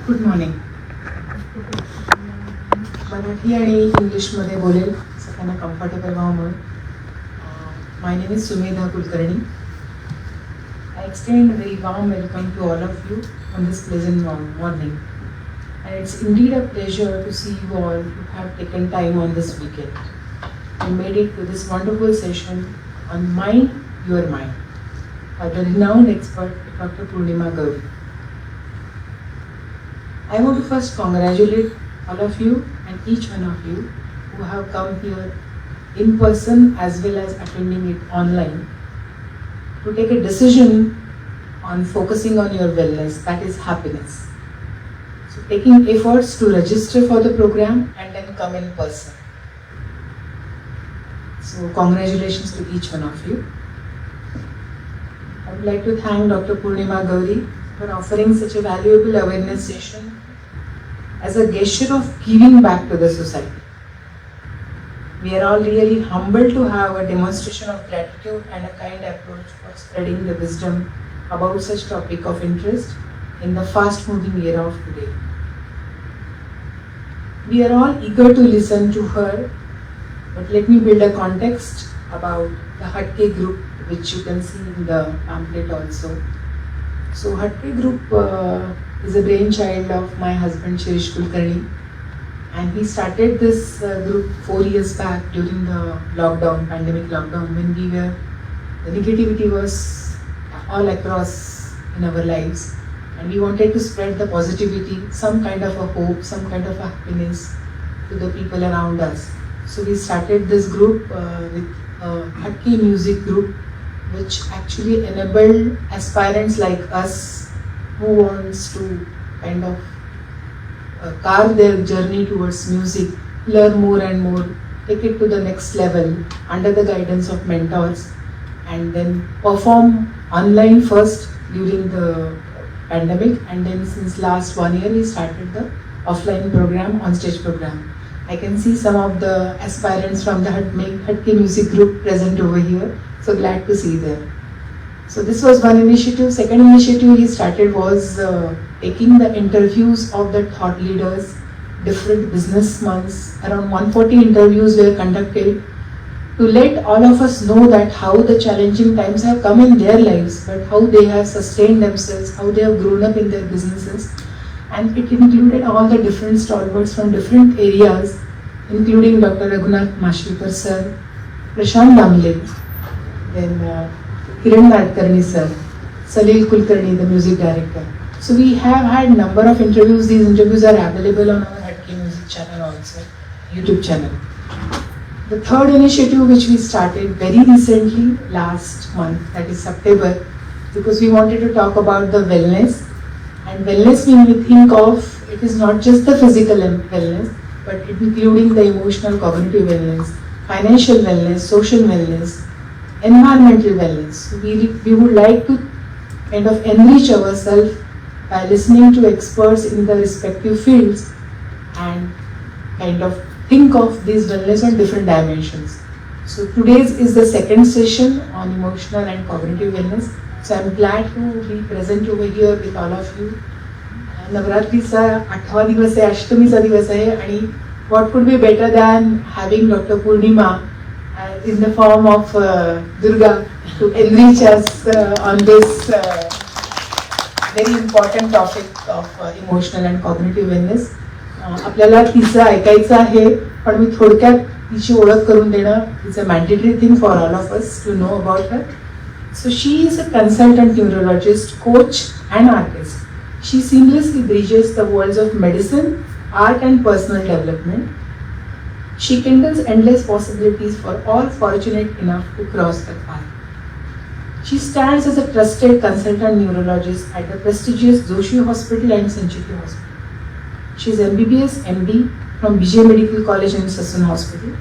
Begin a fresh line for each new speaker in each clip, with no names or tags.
Good morning. Marathi आणि इंग्लिशमध्ये बोलेल सगळ्यांना कम्फर्टेबल व्हावं म्हणून. My name is Sumedha Kulkarni. I extend a very warm welcome to all of you on this pleasant morning. And it's indeed a pleasure to see you all who have taken time on this weekend and made it to this wonderful session on Mind Your Mind by the renowned expert Dr. Purnima Gauri. I want to first congratulate all of you and each one of you who have come here in person as well as attending it online to take a decision on focusing on your wellness, that is happiness. So taking efforts to register for the program and then come in person. So congratulations to each one of you. I would like to thank Dr. Purnima Gauri for offering such a valuable awareness session as a gesture of giving back to the society. We are all really humbled to have a demonstration of gratitude and a kind approach for spreading the wisdom about such topic of interest in the fast-moving era of today. We are all eager to listen to her, but let me build a context about the Hatke group, which you can see in the pamphlet also. So Hatke group is a brainchild of my husband Shirish Kulkarni. And he started this group 4 years back during the lockdown, pandemic lockdown, when the negativity was all across in our lives. And we wanted to spread the positivity, some kind of a hope, some kind of a happiness to the people around us. So we started this group with a Hatke music group, which actually enabled aspirants like us who wants to kind of carve their journey towards music, learn more and more, take it to the next level under the guidance of mentors, and then perform online first during the pandemic, and then since last 1 year we started the offline program, on stage program. I can see some of the aspirants from the Hatke music group present over here, so glad to see them. So this was one initiative. Second initiative he started was taking the interviews of the thought leaders, different businessmen. Around 140 interviews were conducted to let all of us know that how the challenging times have come in their lives, but how they have sustained themselves, how they have grown up in their businesses. And it included all the different stalwarts from different areas, including Dr. Raghunath Mashvikar sir, Prashant Damle, then Kiran Nadkarni sir, Salil Kulkarni, the music director. So we have had number of interviews. These interviews are available on our Hatke music channel also, YouTube channel. The third initiative which we started very recently, last month, that is September, because we wanted to talk about the wellness. And wellness, when we think of, it is not just the physical wellness, but including the emotional, cognitive wellness, financial wellness, social wellness, environmental wellness. We would like to kind of enrich ourselves by listening to experts in the respective fields and kind of think of these wellness on different dimensions. So today's is the second session on emotional and cognitive wellness. So I'm glad to be present over here with all of you. नवरात्रीचा 8वा दिवस आहे, अष्टमीचा दिवस आहे, आणि what could be better than having Dr. Purnima in the form of Durga to enrich us on this very important topic of emotional and cognitive wellness. आपल्याला तिचं ऐकायचं आहे, पण मी थोडक्यात तिची ओळख करून देणं is a mandatory thing for all of us to know about her. So she is a consultant neurologist, coach and artist. She seamlessly bridges the worlds of medicine, art and personal development. She kindles endless possibilities for all fortunate enough to cross the path. She stands as a trusted consultant neurologist at the prestigious Joshi Hospital and Sancheti Hospital. She is MBBS MD from BJ Medical College and Sassoon Hospital.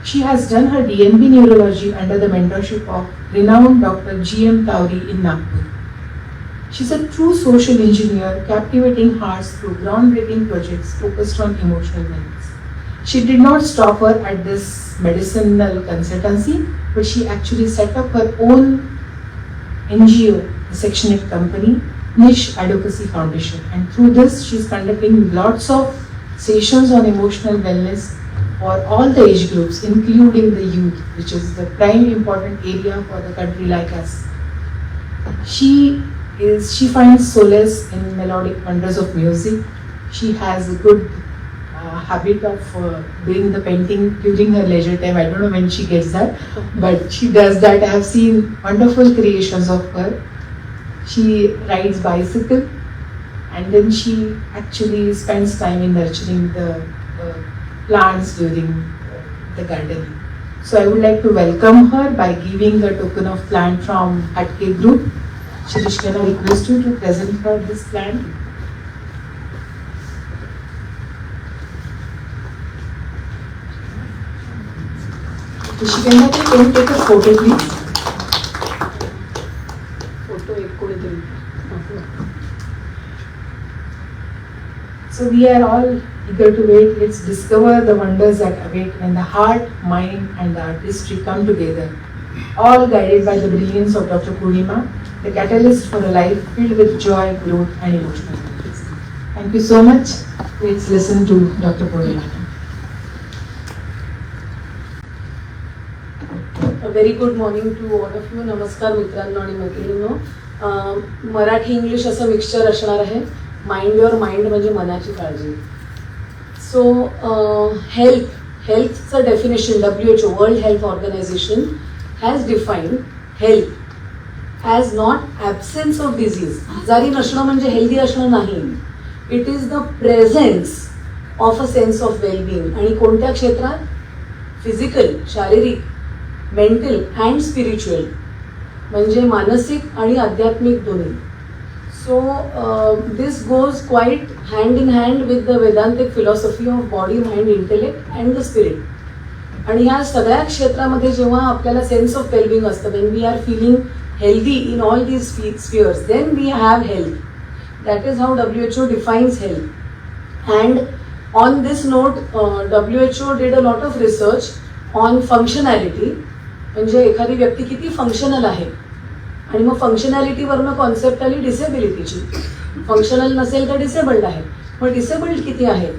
She has done her DNB neurology under the mentorship of renowned Dr. G.M. Tauri in Nagpur. She is a true social engineer, captivating hearts through groundbreaking projects focused on emotional wellness. She did not stop her at this medicinal consultancy, but she actually set up her own NGO, the Section 8 company, Niche Advocacy Foundation, and through this she is conducting lots of sessions on emotional wellness for all the age groups, including the youth, which is the prime important area for the country like us. She finds solace in melodic wonders of music. She has a good habit of doing the painting during her leisure time. I don't know when she gets that, but she does that. I have seen wonderful creations of her. She rides bicycle, and then she actually spends time in nurturing the plants during the gardening. So I would like to welcome her by giving a token of plant from Hatke Group. Shirish, can I request you to present her this plant? Shikenda, can you take a photo, please? So we are all eager to wait. Let's discover the wonders that await when the heart, mind, and the artistry come together, all guided by the brilliance of Dr. Purnima, the catalyst for a life filled with joy, growth, and emotional happiness. Thank you so much. Let's listen to Dr. Purnima.
A very good morning to all of you. नमस्कार मित्रांनो आणि मैत्रिणींनो. Marathi English असं mixture असणार आहे. Mind your mind म्हणजे मनाची काळजी. सो हेल्थचं definition WHO world health organization has defined health as not absence of disease. आजारी नसणं म्हणजे हेल्दी असणं नाही. It is the presence of a sense of wellbeing. आणि कोणत्या क्षेत्रात? फिजिकल, शारीरिक, मेंटल अँड स्पिरिच्युअल, म्हणजे मानसिक आणि आध्यात्मिक दोन्ही. So this goes quite hand in hand with the Vedantic philosophy of body, mind, intellect and the spirit. आणि ह्या सगळ्या क्षेत्रामध्ये जेव्हा आपल्याला सेन्स ऑफ वेलबिंग असतं, when we are feeling healthy in all these spheres, then we have health. That is how WHO defines health. And on this note WHO did a lot of research on functionality. म्हणजे एखादी व्यक्ती किती functional आहे, आणि मग फंक्शनॅलिटीवरनं concept आली डिसेबिलिटीची. Functional नसेल तर डिसेबल्ड आहे. मग डिसेबल्ड किती आहे?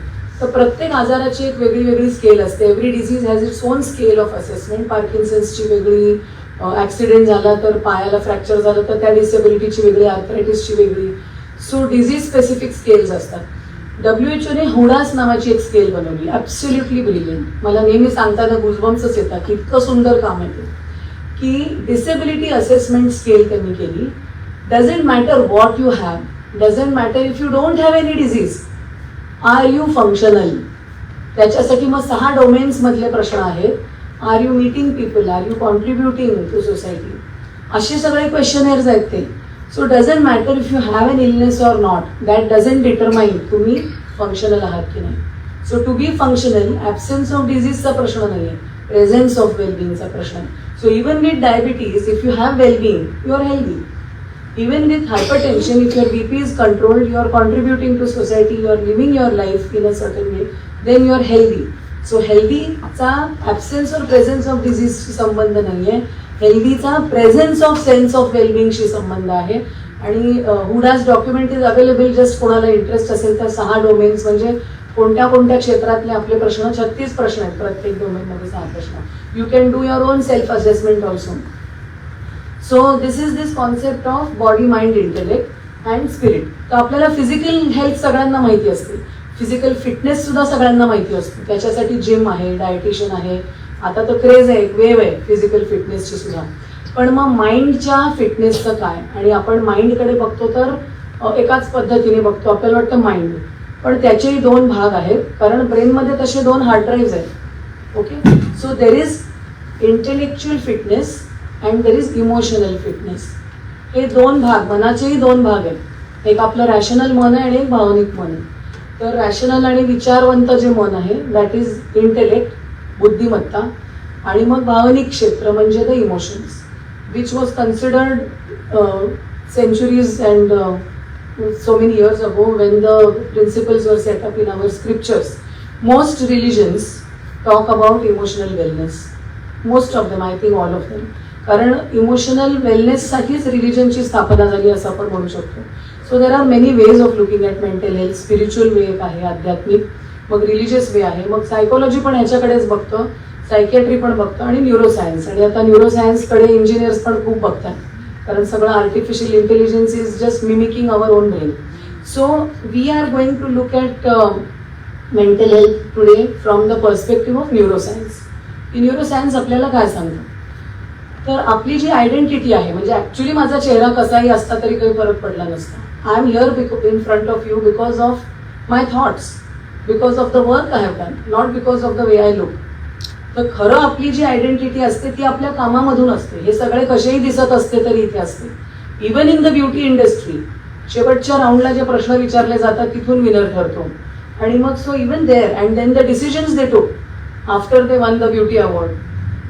तर प्रत्येक आजाराची एक वेगळी वेगळी स्केल असते. Every disease has its own scale of assessment. पार्किन्सन्सची वेगळी, ॲक्सिडेंट झाला तर पायाला फ्रॅक्चर झालं तर त्या डिसेबिलिटीची वेगळी, आर्थरायटिसची वेगळी. सो डिझीज स्पेसिफिक स्केल्स असतात. WHOने हुडास नावाची एक स्केल बनवली, ॲब्सोल्युटली ब्रिलियंट. मला नेहमी सांगताना गुजबम्सच येतात की इतकं सुंदर काम आहे ते, की डिसेबिलिटी असेसमेंट स्केल त्यांनी केली. Doesn't matter what you have, doesn't matter if you don't have any disease, are you functional. त्याच्यासाठी मग 6 डोमेन्स मधले प्रश्न आहेत. Are you meeting people, are you contributing to society, असे सगळे क्वेश्चनर्स आहेत ते. So doesn't matter if you have an illness or not, that doesn't determine तुम्ही फंक्शनल आहात की नाही. So to be functional, absence of डिझीजचा प्रश्न नाही आहे, प्रेझेन्स ऑफ वेलबिंगचा प्रश्न आहे. So even with diabetes, if you have wellbeing, you are healthy. Even with hypertension, if your BP is controlled, you are contributing to society, you are living your life in a certain way, then you are healthy. So healthy चा absence or presence of disease शी संबंध नाही आहे. Healthy चा presence of sense of wellbeing शी संबंध आहे. आणि WHO's document is available. Just कोणाला इंटरेस्ट असेल तर 6 डोमेन्स म्हणजे कोणत्या कोणत्या क्षेत्रातले आपले प्रश्न, 36 प्रश्न आहेत प्रत्येक डोमेनमध्ये, 6 प्रश्न. You can do your on self assessment also. So this is this concept of body, mind, intellect and spirit. तर आपल्याला फिजिकल हेल्थ सगळ्यांना माहिती असते, फिजिकल फिटनेस सुद्धा सगळ्यांना माहिती असते. त्याच्यासाठी जिम आहे, डायटिशियन आहे, आता तर क्रेज आहे, एक वेव आहे फिजिकल फिटनेसची सुद्धा. पण मग माइंडच्या फिटनेसचं काय? आणि आपण माइंडकडे बघतो तर एकाच पद्धतीने बघतो, आपल्याला वाटतं माइंड, पण त्याचेही 2 भाग आहेत. कारण ब्रेनमध्ये तसे 2 हार्ड ड्राईव्ह आहेत. Okay, so there is intellectual fitness and there is emotional fitness. हे 2 भाग, मनाचेही 2 भाग आहेत. एक आपलं रॅशनल मन आहे आणि एक भावनिक मन आहे. तर रॅशनल आणि विचारवंत जे मन आहे, दॅट इज इंटेलेक्ट, बुद्धिमत्ता. आणि मग भावनिक क्षेत्र म्हणजे the emotions, which was considered centuries and so many years ago when the principles were set up in our scriptures. Most religions talk about emotional wellness. Most of them, I think all of them. कारण emotional वेलनेससाठीच रिलिजनची स्थापना झाली असं आपण म्हणू शकतो. So there are many ways of looking at mental health. Spiritual way एक आहे, आध्यात्मिक, मग रिलिजियस वे आहे, मग सायकोलॉजी पण ह्याच्याकडेच बघतं, सायकियाट्री पण बघतं आणि न्यूरोसायन्स. आणि आता न्यूरोसायन्सकडे इंजिनियर्स पण खूप बघतात, कारण सगळं artificial intelligence is just mimicking our own brain. So we are going to look at mental health today from the perspective of neuroscience. की न्यूरोसायन्स आपल्याला काय सांगतं, तर आपली जी आयडेंटिटी आहे, म्हणजे ऍक्च्युली माझा चेहरा कसाही असता तरी काही फरक पडला नसता. I am here in front of you because of my thoughts, because of the work I have done, not because of the way I look. तर खरं आपली जी आयडेंटिटी असते ती आपल्या कामामधून असते. हे सगळे कसेही दिसत असते तरी इथे असते. Even in the beauty industry शेवटच्या राऊंडला जे प्रश्न विचारले जातात तिथून विनर ठरतो. आणि मग so even there and then the decisions they took after they won the beauty award,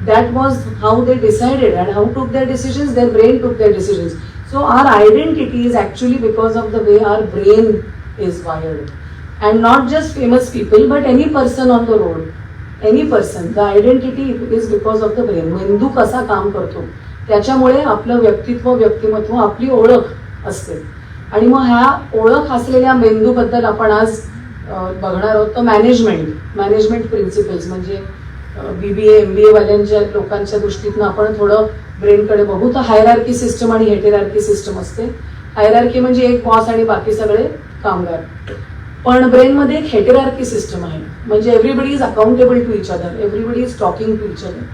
that was how they decided and how took their decisions, their brain took their decisions. So our identity is actually because of the way our brain is wired, and not just famous people but any person on the road, any person, the identity is because of the brain. मेंदू कसा काम करतो त्याच्यामुळे आपलं व्यक्तित्व, व्यक्तिमत्व, आपली ओळख असते. आणि मग ह्या ओळख असलेल्या मेंदूबद्दल आपण आज बघणार आहोत. तर मॅनेजमेंट प्रिन्सिपल्स म्हणजे BBA MBA वाल्यांच्या लोकांच्या दृष्टीतनं आपण थोडं ब्रेनकडे बघू. तर हायरार्की सिस्टम आणि हेटेरार्की सिस्टम असते. हायरार्की म्हणजे एक बॉस आणि बाकी सगळे कामगार. पण ब्रेनमध्ये एक हेटेरार्की सिस्टम आहे, म्हणजे everybody is accountable to each other, everybody is talking to each other.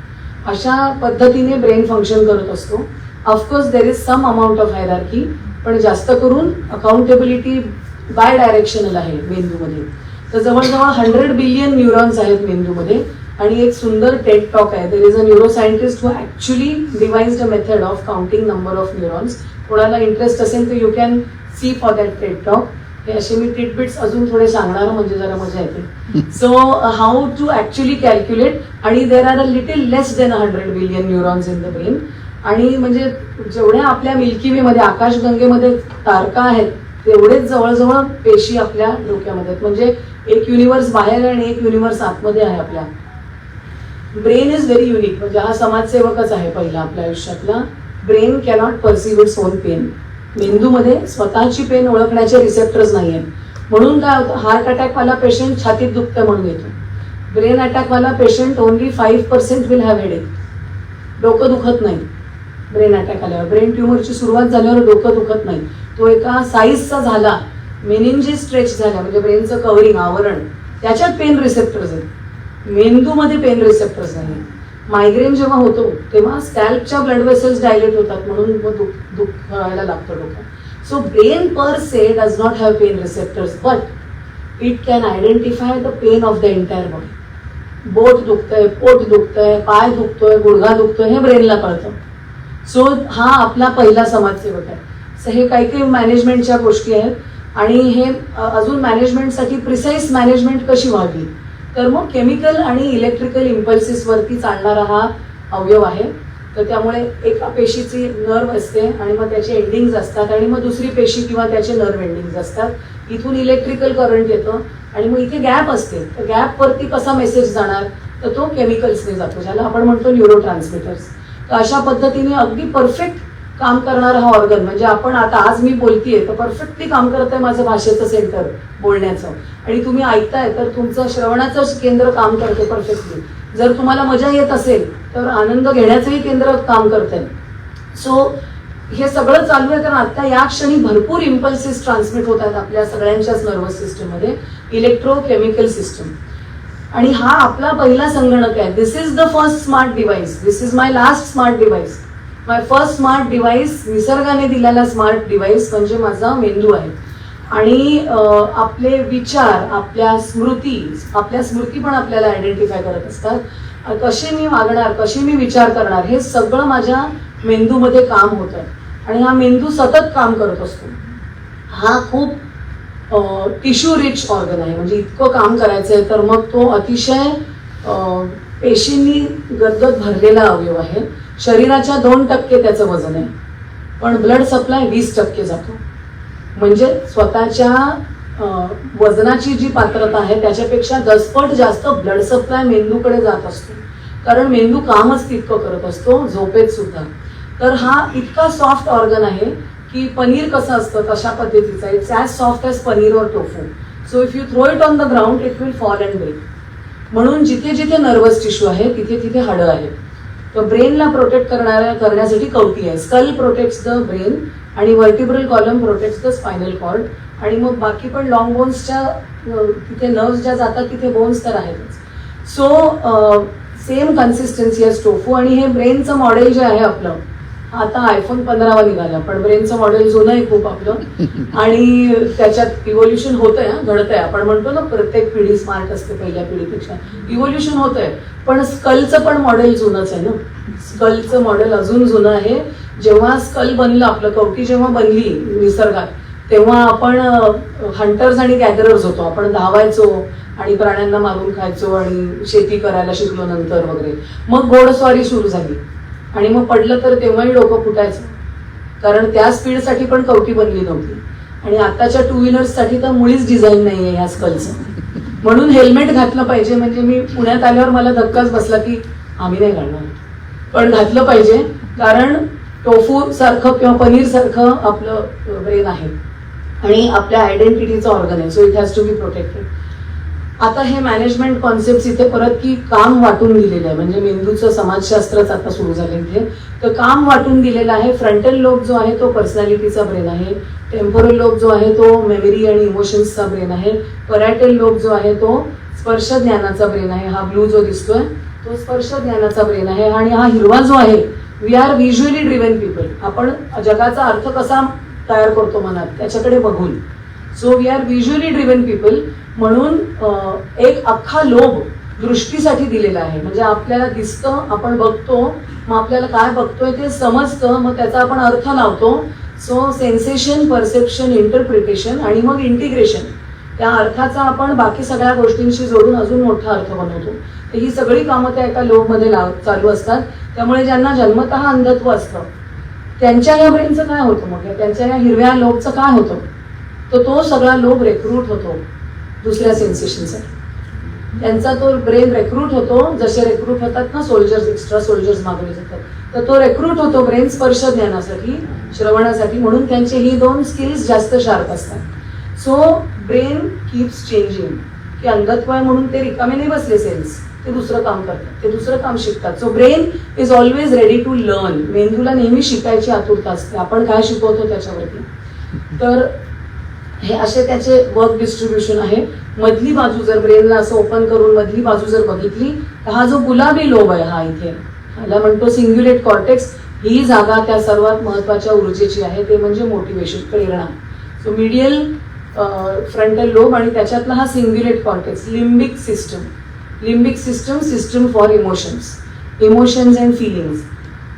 अशा पद्धतीने ब्रेन फंक्शन करत असतो. Of course there is some amount of hierarchy, पण जास्त करून अकाउंटेबिलिटी बाय डायरेक्शनल आहे मेंदूमध्ये. तर जवळजवळ 100 बिलियन न्यूरॉन्स आहेत मेंदूमध्ये. आणि एक सुंदर टेड टॉक आहे. There is a neuroscientist who actually devised a method of counting number of neurons. कोणाला इंटरेस्ट असेल तर you can see for that TED talk. हे असे मी टिटबिट्स अजून थोडे सांगणार म्हणजे जरा मजा येते. So how to actually calculate. आणि there are a little less than 100 billion neurons in the brain. आणि म्हणजे जेवढ्या आपल्या मिल्की वे मध्ये, आकाशगंगेमध्ये तारका आहेत तेवढेच जवळजवळ पेशी आपल्या डोक्यामध्ये आहेत. म्हणजे एक युनिव्हर्स बाहेर आहे आणि एक युनिव्हर्स आतमध्ये आहे आपल्या. Brain is very unique. म्हणजे हा समाजसेवकच आहे पहिला आपल्या आयुष्यातला. Brain cannot perceive its own pain. मेंदूमध्ये स्वतःची पेन ओळखण्याचे रिसेप्टर्स नाही आहेत. म्हणून काय होतं, हार्ट अटॅकवाला पेशंट छातीत दुखतं म्हणून येतो. ब्रेन अटॅकवाला patient only 5% will have headache. डोकं दुखत नाही ब्रेन अटॅक आल्यावर. ब्रेन ट्युमरची सुरुवात झाल्यावर डोकं दुखत नाही. तो एका साईजचा झाला, मेनिंजेस स्ट्रेच झाल्या म्हणजे ब्रेनचं कव्हरिंग, आवरण, त्याच्यात पेन रिसेप्टर्स आहेत. मेंदूमध्ये पेन रिसेप्टर्स नाही. मायग्रेन जेव्हा होतो तेव्हा स्कॅल्पच्या ब्लड वेसल्स डायलेट होतात म्हणून दुःख व्हायला लागतं डोकं. So brain per se does not have pain receptors, but it can identify the pain of the entire body. बोट दुखतंय, पोट दुखतंय, पाय दुखतोय, गुडघा दुखतोय हे ब्रेनला कळतं. सो हा आपला पहिला समाजसेवक आहे. सो हे काही काही मॅनेजमेंटच्या गोष्टी आहेत. आणि हे अजून मॅनेजमेंटसाठी प्रिसाईज मॅनेजमेंट कशी व्हावी, तर मग केमिकल आणि इलेक्ट्रिकल इम्पल्सेस वरती चालणारा हा अवयव आहे. तर त्यामुळे एका पेशीची नर्व असते आणि मग त्याचे एंडिंग्ज असतात आणि मग दुसरी पेशी किंवा त्याचे नर्व एंडिंग्ज असतात. इथून इलेक्ट्रिकल करंट येतं आणि मग इथे गॅप असते. तर गॅप वरती कसा मेसेज जाणार, तर तो केमिकल्सने जातो, ज्याला आपण म्हणतो न्यूरो ट्रान्समिटर्स. तर अशा पद्धतीने अगदी परफेक्ट काम करणारा हा ऑर्गन, म्हणजे आपण आता आज मी बोलतीये तर परफेक्टली काम करत आहे माझं भाषेचं सेंटर बोलण्याचं, आणि तुम्ही ऐकताय तर तुमचं श्रवणाचं केंद्र काम करते परफेक्टली. जर तुम्हाला मजा येत असेल तर आनंद घेण्याचंही केंद्र काम करतंय. सो हे सगळं चालू आहे कारण आता या क्षणी भरपूर इम्पल्सेस ट्रान्समिट होत आहेत आपल्या सगळ्यांच्याच नर्वस सिस्टममध्ये, इलेक्ट्रोकेमिकल सिस्टम. आणि हा आपला पहिला संगणक आहे. This is the first smart device, this is my last smart device. My first smart device, निसर्गाने दिलेला स्मार्ट डिव्हाइस म्हणजे माझा मेंदू आहे. आणि आपले विचार, आपल्या स्मृती पण आपल्याला आयडेंटिफाय करत असतात. कसे मी वागणार, कसे मी विचार करणार, हे सगळं माझ्या मेंदूमध्ये काम होतं. आणि हा मेंदू सतत काम करत असतो. हा खूप टिश्यू रिच ऑर्गन आहे, म्हणजे इतकं काम करायचं आहे तर मग तो अतिशय पेशींनी गदगद भरलेला अवयव आहे. शरीराच्या 2% त्याचं वजन आहे, पण ब्लड सप्लाय 20% जातो. म्हणजे स्वतःच्या वजनाची जी पात्रता आहे त्याच्यापेक्षा 10 पट जास्त ब्लड सप्लाय मेंदूकडे जात असतो, कारण मेंदू कामच तितकं करत असतो झोपेत सुद्धा. तर हा इतका सॉफ्ट ऑर्गन आहे की पनीर कसं असतं तशा पद्धतीचं, it's as soft as paneer और tofu. So if you throw it on the ground it will fall and break. म्हणून जिथे जिथे नर्वस टिश्यू आहे तिथे तिथे हाडं आहेत. तर ब्रेनला प्रोटेक्ट करण्यासाठी कवटी आहे. स्कल प्रोटेक्ट्स द ब्रेन आणि vertebral column protects the spinal cord. आणि मग बाकी पण लॉंग बोन्सच्या तिथे नर्व्स ज्या जातात तिथे बोन्स तर आहेतच. सो सेम कन्सिस्टन्सी आहे टोफू. आणि हे ब्रेनचं मॉडेल जे आहे आपलं, आता आयफोन 15 निघाला पण ब्रेनचं मॉडेल जुनं आहे खूप आपलं. आणि त्याच्यात इव्होल्युशन होतंय, घडतंय. आपण म्हणतो ना प्रत्येक पिढी स्मार्ट असते पहिल्या पिढीपेक्षा, इव्होल्युशन होतंय. पण स्कलचं पण मॉडेल जुनंच आहे ना. स्कलचं मॉडेल अजून जुनं आहे. जेव्हा स्कल बनलं आपलं, कवटी जेव्हा बनली निसर्गात, तेव्हा आपण हंटर्स आणि गॅदरर्स होतो. आपण धावायचो आणि प्राण्यांना मारून खायचो आणि शेती करायला शिकलो नंतर वगैरे. मग घोडस्वारी सुरू झाली आणि मग पडलं तर तेव्हाही डोकं फुटायचं, कारण त्या स्पीडसाठी पण कवटी बनली नव्हती. आणि आताच्या टू व्हीलर्ससाठी तर मुळीच डिझाईन नाहीये ह्या स्कलचं. म्हणून हेल्मेट घातलं पाहिजे. म्हणजे मी पुण्यात आल्यावर मला धक्काच बसला की आम्ही नाही घालणार, पण घातलं पाहिजे, कारण टोफू सारखं किंवा पनीर सारखं आपलं ब्रेन आहे आणि आपल्या आयडेंटिटीचं ऑर्गन आहे. So it has to be protected. आता हे मॅनेजमेंट कॉन्सेप्ट इथे परत की काम वाटून दिलेलं आहे. म्हणजे मेंदूचं समाजशास्त्रच आता सुरू झालं इथे. तर काम वाटून दिलेलं आहे. फ्रंटल लोब जो आहे तो पर्सनॅलिटीचा ब्रेन आहे. टेम्पोरल लोब जो आहे तो मेमरी आणि इमोशन्सचा ब्रेन आहे. पॅरायटल लोब जो आहे तो स्पर्श ज्ञानाचा ब्रेन आहे. हा ब्लू जो दिसतोय तो स्पर्श ज्ञानाचा ब्रेन आहे. आणि हा हिरवा जो आहे, we are visually driven people. आपण जगाचा अर्थ कसा तयार करतो मनात त्याच्याकडे बघून. So we are visually driven people. म्हणून एक अख्खा लोब दृष्टीसाठी दिलेला आहे. म्हणजे आपल्याला दिसतं, आपण बघतो, मग आपल्याला काय बघतोय ते समजतं, मग त्याचा आपण अर्थ लावतो. सो सेन्सेशन, परसेप्शन, इंटरप्रिटेशन आणि मग इंटिग्रेशन, त्या अर्थाचा आपण बाकी सगळ्या गोष्टींशी जोडून अजून मोठा अर्थ बनवतो. तर ही सगळी कामं त्या एका लोबमध्ये चालू असतात. त्यामुळे ज्यांना जन्मतः अंधत्व असतं त्यांच्या या ब्रेनचं काय होतं, मग त्यांच्या या हिरव्या लोबचं काय होतं, तर तो सगळा लोब रिक्रूट होतो दुसऱ्या सेन्सेशनसाठी. त्यांचा तो ब्रेन रिक्रूट होतो. जसे रिक्रूट होतात ना सोल्जर्स, एक्स्ट्रा सोल्जर्स मागवले जातात, तर तो रिक्रूट होतो ब्रेन स्पर्श ज्ञानासाठी, श्रवणासाठी. म्हणून त्यांचे ही दोन स्किल्स जास्त शार्प असतात. So brain keeps changing. की अंधत्व आहे म्हणून ते रिकामे नाही बसले सेल्स, ते दुसरं काम करतात, ते दुसरं काम शिकतात. So brain is always ready to learn. मेंदूला नेहमी शिकायची आतुरता असते, आपण काय शिकवतो त्याच्यावरती. तर हे असे त्याचे वर्क डिस्ट्रीब्युशन आहे. मधली बाजू जर ब्रेनला असं ओपन करून मधली बाजू जर बघितली तर हा जो गुलाबी लोब आहे, हा इथे ह्याला म्हणतो सिंग्युलेट कॉर्टेक्स. ही जागा त्या सर्वात महत्वाच्या ऊर्जेची आहे, ते म्हणजे मोटिवेशन, प्रेरणा. सो मीडियल फ्रंटल लोब आणि त्याच्यातला हा cingulate cortex. Limbic system. Limbic system, system for emotions, emotions and feelings.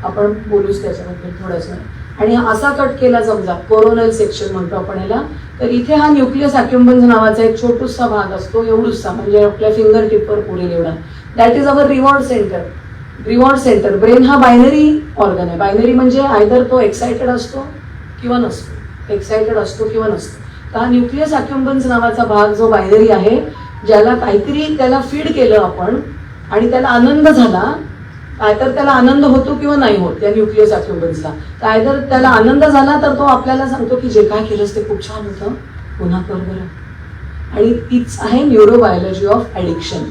आपण बोलूच त्याच्याबद्दल थोडंसं. आणि असा कट केला समजा, कोरोनल सेक्शन म्हणतो आपण ह्याला, तर इथे हा न्यूक्लियस अक्युम्बन्स नावाचा एक छोटूसा भाग असतो, एवढूसा, म्हणजे आपल्या फिंगर टिपवर पुढे एवढा. That is our reward centre. Reward centre. Brain हा बायनरी ऑर्गन आहे. बायनरी म्हणजे आयदर तो एक्सायटेड असतो किंवा नसतो, एक्सायटेड असतो किंवा नसतो. तर हा न्यूक्लियस अक्युम्बन्स नावाचा भाग जो बायनरी आहे, ज्याला काहीतरी त्याला फीड केलं आपण आणि त्याला आनंद झाला, आयतर त्याला आनंद होतो किंवा नाही होत त्या न्यूक्लियस अक्युम्बन्सला. आयतर त्याला आनंद झाला तर तो आपल्याला सांगतो की जे काय केलंस ते खूप छान होतं, पुन्हा कर बरं. आणि तीच आहे न्यूरोबायोलॉजी ऑफ ॲडिक्शन.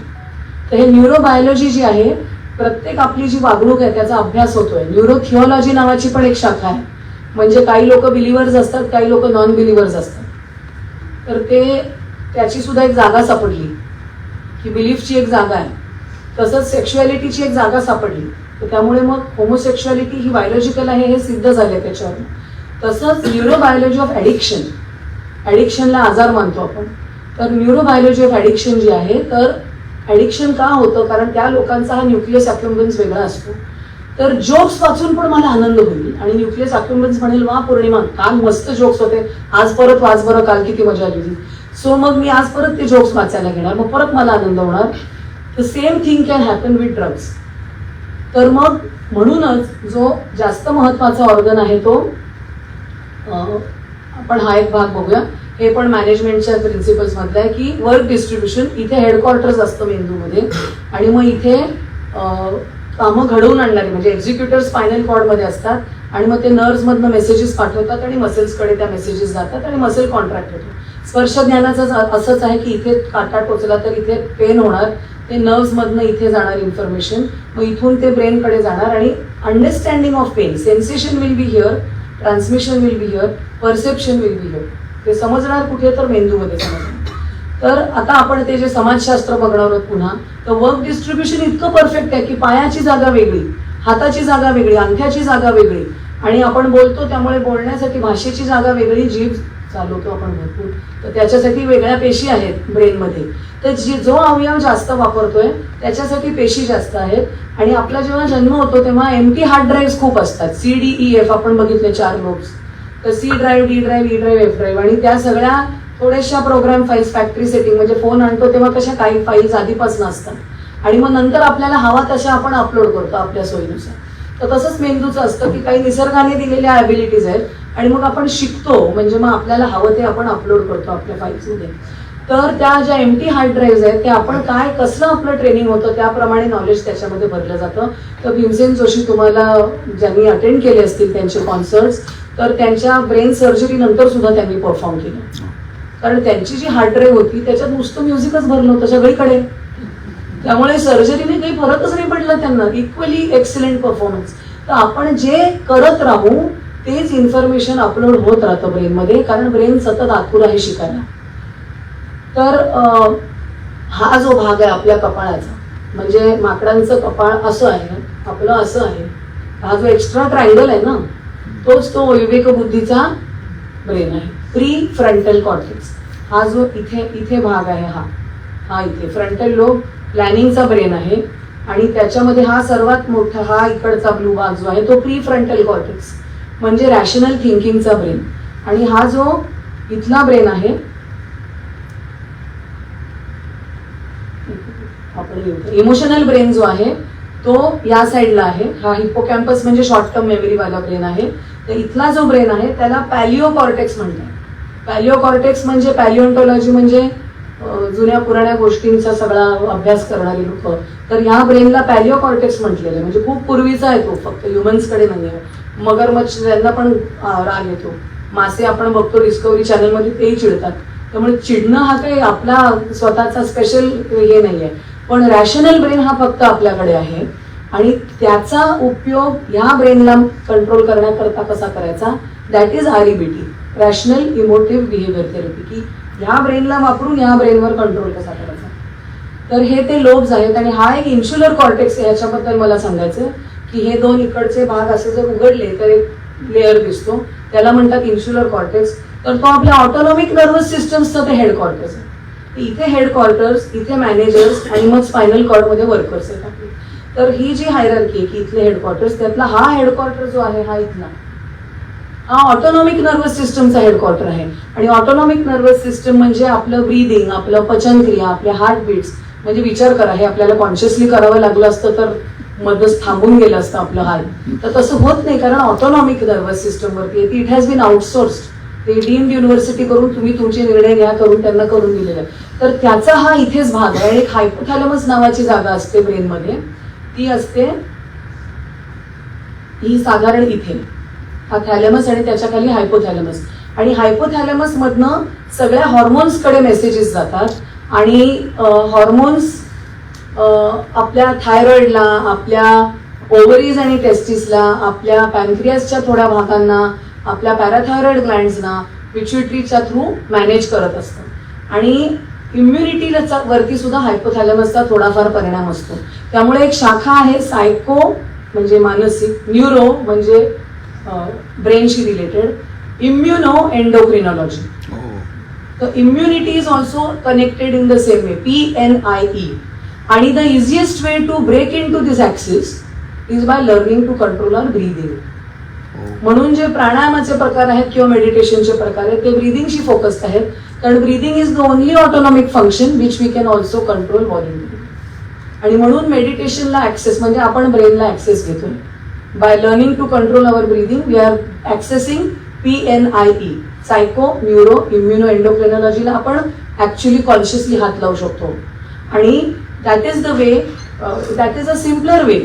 तर हे न्यूरोबायोलॉजी जी आहे, प्रत्येक आपली जी वागणूक आहे त्याचा अभ्यास होतोय. न्यूरोथिओलॉजी नावाची पण एक शाखा आहे. म्हणजे काही लोक बिलिव्हर्स असतात, काही लोक नॉन बिलिव्हर्स असतात. तर ते त्याची सुद्धा एक जागा सापडली की बिलीफची एक जागा आहे. तसंच सेक्शुअलिटीची एक जागा सापडली. तर त्यामुळे मग होमोसेक्शुअलिटी ही बायोलॉजिकल आहे हे सिद्ध झाले त्याच्यावर. तसंच न्यूरोबायोलॉजी ऑफ ॲडिक्शन, ॲडिक्शनला आजार मानतो आपण. तर न्यूरोबायोलॉजी ऑफ ॲडिक्शन जी आहे, तर ॲडिक्शन का होतं, कारण त्या लोकांचा हा न्यूक्लियस अक्युम्बन्स वेगळा असतो. तर जोक्स वाचून पण मला आनंद होईल आणि न्यूक्लियस अक्युम्बन्स म्हणेल वा पौर्णिमा काल मस्त जोक्स होते, आज परत वाच बरं, काल किती मजा आली. सो मग मी आज परत ते जोक्स वाचायला घेणार, मग परत मला आनंद होणार. The same thing can happen with drugs. तर मग म्हणूनच जो जास्त महत्वाचा ऑर्गन आहे तो, आपण हा एक भाग बघूया. हे पण मॅनेजमेंटच्या प्रिन्सिपल्स मधलं आहे की वर्क डिस्ट्रीब्युशन. इथे हेडक्वार्टर्स असतं मेंदूमध्ये आणि मग इथे कामं घडवून आणणारे म्हणजे एक्झिक्युटर स्पायनल कॉर्डमध्ये असतात आणि मग ते नर्व्हमधनं मेसेजेस पाठवतात आणि मसल्सकडे त्या मेसेजेस जातात आणि मसल कॉन्ट्रॅक्ट होतो. स्पर्श ज्ञानाचं असंच आहे की इथे काटा टोचला तर इथे पेन होणार, ते नर्व्हमधनं इथे जाणार इन्फॉर्मेशन, मग इथून ते ब्रेनकडे जाणार आणि understanding of pain, sensation will be here, transmission will be here, perception will be here. ते समजणार कुठे तर मेंदूमध्ये समजणार. तर आता आपण ते जे समाजशास्त्र बघणार आहोत पुन्हा, तर वर्क डिस्ट्रीब्युशन इतकं परफेक्ट आहे की पायाची जागा वेगळी, हाताची जागा वेगळी, अंगठ्याची जागा वेगळी, आणि आपण बोलतो त्यामुळे बोलण्यासाठी भाषेची जागा वेगळी, जीभ चालवतो आपण भरपूर, तर त्याच्यासाठी वेगळ्या पेशी आहेत ब्रेनमध्ये. तर जो अवयव जास्त वापरतोय त्याच्यासाठी पेशी जास्त आहेत. आणि आपला जेव्हा जन्म होतो तेव्हा एम्प्टी हार्ड ड्राईव्ह खूप असतात, CDEF आपण बघितले 4 लोब्स, तर C drive, D drive, E drive, F drive, आणि त्या सगळ्या थोड्याशा प्रोग्राम फाईल्स फॅक्टरी सेटिंग, म्हणजे फोन आणतो तेव्हा कशा काही फाईल्स आधीपासून असतात आणि मग नंतर आपल्याला हवा तशा आपण अपलोड करतो आपल्या सोयीनुसार. तर तसंच मेंदूचं असतं की काही निसर्गाने दिलेल्या ॲबिलिटीज आहेत आणि मग आपण शिकतो, म्हणजे मग आपल्याला हवं ते आपण अपलोड करतो आपल्या फाईल्समध्ये. तर त्या ज्या एम्प्टी हार्ड ड्राईव्ह आहेत त्या आपण काय कसलं आपलं ट्रेनिंग होतं त्याप्रमाणे नॉलेज त्याच्यामध्ये भरलं जातं. तर भीमसेन जोशी तुम्हाला ज्यांनी अटेंड केले असतील त्यांचे कॉन्सर्ट्स, तर त्यांच्या ब्रेन सर्जरी नंतर सुद्धा त्यांनी परफॉर्म केलं, कारण त्यांची जी हार्ड ड्राईव्ह होती त्याच्यात नुसतं म्युझिकच भरलं होतं सगळीकडे, त्यामुळे सर्जरीने काही फरकच नाही पडला त्यांना, इक्वली एक्सलेंट परफॉर्मन्स. तर आपण जे करत राहू तेच इन्फॉर्मेशन अपलोड होत राहतं ब्रेनमध्ये, कारण ब्रेन सतत आतुर आहे शिकायला. तर हा जो भाग आहे आपल्या कपाळाचा, म्हणजे माकडांचं कपाळ असं आहे, आपलं असं आहे, हा जो एक्स्ट्रा ट्रायंगल आहे ना तोच तो विवेकबुद्धीचा ब्रेन आहे. प्री फ्रंटल कॉर्टेक्स हा जो इथे भाग आहे, हा इथे फ्रंटल लोब प्लॅनिंगचा ब्रेन आहे, आणि त्याच्यामध्ये हा सर्वात मोठा हा इकडचा ब्लू भाग जो आहे तो प्री फ्रंटल कॉर्टेक्स म्हणजे रॅशनल थिंकिंगचा ब्रेन. आणि हा जो इथला ब्रेन आहे आपण इमोशनल ब्रेन जो आहे तो या साईडला आहे, हा हिपोकॅम्पस म्हणजे शॉर्ट टर्म मेमरी वाला ब्रेन आहे. तर इथला जो ब्रेन आहे त्याला पॅलिओ कॉर्टेक्स म्हणतात. पॅलिओ कॉर्टेक्स म्हणजे पॅलिओन्टॉलॉजी म्हणजे जुन्या पुराण्या गोष्टींचा सगळा अभ्यास करणारी लोक, तर ह्या ब्रेनला पॅलिओ कॉर्टेक्स म्हटलेलं आहे, म्हणजे खूप पूर्वीचा आहे तो, फक्त ह्युमन्सकडे नाही आहे. मगरमच्छ यांना पण राग येतो, मासे आपण बघतो डिस्कवरी चॅनलमध्ये तेही चिडतात, त्यामुळे चिडणं हा काही आपला स्वतःचा स्पेशल हे नाही आहे. पण रॅशनल ब्रेन हा फक्त आपल्याकडे आहे, आणि त्याचा उपयोग ह्या ब्रेनला कंट्रोल करण्याकरता कसा करायचा, that is REBT, rational emotive behaviour therapy, की ह्या ब्रेनला वापरून ह्या ब्रेनवर कंट्रोल कसा करायचा. तर हे ते लोब्स आहेत. आणि हा एक इन्शुलर कॉर्टेक्स आहे, याच्याबद्दल मला सांगायचं की हे दोन इकडचे भाग असे जर उघडले तर एक लेअर दिसतो, त्याला म्हणतात इन्शुलर कॉर्टेक्स. तर तो आपल्या ऑटोनॉमिक नर्वस सिस्टमचा ते हेडक्वार्टर्स आहे. इथे हेडक्वार्टर्स, इथे मॅनेजर्स, आणि मग स्पायनल कॉर्डमध्ये वर्कर्स आहेत आपले. तर ही जी हायरार्की आहे की इथले हेडक्वार्टर्स, त्यातला हा हेडक्वार्टर जो आहे हा इथला, हा ऑटोनॉमिक नर्वस सिस्टमचा हेडक्वार्टर आहे. आणि ऑटोनॉमिक नर्वस सिस्टम म्हणजे आपलं ब्रीदिंग, आपलं पचनक्रिया, आपले हार्टबीट्स, म्हणजे विचार करा हे आपल्याला कॉन्शियसली करावं लागलं असतं तर मध्येच थांबून गेलं असतं आपलं हार्ट, तर तसं होत नाही कारण ऑटोनॉमिक नर्वस सिस्टम वरती येते. इट हॅज बीन आउटसोर्स्ड, ते डीम्ड युनिव्हर्सिटी करून तुम्ही तुमचे निर्णय घ्या करून त्यांना करून दिलेला आहे. तर त्याचा हा इथेच भाग आहे. आणि एक हायपोथॅलमस नावाची जागा असते ब्रेनमध्ये, ती असते ही साधारण इथे, हा थॅलेमस आणि त्याच्या खाली हायपोथॅलेमस. आणि हायपोथॅलेमस मधनं सगळ्या हॉर्मोन्सकडे मेसेजेस जातात, आणि हॉर्मोन्स आपल्या थायरॉइडला, आपल्या ओव्हरीज आणि टेस्टिसला, आपल्या पॅनक्रियासच्या थोड्या भागांना, आपल्या पॅराथायरॉइड ग्लँड्सना पिट्युटरीच्या थ्रू मॅनेज करत असतं. आणि इम्युनिटीला वरती सुद्धा हायपोथॅलेमसचा थोडाफार परिणाम असतो. त्यामुळे एक शाखा आहे सायको म्हणजे मानसिक, न्यूरो म्हणजे ब्रेनशी रिलेटेड, इम्युनो एंडोक्रिनॉलॉजी. तर immunity is also connected in the same way, PNIE. आणि the easiest way to break into this axis is by learning to control our breathing. म्हणून जे प्राणायामाचे प्रकार आहेत किंवा मेडिटेशनचे प्रकार आहेत ते ब्रीदिंगशी फोकस्ड आहेत, कारण breathing is the only autonomic function which we can also control voluntary. आणि म्हणून मेडिटेशनला ऍक्सेस म्हणजे आपण ब्रेनला ऍक्सेस घेतोय. By learning to control our breathing we are accessing PNIE, psycho, neuro, immuno एंडोक्रिनॉलॉजीला आपण ऍक्च्युअली कॉन्शियसली हात लावू शकतो. आणि that is the way, that is a simpler way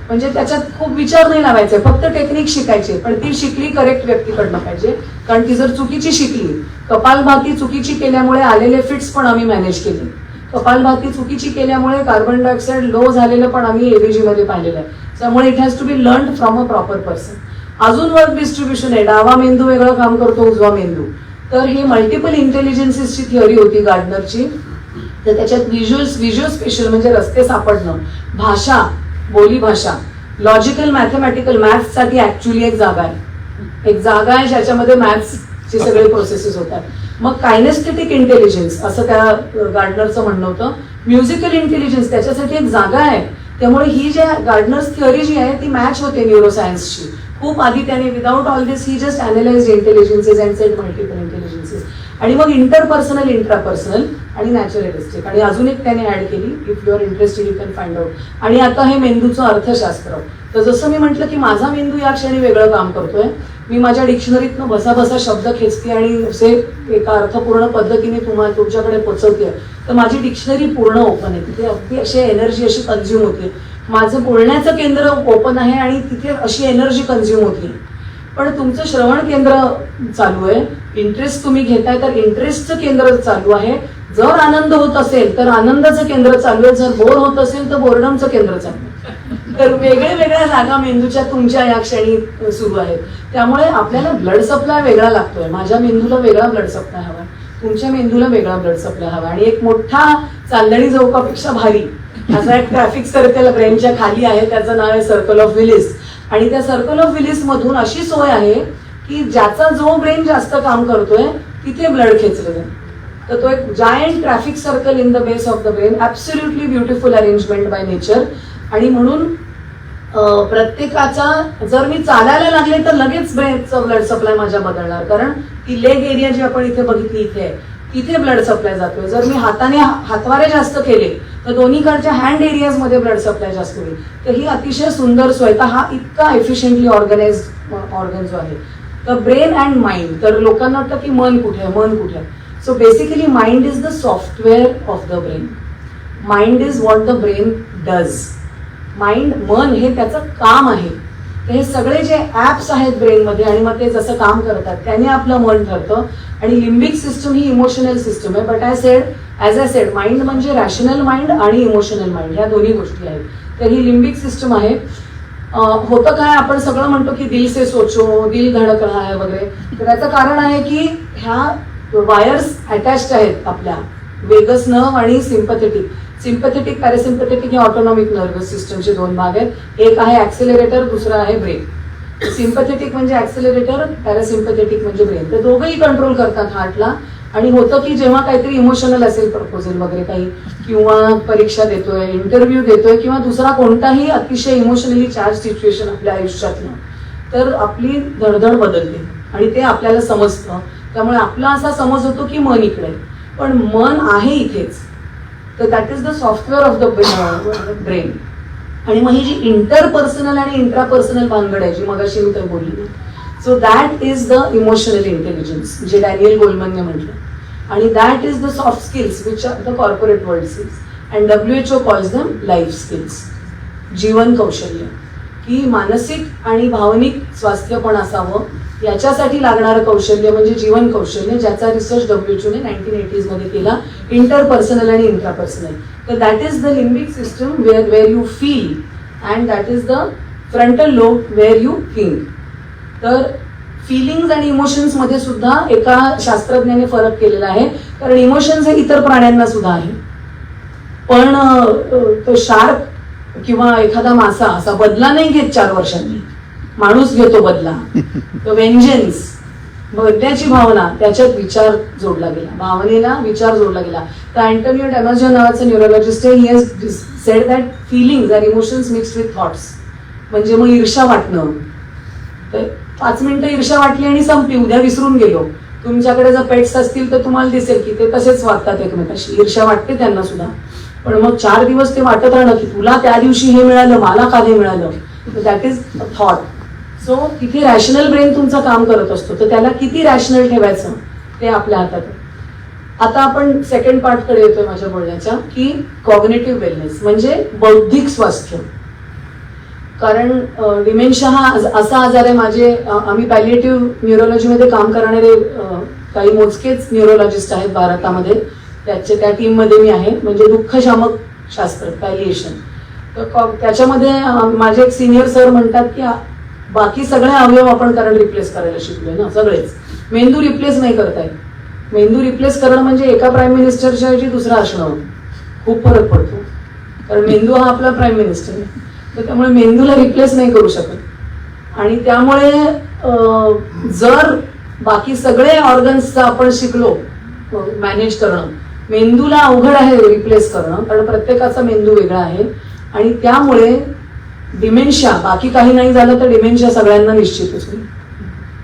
म्हणजे त्याच्यात खूप विचार नाही लावायचे, फक्त टेक्निक शिकायचे, पण ती शिकली करेक्ट व्यक्तीकडनं पाहिजे. कारण ती जर चुकीची शिकली, कपालभाती चुकीची केल्यामुळे आलेले फिट्स पण आम्ही मॅनेज केले. कपालभाती चुकीची केल्यामुळे कार्बन डायऑक्साईड लो झालेलं पण आम्ही एबीजी मध्ये पाहिलेलं आहे. त्यामुळे it has to be learn from a proper person. अजून वर्क डिस्ट्रीब्युशन आहे, डावा मेंदू वेगळं काम करतो, उजवा मेंदू. तर ही मल्टिपल इंटेलिजन्सेसची थिअरी होती गार्डनरची. तर त्याच्यात व्हिज्युअल स्पेशल म्हणजे रस्ते सापडणं, भाषा, बोली भाषा, लॉजिकल मॅथमॅटिकल मॅथ्ससाठी ऍक्च्युली एक जागा आहे ज्याच्यामध्ये मॅथ्सचे सगळे प्रोसेसेस होतात. मग कायनेस्थेटिक इंटेलिजन्स असं त्या गार्डनरचं म्हणणं होतं. म्युझिकल इंटेलिजन्स त्याच्यासाठी एक जागा आहे. त्यामुळे ही ज्या गार्डनर्स थिअरी जी आहे ती मॅच होते न्यूरोसायन्सची. खूप आधी त्याने without all this he just analyse intelligences and said multiple intelligences. आणि मग इंटरपर्सनल, इंट्रापर्सनल आणि नॅचरलिस्टिक. आणि अजून एक त्याने ऍड केली, if you are interested you can find out. आणि आता हे मेंदूचं अर्थशास्त्र. तर जसं मी म्हटलं की माझा मेंदू या क्षणी वेगळं काम करतोय. मी माझ्या डिक्शनरीतनं बसा शब्द खेचते आणि असे एका अर्थपूर्ण पद्धतीने तुमच्याकडे पोचवते. तर माझी डिक्शनरी पूर्ण ओपन आहे, तिथे अगदी अशी एनर्जी अशी कन्झ्युम होते. माझं बोलण्याचं केंद्र ओपन आहे आणि तिथे अशी एनर्जी कन्झ्युम होती. पण तुमचं श्रवण केंद्र चालू आहे, इंटरेस्ट तुम्ही घेताय तर इंटरेस्टचं केंद्र चालू आहे. जर आनंद होत असेल तर आनंदाचं केंद्र चालू आहे, जर बोर होत असेल तर बोर्डमचं केंद्र चालू आहे. तर वेगळ्या जागा मेंदूच्या तुमच्या या क्षणी सुरू आहेत. त्यामुळे आपल्याला ब्लड सप्लाय वेगळा लागतोय. माझ्या मेंदूला वेगळा ब्लड सप्लाय हवा, तुमच्या मेंदूला वेगळा ब्लड सप्लाय हवा. आणि एक मोठा चांदणी चौकापेक्षा भारी असा एक ट्रॅफिक सर्कल ब्रेनच्या खाली आहे, त्याचं नाव आहे सर्कल ऑफ विलिस. आणि त्या सर्कल ऑफ विलिस मधून अशी सोय आहे की ज्याचा जो ब्रेन जास्त काम करतोय तिथे ब्लड खेचलं जाईल. तर तो एक giant traffic circle in the base of the brain, absolutely beautiful arrangement by nature. आणि म्हणून प्रत्येकाचा जर मी चालायला लागले तर लगेच ब्रेनचा ब्लड सप्लाय माझ्या बदलणार. कारण ती लेग एरिया जी आपण इथे बघितली इथे आहे, तिथे ब्लड सप्लाय जातोय. जर मी हाताने हातवारे जास्त केले तर दोन्हीकडच्या हँड एरियाज मध्ये ब्लड सप्लाय जास्त होईल. तर ही अतिशय सुंदर सोय. तर हा इतका एफिशियंटली ऑर्गनाइज ऑर्गन जो आहे. तर ब्रेन अँड माइंड. तर लोकांना वाटतं की मन कुठे आहे. So basically mind is the software of the brain. Mind is what the brain does. मन हे त्याचं काम आहे. तर हे सगळे जे ऍप्स आहेत ब्रेनमध्ये आणि मग ते जसं काम करतात त्याने आपलं मन ठरतं. आणि लिम्बिक सिस्टम ही इमोशनल सिस्टम आहे. But as I said mind म्हणजे रॅशनल माइंड आणि इमोशनल माइंड ह्या दोन्ही गोष्टी आहेत. तर ही लिम्बिक सिस्टम आहे. होतं काय, आपण सगळं म्हणतो की दिल से सोचो, दिल धडक रहा है वगैरे. तर त्याचं कारण आहे की ह्या वायर्स अटॅच्ड आहेत आपल्या वेगस नर्व आणि सिम्पथेटिक. सिम्पथेटिक पॅरासिम्पथेटिक हे ऑटोनॉमिक नर्वस सिस्टमचे दोन भाग आहेत. एक आहे ऍक्सेलरेटर, दुसरा आहे ब्रेन. सिम्पथेटिक म्हणजे ऍक्सेलरेटर, पॅरासिम्पथेटिक म्हणजे ब्रेन. तर दोघंही कंट्रोल करतात हार्टला. आणि होतं की जेव्हा काहीतरी इमोशनल असेल, प्रपोजल वगैरे काही, किंवा परीक्षा देतोय, इंटरव्ह्यू देतोय, किंवा दुसरा कोणताही अतिशय इमोशनली चार्ज सिच्युएशन आपल्या आयुष्यातलं, तर आपली धडधड बदलते आणि ते आपल्याला समजतं. त्यामुळे आपला असा समज होतो की मन इकडे, पण मन आहे इथेच. तर that is the software of the brain. आणि मग ही जी इंटरपर्सनल आणि इंट्रापर्सनल भानगड आहे जी मगाशी मी काही बोलली, so that is the emotional intelligence जे डॅनियल गोलमनने म्हटलं. And that is the soft skills which are the corporate world skills and WHO calls them life skills. जीवन कौशल्य, की मानसिक आणि भावनिक स्वास्थ्य पण असावं याच्यासाठी लागणारं कौशल्य म्हणजे जीवन कौशल्य, ज्याचा रिसर्च WHOने 1980s मध्ये केला, इंटरपर्सनल आणि इंट्रापर्सनल. तर that is the limbic system where you feel and that is the frontal lobe where you think. तर फिलिंग्स आणि इमोशन्स मध्ये सुद्धा एका शास्त्रज्ञाने फरक केलेला आहे. कारण इमोशन्स हे इतर प्राण्यांना सुद्धा आहे, पण तो शार्क किंवा एखादा मासा असा बदला नाही घेत 4 वर्षांनी. माणूस घेतो बदला. वेंजन्स, बदल्याची भावना, त्याच्यात विचार जोडला गेला, भावनेला विचार जोडला गेला. तर अँटोनियो डॅमर्जन नावाचा न्यूरोलॉजिस्ट आहे, he has said that feelings are emotions mixed with thoughts. म्हणजे मग ईर्ष्या वाटणं, तर 5 मिनिटं ईर्ष्या वाटली आणि संपली, उद्या विसरून गेलो. तुमच्याकडे जर पेट्स असतील तर तुम्हाला दिसेल की ते तसेच वागतात एकमेकाशी, ईर्ष्या वाटते त्यांना सुद्धा. पण मग 4 दिवस ते वाटत राहणं की तुला त्या दिवशी हे मिळालं, मला का हे मिळालं, that is a thought. So तिथे रॅशनल ब्रेन तुमचं काम करत असतो, तर त्याला किती रॅशनल ठेवायचं ते आपल्या हातात आहे. आता आपण सेकंड पार्टकडे येतोय माझ्या बोलण्याच्या, की कॉग्निटिव्ह वेलनेस म्हणजे बौद्धिक स्वास्थ्य. कारण डिमेन्शिया हा असा आजार आहे. आम्ही पॅलिएटिव्ह न्यूरोलॉजीमध्ये काम करणारे काही मोजकेच न्यूरोलॉजिस्ट आहेत भारतामध्ये. त्या टीममध्ये मी आहे. म्हणजे दुःखशामक शास्त्र पॅलिएशन. तर त्याच्यामध्ये माझे एक सिनियर सर म्हणतात की बाकी सगळे अवयव आपण कारण रिप्लेस करायला शिकलोय ना, सगळेच. मेंदू रिप्लेस नाही करताय. मेंदू रिप्लेस करणं म्हणजे एका प्राईम मिनिस्टरच्या ऐवजी दुसरा असणं, खूप फरक पडतो. कारण मेंदू हा आपला प्राईम मिनिस्टर आहे. तर त्यामुळे मेंदूला रिप्लेस नाही करू शकत. आणि त्यामुळे जर बाकी सगळे ऑर्गन्सचं आपण शिकलो मॅनेज करणं, मेंदूला अवघड आहे रिप्लेस करणं, कारण प्रत्येकाचा मेंदू वेगळा आहे. आणि त्यामुळे डिमेन्शिया, बाकी काही नाही झालं तर डिमेन्शिया सगळ्यांना निश्चितच होईल,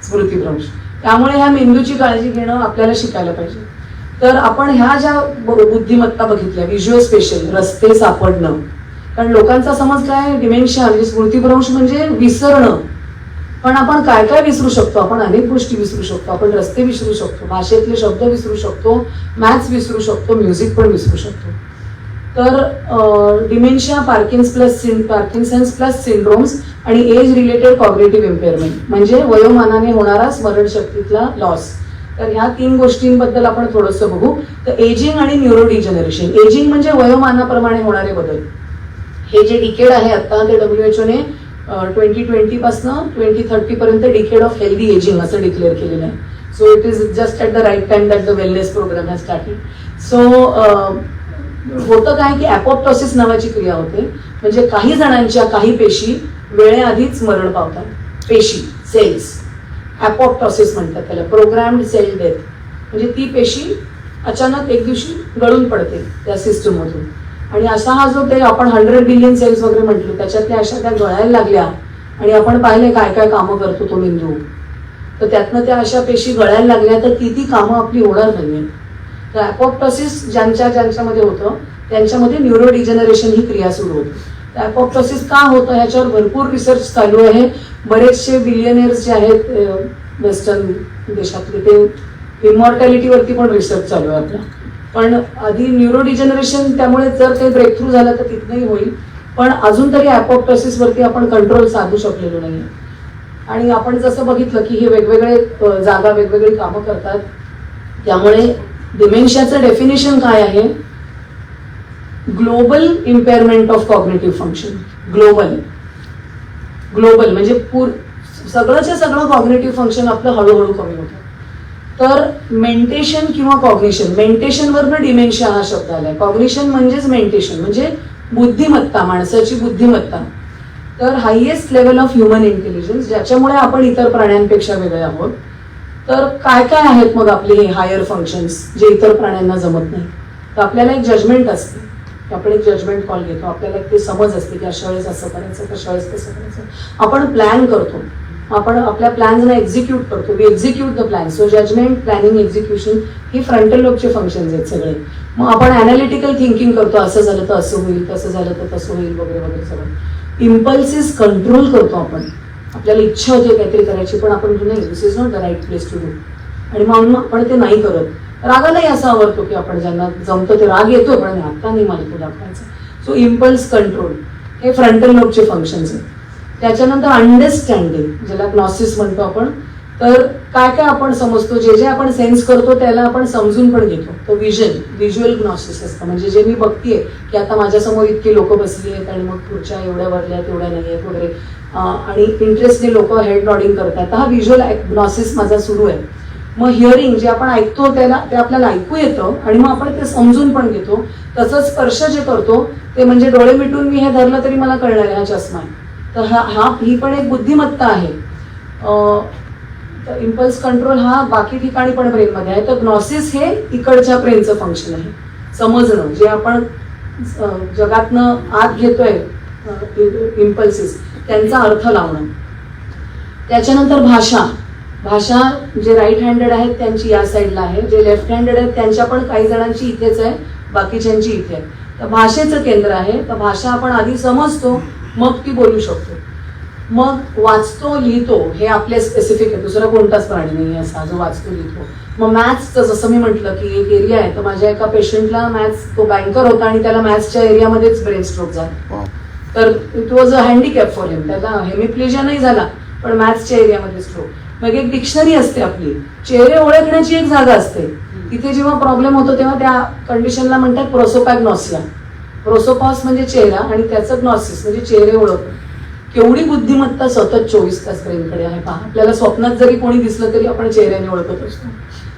स्मृतिभ्रंश. त्यामुळे ह्या मेंदूची काळजी घेणं आपल्याला शिकायला पाहिजे. तर आपण ह्या ज्या बुद्धिमत्ता बघितल्या, व्हिज्युअल स्पेशल, रस्ते सापडणं. कारण लोकांचा समज काय, डिमेन्शिया म्हणजे स्मृतिभ्रंश म्हणजे विसरणं. पण आपण काय काय विसरू शकतो? आपण अनेक गोष्टी विसरू शकतो. आपण रस्ते विसरू शकतो, भाषेतले शब्द विसरू शकतो, मॅथ्स विसरू शकतो, म्युझिक पण विसरू शकतो. तर डिमेन्शिया, पार्किन्सन्स प्लस सिंड्रोम्स आणि एज रिलेटेड कॉग्निटिव्ह इम्पेअरमेंट म्हणजे वयोमानाने होणारा स्मरणशक्तीतला लॉस. तर ह्या 3 गोष्टींबद्दल आपण थोडंसं बघू. तर एजिंग आणि न्यूरो डिजनरेशन. एजिंग म्हणजे वयोमानाप्रमाणे होणारे बदल. हे जे डिकेड आहे आता, ते WHO ने 2020 पासून 2030 पर्यंत डिकेड ऑफ हेल्दी एजिंग असं डिक्लेअर केलेलं आहे. So it is just at the right time that the wellness programme has started. So होतं काय की ॲपोप्टॉसिस नावाची क्रिया होते. म्हणजे काही जणांच्या काही पेशी वेळेआधीच मरण पावतात. पेशी, सेल्स, ॲपोप्टॉसिस म्हणतात त्याला, प्रोग्राम्ड सेल डेथ. म्हणजे ती पेशी अचानक एक दिवशी गळून पडते त्या सिस्टममधून. आणि असा हा जो ते आपण 100 बिलियन सेल्स वगैरे म्हटलो, त्याच्यातल्या अशा त्या गळायला लागल्या. आणि आपण पाहिले काय काय कामं करतो तो मेंदू. तर त्यातनं त्या अशा पेशी गळायला लागल्या तर ती कामं आपली होणार नाहीये. तर ॲपोप्टॉसिस ज्यांच्यामध्ये होतं त्यांच्यामध्ये न्यूरो डिजनरेशन ही क्रिया सुरू होते. तर ॲपोप्टॉसिस का होतं ह्याच्यावर भरपूर रिसर्च चालू आहे. बरेचसे बिलियनियर्स जे आहेत वेस्टर्न देशातले, ते इमॉर्टॅलिटीवरती पण रिसर्च चालू आहे आपला. पण आधी न्यूरो डिजनरेशन, त्यामुळे जर काही ब्रेक थ्रू झालं तर तिथनंही होईल. पण अजून तरी ॲपोप्टॉसिस वरती आपण कंट्रोल साधू शकलेलो नाही. आणि आपण जसं बघितलं की हे वेगवेगळे जागा वेगवेगळी कामं करतात. त्यामुळे डिमेन्शियाचं डेफिनेशन काय आहे? Global इम्पेअरमेंट of cognitive function. Global म्हणजे सगळंच्या सगळं कॉग्निटिव्ह फंक्शन आपलं हळूहळू कमी होतं. तर मेंटेशन किंवा कॉग्निशन, मेंटेशनवरनं डिमेन्शिया हा शब्द आलाय. कॉग्निशन म्हणजेच मेंटेशन, म्हणजे बुद्धिमत्ता, माणसाची बुद्धिमत्ता. तर highest level of human intelligence, ज्याच्यामुळे आपण इतर प्राण्यांपेक्षा वेगळे आहोत. तर काय काय आहेत मग आपले हे हायर फंक्शन्स जे इतर प्राण्यांना जमत नाही? तर आपल्याला एक जजमेंट असते, आपण एक जजमेंट कॉल घेतो. आपल्याला एक ते समज असते की अशा वेळेस असं करायचं, तशा वेळेस तसं करायचं. आपण प्लॅन करतो, आपण आपल्या प्लॅन्सना एक्झिक्यूट करतो. We execute the plan. So judgement, planning, execution ही फ्रंटल लोबचे फंक्शन्स आहेत सगळे. मग आपण अनालिटिकल थिंकिंग करतो, असं झालं तर असं होईल, तसं झालं तर तसं होईल, वगैरे वगैरे सगळं. इम्पल्सेस कंट्रोल करतो आपण. आपल्याला इच्छा होते काहीतरी करायची, पण आपण नाही, this is not the right place to do. आणि म्हणून आपण ते नाही करत. रागालाही असं आवडतो की आपण ज्यांना जमतं ते राग येतो, पण आता नाही मला तो दाखवायचा. सो इम्पल्स कंट्रोल हे फ्रंटल लोबचे फंक्शन्स आहेत. त्याच्यानंतर अंडरस्टँडिंग, ज्याला ग्नॉसिस म्हणतो आपण. तर काय काय आपण समजतो, जे जे आपण सेन्स करतो त्याला आपण समजून पण घेतो. तर व्हिज्युअल ग्नॉसिस असतं. म्हणजे जे मी बघतेय की आता माझ्यासमोर इतकी लोक बसली आहेत आणि मग पुढच्या एवढ्या वरल्या तेवढ्या नाही आहेत वगैरे, आणि इंटरेस्टने लोक हेड नॉडिंग करतात. हा व्हिज्युअल ग्नॉसिस माझा सुरू आहे. मग हिअरिंग, जे आपण ऐकतो त्याला ते आपल्याला ऐकू येतं आणि मग आपण ते समजून पण घेतो. तसंच स्पर्श जे करतो ते म्हणजे डोळे मिटून मी हे धरलं तरी मला कळणार आहे हा चष्मा आहे. तर ही पण एक बुद्धिमत्ता आहे. तर इम्पल्स कंट्रोल हा बाकी ठिकाणी पण ब्रेनमध्ये आहे. तर ग्नॉसिस हे इकडच्या ब्रेनचं फंक्शन आहे, समजणं. जे आपण जगातनं आत घेतोय इम्पल्सिस, त्यांचा अर्थ लावणं. त्याच्यानंतर भाषा जे राईट हँडेड आहेत त्यांची या साईडला आहे, जे लेफ्ट हँडेड आहेत त्यांच्या पण काही जणांची इथेच आहे, बाकीच्यांची इथे आहे. तर भाषेचं केंद्र आहे. तर भाषा आपण आधी समजतो, मग ती बोलू शकतो. मग वाचतो, लिहितो, हे आपले स्पेसिफिक आहे. दुसरा कोणताच प्राणी नाही असा जो वाचतो, लिहितो. मग मॅथ्सचं जसं मी म्हटलं की एक एरिया आहे. तर माझ्या एका पेशंटला मॅथ्स, तो बँकर होता आणि त्याला मॅथ्सच्या एरियामध्येच ब्रेन स्ट्रोक झाला. तर it was a handicap for him. त्याला हेमिप्लेजिया नाही झाला पण मॅथ्सच्या एरियामध्ये स्ट्रोक. मग एक डिक्शनरी असते आपली, चेहरे ओळखण्याची एक जागा असते. तिथे जेव्हा प्रॉब्लेम होतो तेव्हा त्या कंडिशनला म्हणतात प्रोसोपॅग्नॉसिया. प्रोसोपॉस म्हणजे चेहरा आणि त्याचं ग्नॉसिस म्हणजे चेहरे ओळखणं. केवढी बुद्धिमत्ता सतत 24 तास ब्रेनकडे आहे पहा. आपल्याला स्वप्नात जरी कोणी दिसलं तरी आपण चेहऱ्याने ओळखत असतो.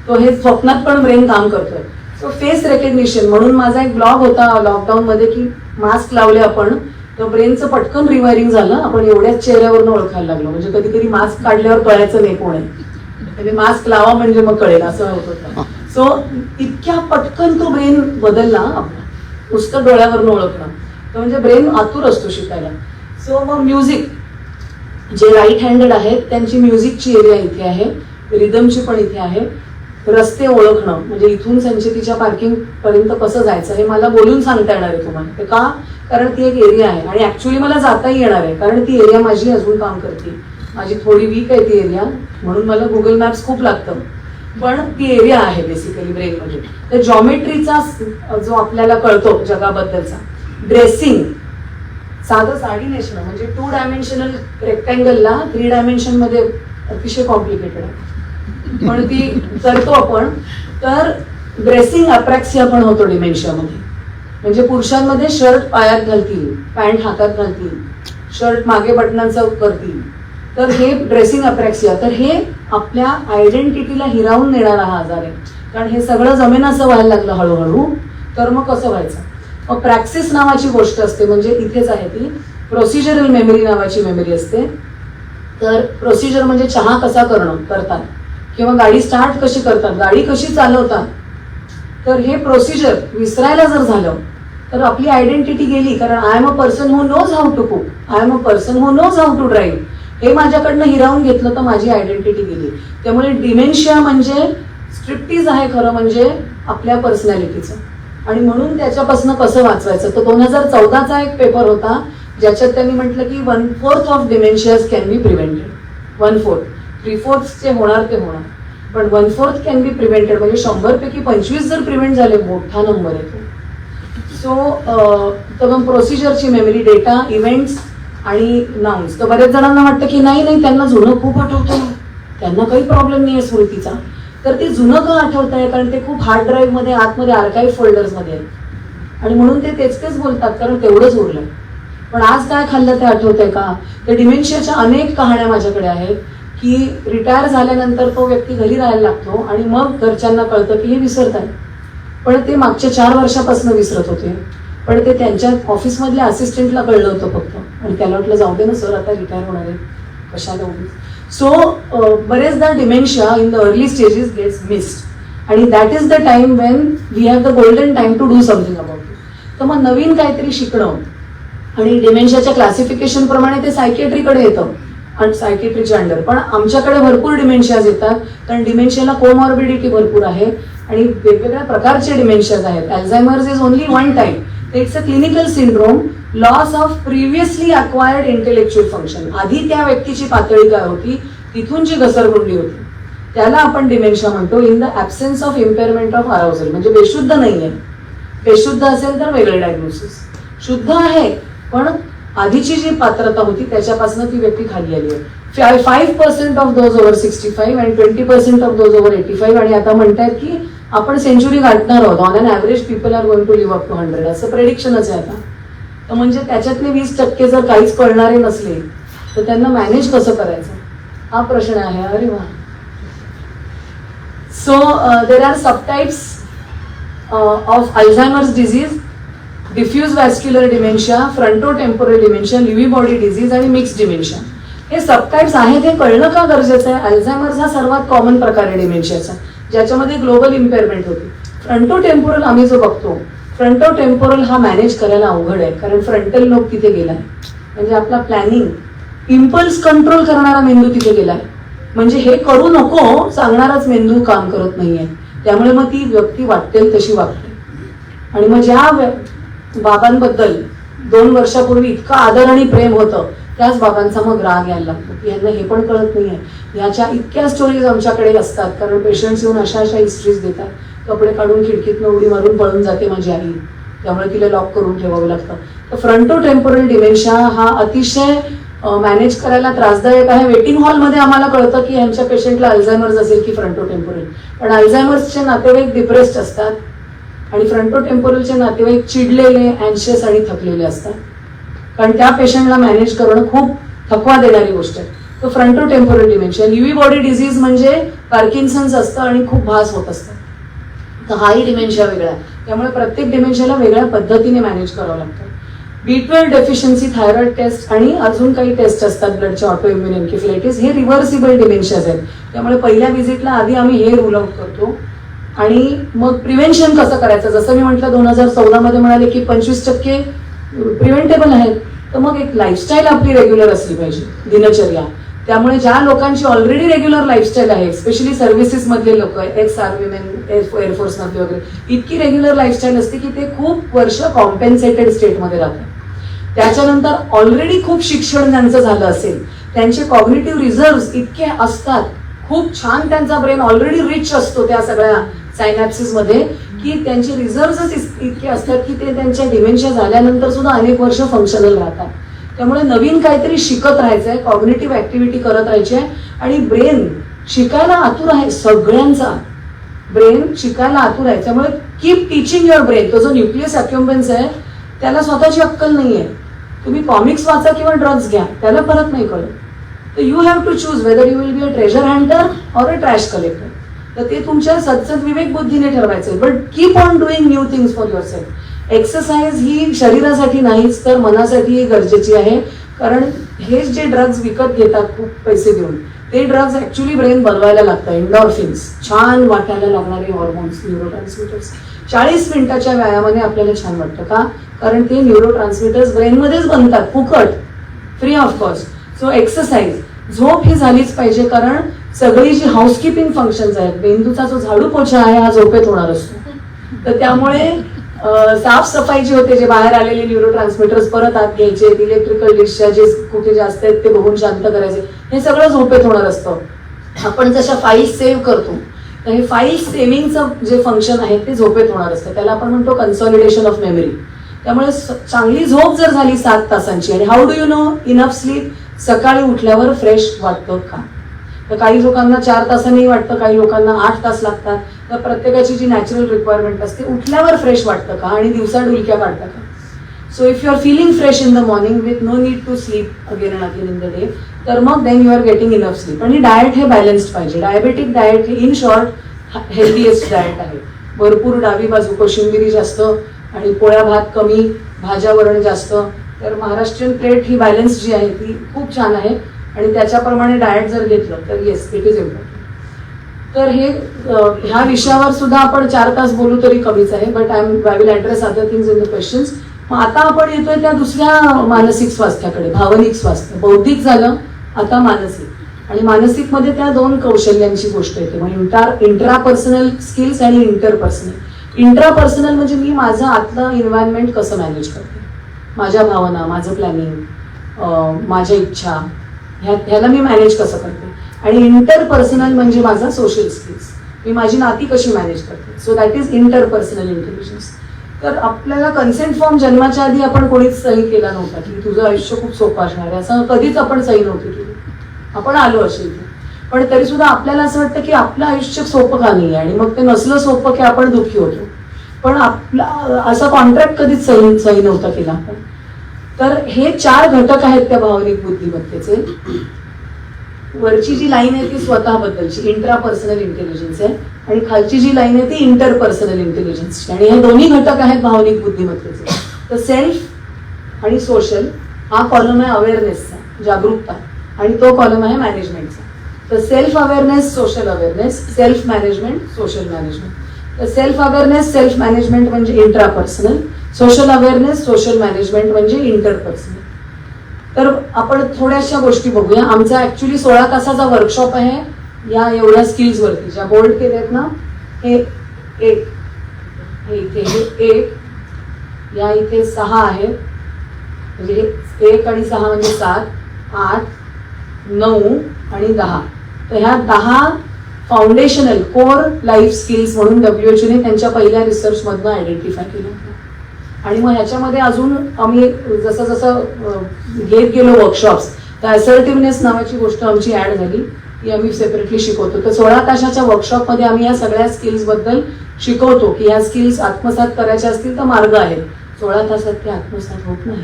तो हे स्वप्नात पण ब्रेन काम करतोय. सो फेस रेकग्निशन म्हणून माझा एक ब्लॉग होता लॉकडाऊन मध्ये की मास्क लावले आपण तर ब्रेनचं पटकन रिवायरिंग झालं. आपण एवढ्याच चेहऱ्यावरनं ओळखायला लागलो. म्हणजे कधी कधी मास्क काढल्यावर कळायचं नाही कोण आहे, म्हणजे मास्क लावा म्हणजे मग कळेल असं होत होतं. सो इतक्या पटकन तो ब्रेन बदलला आपला, नुसतं डोळ्यावरनं ओळखणं. तर म्हणजे ब्रेन आतुर असतो शिकायला. सो मग म्युझिक, जे राईट हँडेड आहेत त्यांची म्युझिकची एरिया इथे आहे, रिदमची पण इथे आहे. रस्ते ओळखणं म्हणजे इथून संचितीच्या पार्किंग पर्यंत कसं जायचं हे मला बोलून सांगता येणार आहे तुम्हाला. ते का? कारण ती एक एरिया आहे आणि ऍक्च्युली मला जाताही येणार आहे कारण ती एरिया माझी अजून काम करते. माझी थोडी वीक आहे ती एरिया, म्हणून मला गुगल मॅप्स खूप लागतं, पण ती एरिया आहे बेसिकली ब्रेनमध्ये. तर जॉमेट्रीचा जो आपल्याला कळतो जगाबद्दलचा, ड्रेसिंग, साधं साडी नेसणं म्हणजे 2 डायमेन्शनल रेक्टँगलला 3 डायमेन्शन मध्ये अतिशय कॉम्प्लिकेटेड आहे पण ती करतो आपण. तर ड्रेसिंग अप्रॅक्सिया पण होतो डिमेन्शियामध्ये. म्हणजे पुरुषांमध्ये शर्ट पायात घालतील, पॅन्ट हातात घालतील, शर्ट मागे बटनांचं करतील, तर हे ड्रेसिंग अप्रॅक्सिया. तर हे आपल्या आयडेंटिटीला हिरावून नेणारा हा आजार आहे. कारण हे सगळं जमेनाचं व्हायला लागलं हळूहळू, तर मग कसं व्हायचं. मग प्रॅक्सिस नावाची गोष्ट असते, म्हणजे इथेच आहे ती प्रोसिजरल मेमरी नावाची मेमरी असते. तर प्रोसिजर म्हणजे चहा कसा करतात किंवा गाडी स्टार्ट कशी करतात, गाडी कशी चालवतात. तर हे प्रोसिजर विसरायला जर झालं तर आपली आयडेंटिटी गेली. कारण I am a person who knows how to cook, I am a person who knows how to drive, हे माझ्याकडनं हिरावून घेतलं तर माझी आयडेंटिटी गेली. त्यामुळे डिमेन्शिया म्हणजे स्ट्रिप्टीज आहे खरं म्हणजे आपल्या पर्सनॅलिटीचं. आणि म्हणून त्याच्यापासून कसं वाचवायचं. तर 2014चा एक पेपर होता ज्याच्यात त्यांनी म्हटलं की 1/4 ऑफ डिमेन्शियाज कॅन बी प्रिव्हेंटेड. 1/4, 3/4 जे होणार ते होणार, पण 1/4 कॅन बी प्रिव्हेंटेड. म्हणजे 100 पैकी 25 जर प्रिव्हेंट झाले मोठा नंबर येतो. सो तर मग प्रोसिजरची मेमरी, डेटा, इव्हेंट्स आणि नाउन्स. तर बऱ्याच जणांना वाटतं की नाही त्यांना जुनं खूप आठवतं, त्यांना काही प्रॉब्लेम नाही आहे स्मृतीचा. तर ते जुनं का आठवत आहे? कारण ते खूप हार्ड ड्राईव्ह मध्ये आतमध्ये आर्काईव्ह फोल्डर्स मध्ये आहे आणि म्हणून ते तेच बोलतात कारण तेवढंच उरलंय. पण आज काय खाल्लं ते आठवतंय का? तर डिमेन्शियाच्या अनेक कहाण्या माझ्याकडे आहेत की रिटायर झाल्यानंतर तो व्यक्ती घरी राहायला लागतो आणि मग घरच्यांना कळतं की हे विसरत आहे. पण ते मागच्या 4 वर्षापासून विसरत होते, पण ते त्यांच्या ऑफिसमधल्या असिस्टंटला कळलं होतं फक्त आणि त्याला वाटलं जाऊ दे ना सर आता रिटायर होणार आहे कशाला उगीच. सो बरेचदा dementia in the early stages gets missed आणि that is the time when we have the golden time to do something about it. तर मग नवीन काहीतरी शिकणं आणि डिमेन्शियाच्या क्लासिफिकेशन प्रमाणे ते सायकिएट्रीकडे येतं आणि सायकिएट्रीच्या अंडर. पण आमच्याकडे भरपूर डिमेन्शियाज येतात कारण डिमेन्शियाला कोमॉर्बिडिटी भरपूर आहे आणि वेगवेगळ्या प्रकारचे डिमेन्शियाज आहेत. Alzheimer's is only one type. It's a clinical syndrome, loss of previously acquired intellectual function. आधी त्या व्यक्तीची पातळी काय होती तिथून जी घसरगुंडी होती त्याला आपण डिमेन्शिया म्हणतो. In the absence of impairment of arousal. म्हणजे बेशुद्ध नाहीये, बेशुद्ध असेल तर वेगळं डायग्नोसिस, शुद्ध आहे पण आधीची जी पात्रता होती त्याच्यापासून ती व्यक्ती खाली आली आहे. 5% ऑफ दोज ओव्हर 65 आणि 20% ऑफ दोज ओव्हर 85. आणि आता म्हणतात की आपण सेंचुरी गाठणार आहोत. On an average people are going to live up to 100 असं प्रेडिक्शनच आहे आता. तर म्हणजे त्याच्यातले 20% जर काहीच कळणारे नसले तर त्यांना मॅनेज कसं करायचं हा प्रश्न आहे. अरे वा. So there are subtypes of Alzheimer's disease, diffuse vascular dementia, frontotemporal dementia, Lewy body disease आणि मिक्स डिमेन्शिया. हे सबटाइप्स आहेत हे कळणं का गरजेचं आहे. अल्झायमर्स हा सर्वात कॉमन प्रकार आहे डिमेन्शियाचा ज्याच्यामध्ये ग्लोबल इम्पेअरमेंट होते. फ्रंटोटेम्पोरल आम्ही जो बघतो, फ्रंटोटेम्पोरल हा मॅनेज करायला अवघड आहे कारण फ्रंटल लोब तिथे गेलाय. म्हणजे आपला प्लॅनिंग, इम्पल्स कंट्रोल करणारा मेंदू तिथे गेलाय. म्हणजे हे करू नको सांगणाराच मेंदू काम करत नाहीये. त्यामुळे मग ती व्यक्ती वाटेल तशी वागते. आणि मग ज्या बाबांबद्दल 2 वर्षापूर्वी इतकं आदर आणि प्रेम होतं त्याच बाबांचा मग राग यायला लागतो की यांना हे पण कळत नाहीये. ह्याच्या इतक्या स्टोरीज आमच्याकडे असतात कारण पेशंट्स येऊन अशा हिस्ट्रीज देतात. कपडे काढून खिडकीतनं उडी मारून पळून जाते माझी आई, त्यामुळे तिला लॉक करून ठेवावं लागतं. तर फ्रंटो टेम्पोरल डिमेन्शिया हा अतिशय मॅनेज करायला त्रासदायक आहे. वेटिंग हॉलमध्ये आम्हाला कळतं की यांच्या पेशंटला अल्झायमर्स असेल की फ्रंटो टेम्पोरल, पण अल्झायमर्सचे नातेवाईक डिप्रेस्ड असतात आणि फ्रंटो टेम्पोरलचे नातेवाईक चिडलेले, अँशियस आणि थकलेले असतात, कारण त्या पेशंटला मॅनेज करणं खूप थकवा देणारी गोष्ट आहे. तर frontotemporal dementia. Lewy body disease म्हणजे पार्किन्सन्स असतं आणि खूप भास होत असतं. तर हाही डिमेन्शिया वेगळा आहे, त्यामुळे प्रत्येक डिमेन्शियाला वेगळ्या पद्धतीने मॅनेज करावं लागतं. B12 डेफिशियन्सी, थायरॉइड टेस्ट आणि अजून काही टेस्ट असतात ब्लडचे, ऑटो इम्युन एन्केफेलायटिस, हे रिव्हर्सिबल डिमेन्शियाज आहेत. त्यामुळे पहिल्या व्हिजिटला आधी आम्ही हे रूल आउट करतो आणि मग प्रिव्हेन्शन कसं करायचं. जसं मी म्हटलं 2014 मध्ये म्हणाले की 25% प्रिव्हेंटेबल आहेत, तर मग एक लाईफस्टाईल आपली रेग्युलर असली पाहिजे, दिनचर्या. त्यामुळे ज्या लोकांची ऑलरेडी रेग्युलर लाईफस्टाईल आहे, स्पेशली सर्व्हिसेस मधले लोक, एक्स आर्मीमेन, एअरफोर्स मधले वगैरे, इतकी रेग्युलर लाईफस्टाईल असते की ते खूप वर्ष कॉम्पेन्सेटेड स्टेटमध्ये राहतात. त्याच्यानंतर ऑलरेडी खूप शिक्षण ज्यांचं झालं असेल, त्यांचे कॉग्निटिव्ह रिझर्व्ह इतके असतात, खूप छान त्यांचा ब्रेन ऑलरेडी रिच असतो त्या सगळ्या सायनॅप्सिस मध्ये, की त्यांचे रिझर्व्हच इतके असतात की ते त्यांच्या डिमेन्शिया झाल्यानंतर सुद्धा अनेक वर्ष फंक्शनल राहतात. त्यामुळे नवीन काहीतरी शिकत राहायचंय, कॉग्निटिव्ह ऍक्टिव्हिटी करत राहायची आहे. आणि ब्रेन शिकायला आतुर आहे, सगळ्यांचा ब्रेन शिकायला आतुर आहे. त्यामुळे कीप टीचिंग युअर ब्रेन. तो जो न्यूक्लियस अक्युम्बन्स आहे त्याला स्वतःची अक्कल नाहीये. तुम्ही कॉमिक्स वाचा किंवा ड्रग्स घ्या, त्याला फरक नाही कळत. तर you have to choose whether you will be a treasure hunter or a trash collector. तर ते तुमच्या सतत विवेक बुद्धीने ठरवायचं. But keep on doing new things for yourself. Exercise ही शरीरासाठी नाहीच तर मनासाठी गरजेची आहे, कारण हेच जे ड्रग्ज विकत घेतात खूप पैसे देऊन, ते ड्रग्ज ऍक्च्युली ब्रेन बनवायला लागतं. एंडॉर्फिन्स, छान वाटायला लागणारे हॉर्मोन्स, न्यूरोट्रान्समिटर्स. 40 मिनिटाच्या व्यायामाने आपल्याला छान वाटतं का? कारण ते न्यूरोट्रान्समिटर्स ब्रेनमध्येच बनतात, फुकट, free of cost. So exercise, झोप ही झालीच पाहिजे, कारण सगळी जी हाऊसकीपिंग फंक्शन्स आहेत, मेंदूचा जो झाडू पोछा आहे हा झोपेत होणार असतो. तर त्यामुळे साफसफाई जी होते, जे बाहेर आलेले न्यूरोट्रान्समिटर्स परत आत घ्यायचे, इलेक्ट्रिकल डिस्चार्जेस कुठे जास्त आहेत ते बघून शांत करायचे, हे सगळं झोपेत होणार असतं. आपण जशा फाईल्स सेव्ह करतो, तर हे फाईल सेव्हिंगचं जे फंक्शन आहे ते झोपेत होणार असतं. त्याला आपण म्हणतो कन्सॉलिडेशन ऑफ मेमरी. त्यामुळे चांगली झोप जर झाली 7 तासांची, आणि how do you know enough sleep? सकाळी उठल्यावर फ्रेश वाटतं का? तर काही लोकांना 4 तासांनी वाटतं, काही लोकांना 8 तास लागतात. तर प्रत्येकाची जी नॅचरल रिक्वायरमेंट असते, उठल्यावर फ्रेश वाटतं का आणि दिवसा डुलक्या काढता का? So if you are feeling fresh in the morning with no need to sleep again and again in the day, तर मग then you are getting enough sleep. आणि डाएट हे बॅलन्स्ड पाहिजे. डायबेटिक डाएट हे इन शॉर्ट हेल्दीएस्ट डाएट आहे. भरपूर डावी बाजू, कोशिंबिरी जास्त आणि पोळ्या भात कमी, भाज्या वरण जास्त. तर महाराष्ट्रीयन प्लेट ही बॅलन्स जी आहे ती खूप छान आहे, आणि त्याच्याप्रमाणे डाएट जर घेतलं तर येस, इट इज इम्पॉर्टंट. तर हे ह्या विषयावर सुद्धा आपण 4 तास बोलू तरी कमीच आहे, but I will address other things in the questions. मग आता आपण येतोय त्या दुसऱ्या मानसिक स्वास्थ्याकडे, भावनिक स्वास्थ्य. बौद्धिक झालं, आता मानसिक. आणि मानसिक मध्ये त्या 2 कौशल्यांची गोष्ट येते, म्हणजे इंट्रापर्सनल स्किल्स आणि इंटरपर्सनल. इंट्रापर्सनल म्हणजे मी माझं आतलं एन्व्हायरमेंट कसं मॅनेज करते, माझ्या भावना, माझं प्लॅनिंग, माझ्या इच्छा, ह्याला मी मॅनेज कसं करते. आणि इंटरपर्सनल म्हणजे माझा सोशल स्किल्स, मी माझी नाती कशी मॅनेज करते. So that is interpersonal intelligence. तर आपल्याला कन्सेंट फॉर्म जन्माच्या आधी आपण कोणीच सही केला नव्हता की तुझं आयुष्य खूप सोपं असणार आहे, असं कधीच आपण सही नव्हती केली. आपण आलो असेल, पण तरी सुद्धा आपल्याला असं वाटतं की आपलं आयुष्य सोपं का नाही, आणि मग ते नसलं सोपं की आपण दुःखी होतो. पण आपला असा कॉन्ट्रॅक्ट कधीच सही नव्हता केला आपण. तर हे 4 घटक आहेत त्या भावनिक बुद्धिमत्तेचे. वरची जी लाईन आहे ती स्वतःबद्दलची इंट्रापर्सनल इंटेलिजन्स आहे, आणि खालची जी लाईन आहे ती इंटरपर्सनल इंटेलिजन्स. आणि हे दोन्ही घटक आहेत भावनिक बुद्धिमत्तेचे. तर सेल्फ आणि सोशल हा कॉलम आहे अवेअरनेसचा, जागरूकता, आणि तो कॉलम आहे मॅनेजमेंटचा. तर self awareness, social awareness, self management, social management. तर सेल्फ अवेअरनेस, सेल्फ मॅनेजमेंट म्हणजे intrapersonal, social awareness, social management म्हणजे इंटरपर्सनल. तर आपण थोड्याशा गोष्टी बघूया. आमचा ऍक्च्युली 16 तासाचा वर्कशॉप आहे या एवढ्या स्किल्स वरती, ज्या बोल्ड केल्यात ना. हे 1, हे इथे हे 1, या इथे 6 आहेत, म्हणजे 1 आणि 6 म्हणजे 7, 8, 9 आणि 10. तर ह्या 10 फाउंडेशनल कोर लाईफ स्किल्स म्हणून WHO ने त्यांच्या पहिल्या रिसर्च मधनं आयडेंटिफाय केलं. आणि मग ह्याच्यामध्ये अजून आम्ही जसं जसं घेत गेलो वर्कशॉप्स, तर असर्टिव्हनेस नावाची गोष्ट आमची ऍड झाली, ती आम्ही सेपरेटली शिकवतो. तर 16 तासाच्या वर्कशॉपमध्ये आम्ही या सगळ्या स्किल्स बद्दल शिकवतो की या स्किल्स आत्मसात करायच्या असतील तर मार्ग आहेत. 16 तासात ते आत्मसात होत नाही,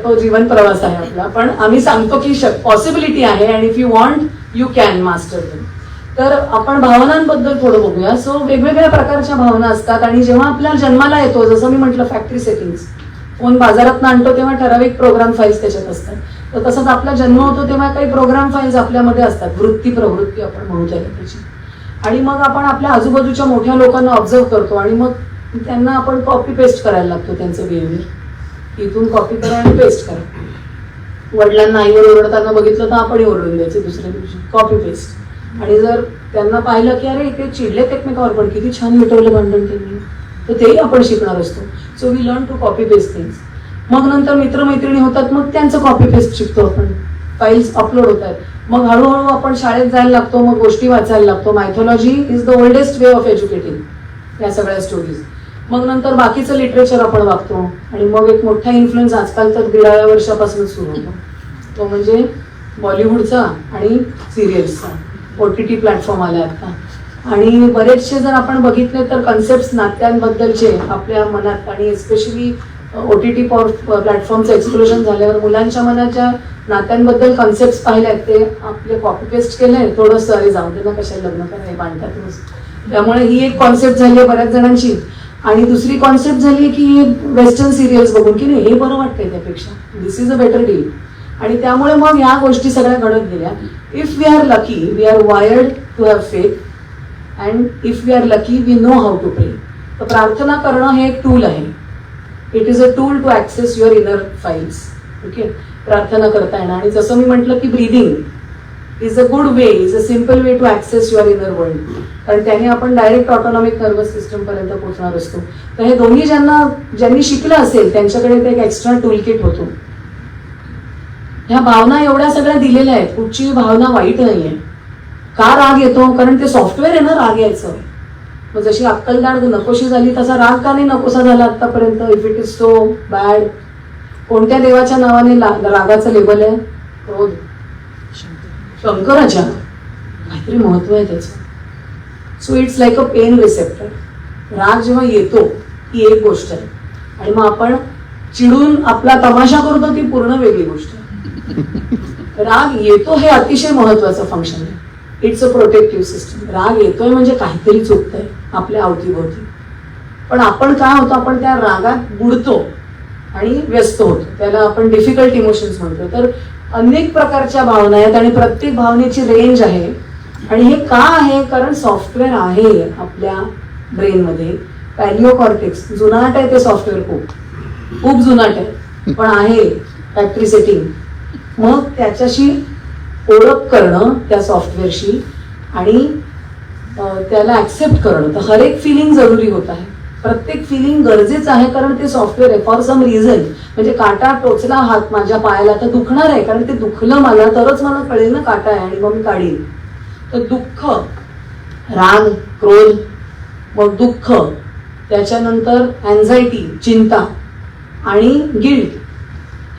तो जीवन प्रवास आहे आपला. पण आम्ही सांगतो की पॉसिबिलिटी आहे आणि if you want you can master them. तर आपण भावनांबद्दल थोडं बघूया. सो वेगवेगळ्या प्रकारच्या भावना असतात आणि जेव्हा आपल्याला जन्माला येतो, जसं मी म्हटलं फॅक्टरी सेटिंग्स, फोन बाजारात आणतो तेव्हा ठराविक प्रोग्राम फाईल्स त्याच्यात असतात. तर तसंच आपला जन्म होतो तेव्हा काही प्रोग्राम फाईल्स आपल्यामध्ये असतात, वृत्ती प्रवृत्ती आपण म्हणू त्याची. आणि मग आपण आपल्या आजूबाजूच्या मोठ्या लोकांना ऑब्झर्व करतो आणि मग त्यांना आपण कॉपी पेस्ट करायला लागतो त्यांचं बिहेवियर. इथून कॉपी करा आणि पेस्ट करा. वडिलांना आईवर ओरडताना बघितलं तर आपणही ओरडून द्यायचे दुसऱ्या दिवशी, कॉपी पेस्ट. आणि जर त्यांना पाहिलं की अरे ते चिडलेत एकमेकावर पण किती छान मिटवलं भांडण त्यांनी, तर तेही आपण शिकणार असतो. So we learn to copy paste things. मग नंतर मित्रमैत्रिणी होतात, मग त्यांचं कॉपी पेस्ट शिकतो आपण. फाईल्स अपलोड होत आहेत. मग हळूहळू आपण शाळेत जायला लागतो, मग गोष्टी वाचायला लागतो. Mythology is the oldest way of educating या सगळ्या स्टोरीज. मग नंतर बाकीचं लिटरेचर आपण वागतो आणि मग एक मोठा इन्फ्लुएन्स आजकाल तर 11व्या वर्षापासूनच सुरू होतो, तो म्हणजे बॉलिवूडचा आणि सिरियल्सचा. OTT प्लॅटफॉर्म आले आता आणि बरेचसे जर आपण बघितले तर कन्सेप्ट नात्यांबद्दलचे आपल्या मनात आणि एस्पेशली OTT प्लॅटफॉर्मचं एक्सप्लोजन झाल्यावर मुलांच्या मनात ज्या नात्यांबद्दल कन्सेप्ट पाहिल्यात ते आपले कॉपी पेस्ट केले. थोडंसं अरे जाऊ दे ना, कशाला लग्न करायला बांधतात. त्यामुळे ही एक कॉन्सेप्ट झाली आहे बऱ्याच जणांची. आणि दुसरी कॉन्सेप्ट झाली की वेस्टर्न सिरियल्स बघून की नाही हे बरं वाटतंय त्यापेक्षा, this is a better deal. आणि त्यामुळे मग ह्या गोष्टी सगळ्या घडत गेल्या. If we are lucky we are wired to have faith and if we are lucky we know how to pray. तर प्रार्थना करणं हे एक टूल आहे. It is a tool to access your inner files. Okay, प्रार्थना करता येणं. आणि जसं मी म्हटलं की breathing is a good way, is a simple way to access your inner world. कारण त्याने आपण डायरेक्ट ऑटोनॉमिक नर्वस सिस्टम पर्यंत पोहोचणार असतो. तर हे दोन्ही ज्यांनी शिकलं असेल त्यांच्याकडे ते एक एक्स्ट्रा टूल किट होतो. ह्या भावना एवढ्या सगळ्या दिलेल्या आहेत, कुठची भावना वाईट नाहीये. का राग येतो? कारण ते सॉफ्टवेअर आहे ना राग यायचं. मग जशी अक्कलदाड नकोशी झाली तसा राग का नाही नकोसा झाला आतापर्यंत? If it is so bad. कोणत्या देवाच्या नावाने रागाचं लेबल आहे? क्रोध. शंकराच्या. काहीतरी महत्व आहे त्याचं. So it's like a pain receptor. राग जेव्हा येतो ही एक गोष्ट आहे आणि मग आपण चिडून आपला तमाशा करतो ती पूर्ण वेगळी गोष्ट आहे. राग येतो हे अतिशय महत्वाचं फंक्शन आहे. It's a protective system. राग येतोय म्हणजे काहीतरी चुकतंय आपल्या अवतीभोवती. पण आपण काय होतो, आपण त्या रागात बुडतो आणि व्यस्त होतो. त्याला आपण डिफिकल्ट इमोशन्स म्हणतो. तर अनेक प्रकारच्या भावना आहेत आणि प्रत्येक भावनेची रेंज आहे. आणि हे का आहे? कारण सॉफ्टवेअर आहे आपल्या ब्रेनमध्ये. पॅलिओ कॉर्टेक्स जुनाट आहे ते सॉफ्टवेअर, खूप जुनाट आहे पण आहे फॅक्टरी सेटिंग. मग त्याच्याशी ओळख करणं त्या सॉफ्टवेअरशी आणि त्याला ऍक्सेप्ट करणं. तर हर एक फिलिंग जरुरी होत आहे. प्रत्येक फिलिंग गरजेचं आहे कारण ते सॉफ्टवेअर आहे फॉर सम रिझन. म्हणजे काटा टोचला हात माझ्या पायाला तर दुखणार आहे कारण ते दुखलं मला तरच मला कळेल ना काटा आहे आणि मग मी काढीन. तर दुःख, राग, क्रोध, मग दुःख, त्याच्यानंतर अँझायटी चिंता आणि गिल्ट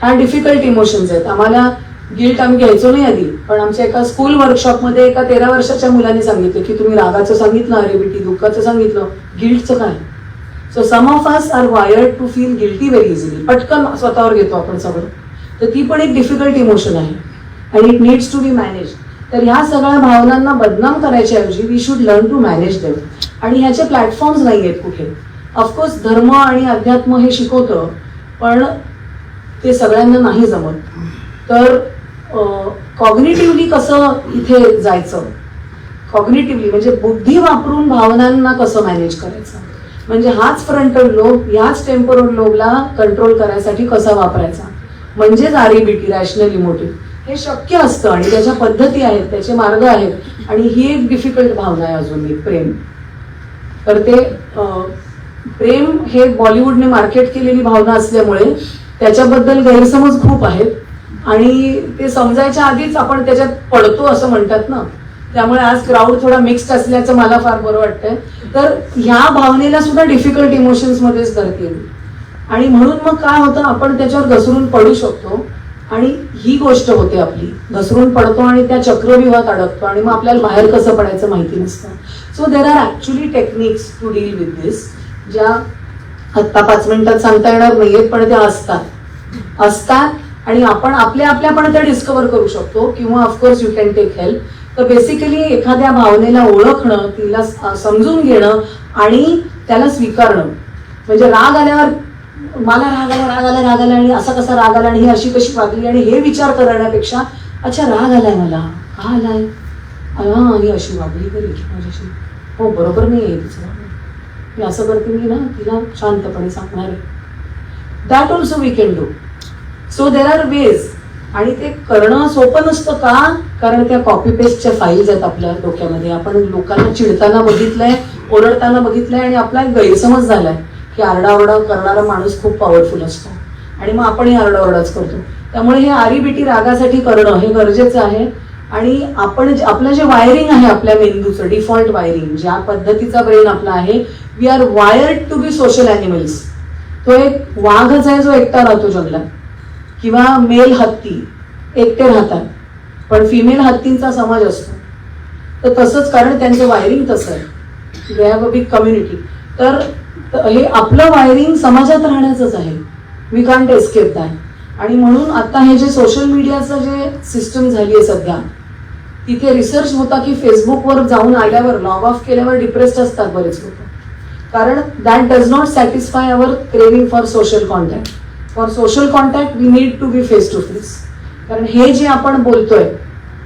ह्या डिफिकल्ट इमोशन्स आहेत. आम्हाला गिल्ट आम्ही घ्यायचो नाही आधी, पण आमच्या एका स्कूल वर्कशॉपमध्ये एका 13 वर्षाच्या मुलाने सांगितलं की तुम्ही रागाचं सांगितलं, अरेबिटी दुःखाचं सांगितलं, गिल्टचं काय? So some of us are wired to feel guilty very easily. पटकन स्वतःवर घेतो आपण सगळं. तर ती पण एक डिफिकल्ट इमोशन आहे आणि it needs to be manage. तर ह्या सगळ्या भावनांना बदनाम करायच्या ऐवजी we should learn to manage them. आणि ह्याचे प्लॅटफॉर्म्स नाही आहेत कुठे. ऑफकोर्स धर्म आणि अध्यात्म हे शिकवतं पण ते सगळ्यांना नाही जमत. तर कॉग्निटिव्हली कसं इथे जायचं, कॉग्निटिव्हली म्हणजे बुद्धी वापरून भावनांना कसं मॅनेज करायचं, म्हणजे हाच फ्रंटल लोब याच टेम्पोरल लोबला कंट्रोल करायसाठी कसा वापरायचा, म्हणजेच आरईबीटी रॅशनल इमोटिव्ह. हे शक्य असतं आणि त्याच्या पद्धती आहेत, त्याचे मार्ग आहेत. आणि ही एक डिफिकल्ट भावना आहे अजून एक, प्रेम. तर ते प्रेम हे बॉलिवूडने मार्केट केलेली भावना असल्यामुळे त्याच्याबद्दल गैरसमज खूप आहेत आणि ते समजायच्या आधीच आपण त्याच्यात पडतो असं म्हणतात ना. त्यामुळे आज क्राऊड थोडा मिक्स्ड असल्याचं मला फार बरं वाटतंय. तर ह्या भावनेला सुद्धा डिफिकल्ट इमोशन्स मध्येच धरते. आणि म्हणून मग काय होतं, आपण त्याच्यावर घसरून पडू शकतो आणि ही गोष्ट होते आपली, घसरून पडतो आणि त्या चक्रव्यूहात अडकतो आणि मग आपल्याला बाहेर कसं पडायचं माहिती नसतं. So there are actually techniques to deal with this, ज्या आत्ता 5 मिनिटात सांगता येणार नाहीयेत, पण त्या असतात आणि आपण आपल्या पण त्या डिस्कवर करू शकतो किंवा of course you can take help. तर बेसिकली एखाद्या भावनेला ओळखणं, तिला समजून घेणं आणि त्याला स्वीकारणं. म्हणजे राग आल्यावर मला राग आला आणि असा कसा राग आला आणि ही अशी कशी वागली आणि हे विचार करण्यापेक्षा, अच्छा राग आलाय मला, का आलाय, ही अशी वागली तरी माझ्याशी, हो बरोबर नाही आहे तिचं, मी असं करते, मी ना तिला शांतपणे सांगणार आहे. That also we can do. So there are ways. आणि ते करणं सोपं नसतं का, कारण त्या कॉपी पेस्टच्या फाईल्स आहेत आपल्या डोक्यामध्ये. आपण लोकांना चिडताना बघितलंय, ओरडताना बघितलंय आणि आपला एक गैरसमज झालाय की आरडाओरडा करणारा माणूस खूप पॉवरफुल असतो आणि मग आपणही आरडाओरडाच करतो. त्यामुळे हे आरीबिटी रागासाठी करणं हे गरजेचं आहे. आणि आपलं जे वायरिंग आहे आपल्या मेंदूचं, डिफॉल्ट वायरिंग, ज्या पद्धतीचा ब्रेन आपला आहे, we are wired to be social animals. तो एक वाघच आहे जो एकटा राहतो जंगलात, किंवा मेल हत्ती एकटे राहतात, पण फिमेल हत्तींचा समाज असतो. तर तसंच, कारण त्यांचं वायरिंग तसं आहे, they have a big community. तर हे आपलं वायरिंग समाजात राहण्याचंच आहे, वी कांट एस्केप दॅट. आणि म्हणून आता हे जे सोशल मीडियाचं जे सिस्टम झाली आहे सध्या, तिथे रिसर्च होता की फेसबुकवर जाऊन आल्यावर, लॉग ऑफ केल्यावर डिप्रेस्ड असतात बरेच लोक, कारण that does not satisfy our craving for social contact. For social contact we need to be face to face. कारण हे जे आपण बोलतोय,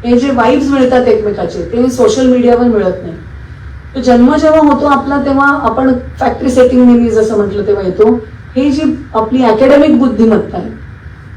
हे जे वाईब्स मिळतात एकमेकाचे, ते सोशल मीडियावर मिळत नाही. तो जन्म जेव्हा होतो आपला, तेव्हा आपण फॅक्टरी सेटिंग नेहमी जसं म्हटलं तेव्हा येतो. हे जी आपली अकॅडमिक बुद्धिमत्ता आहे,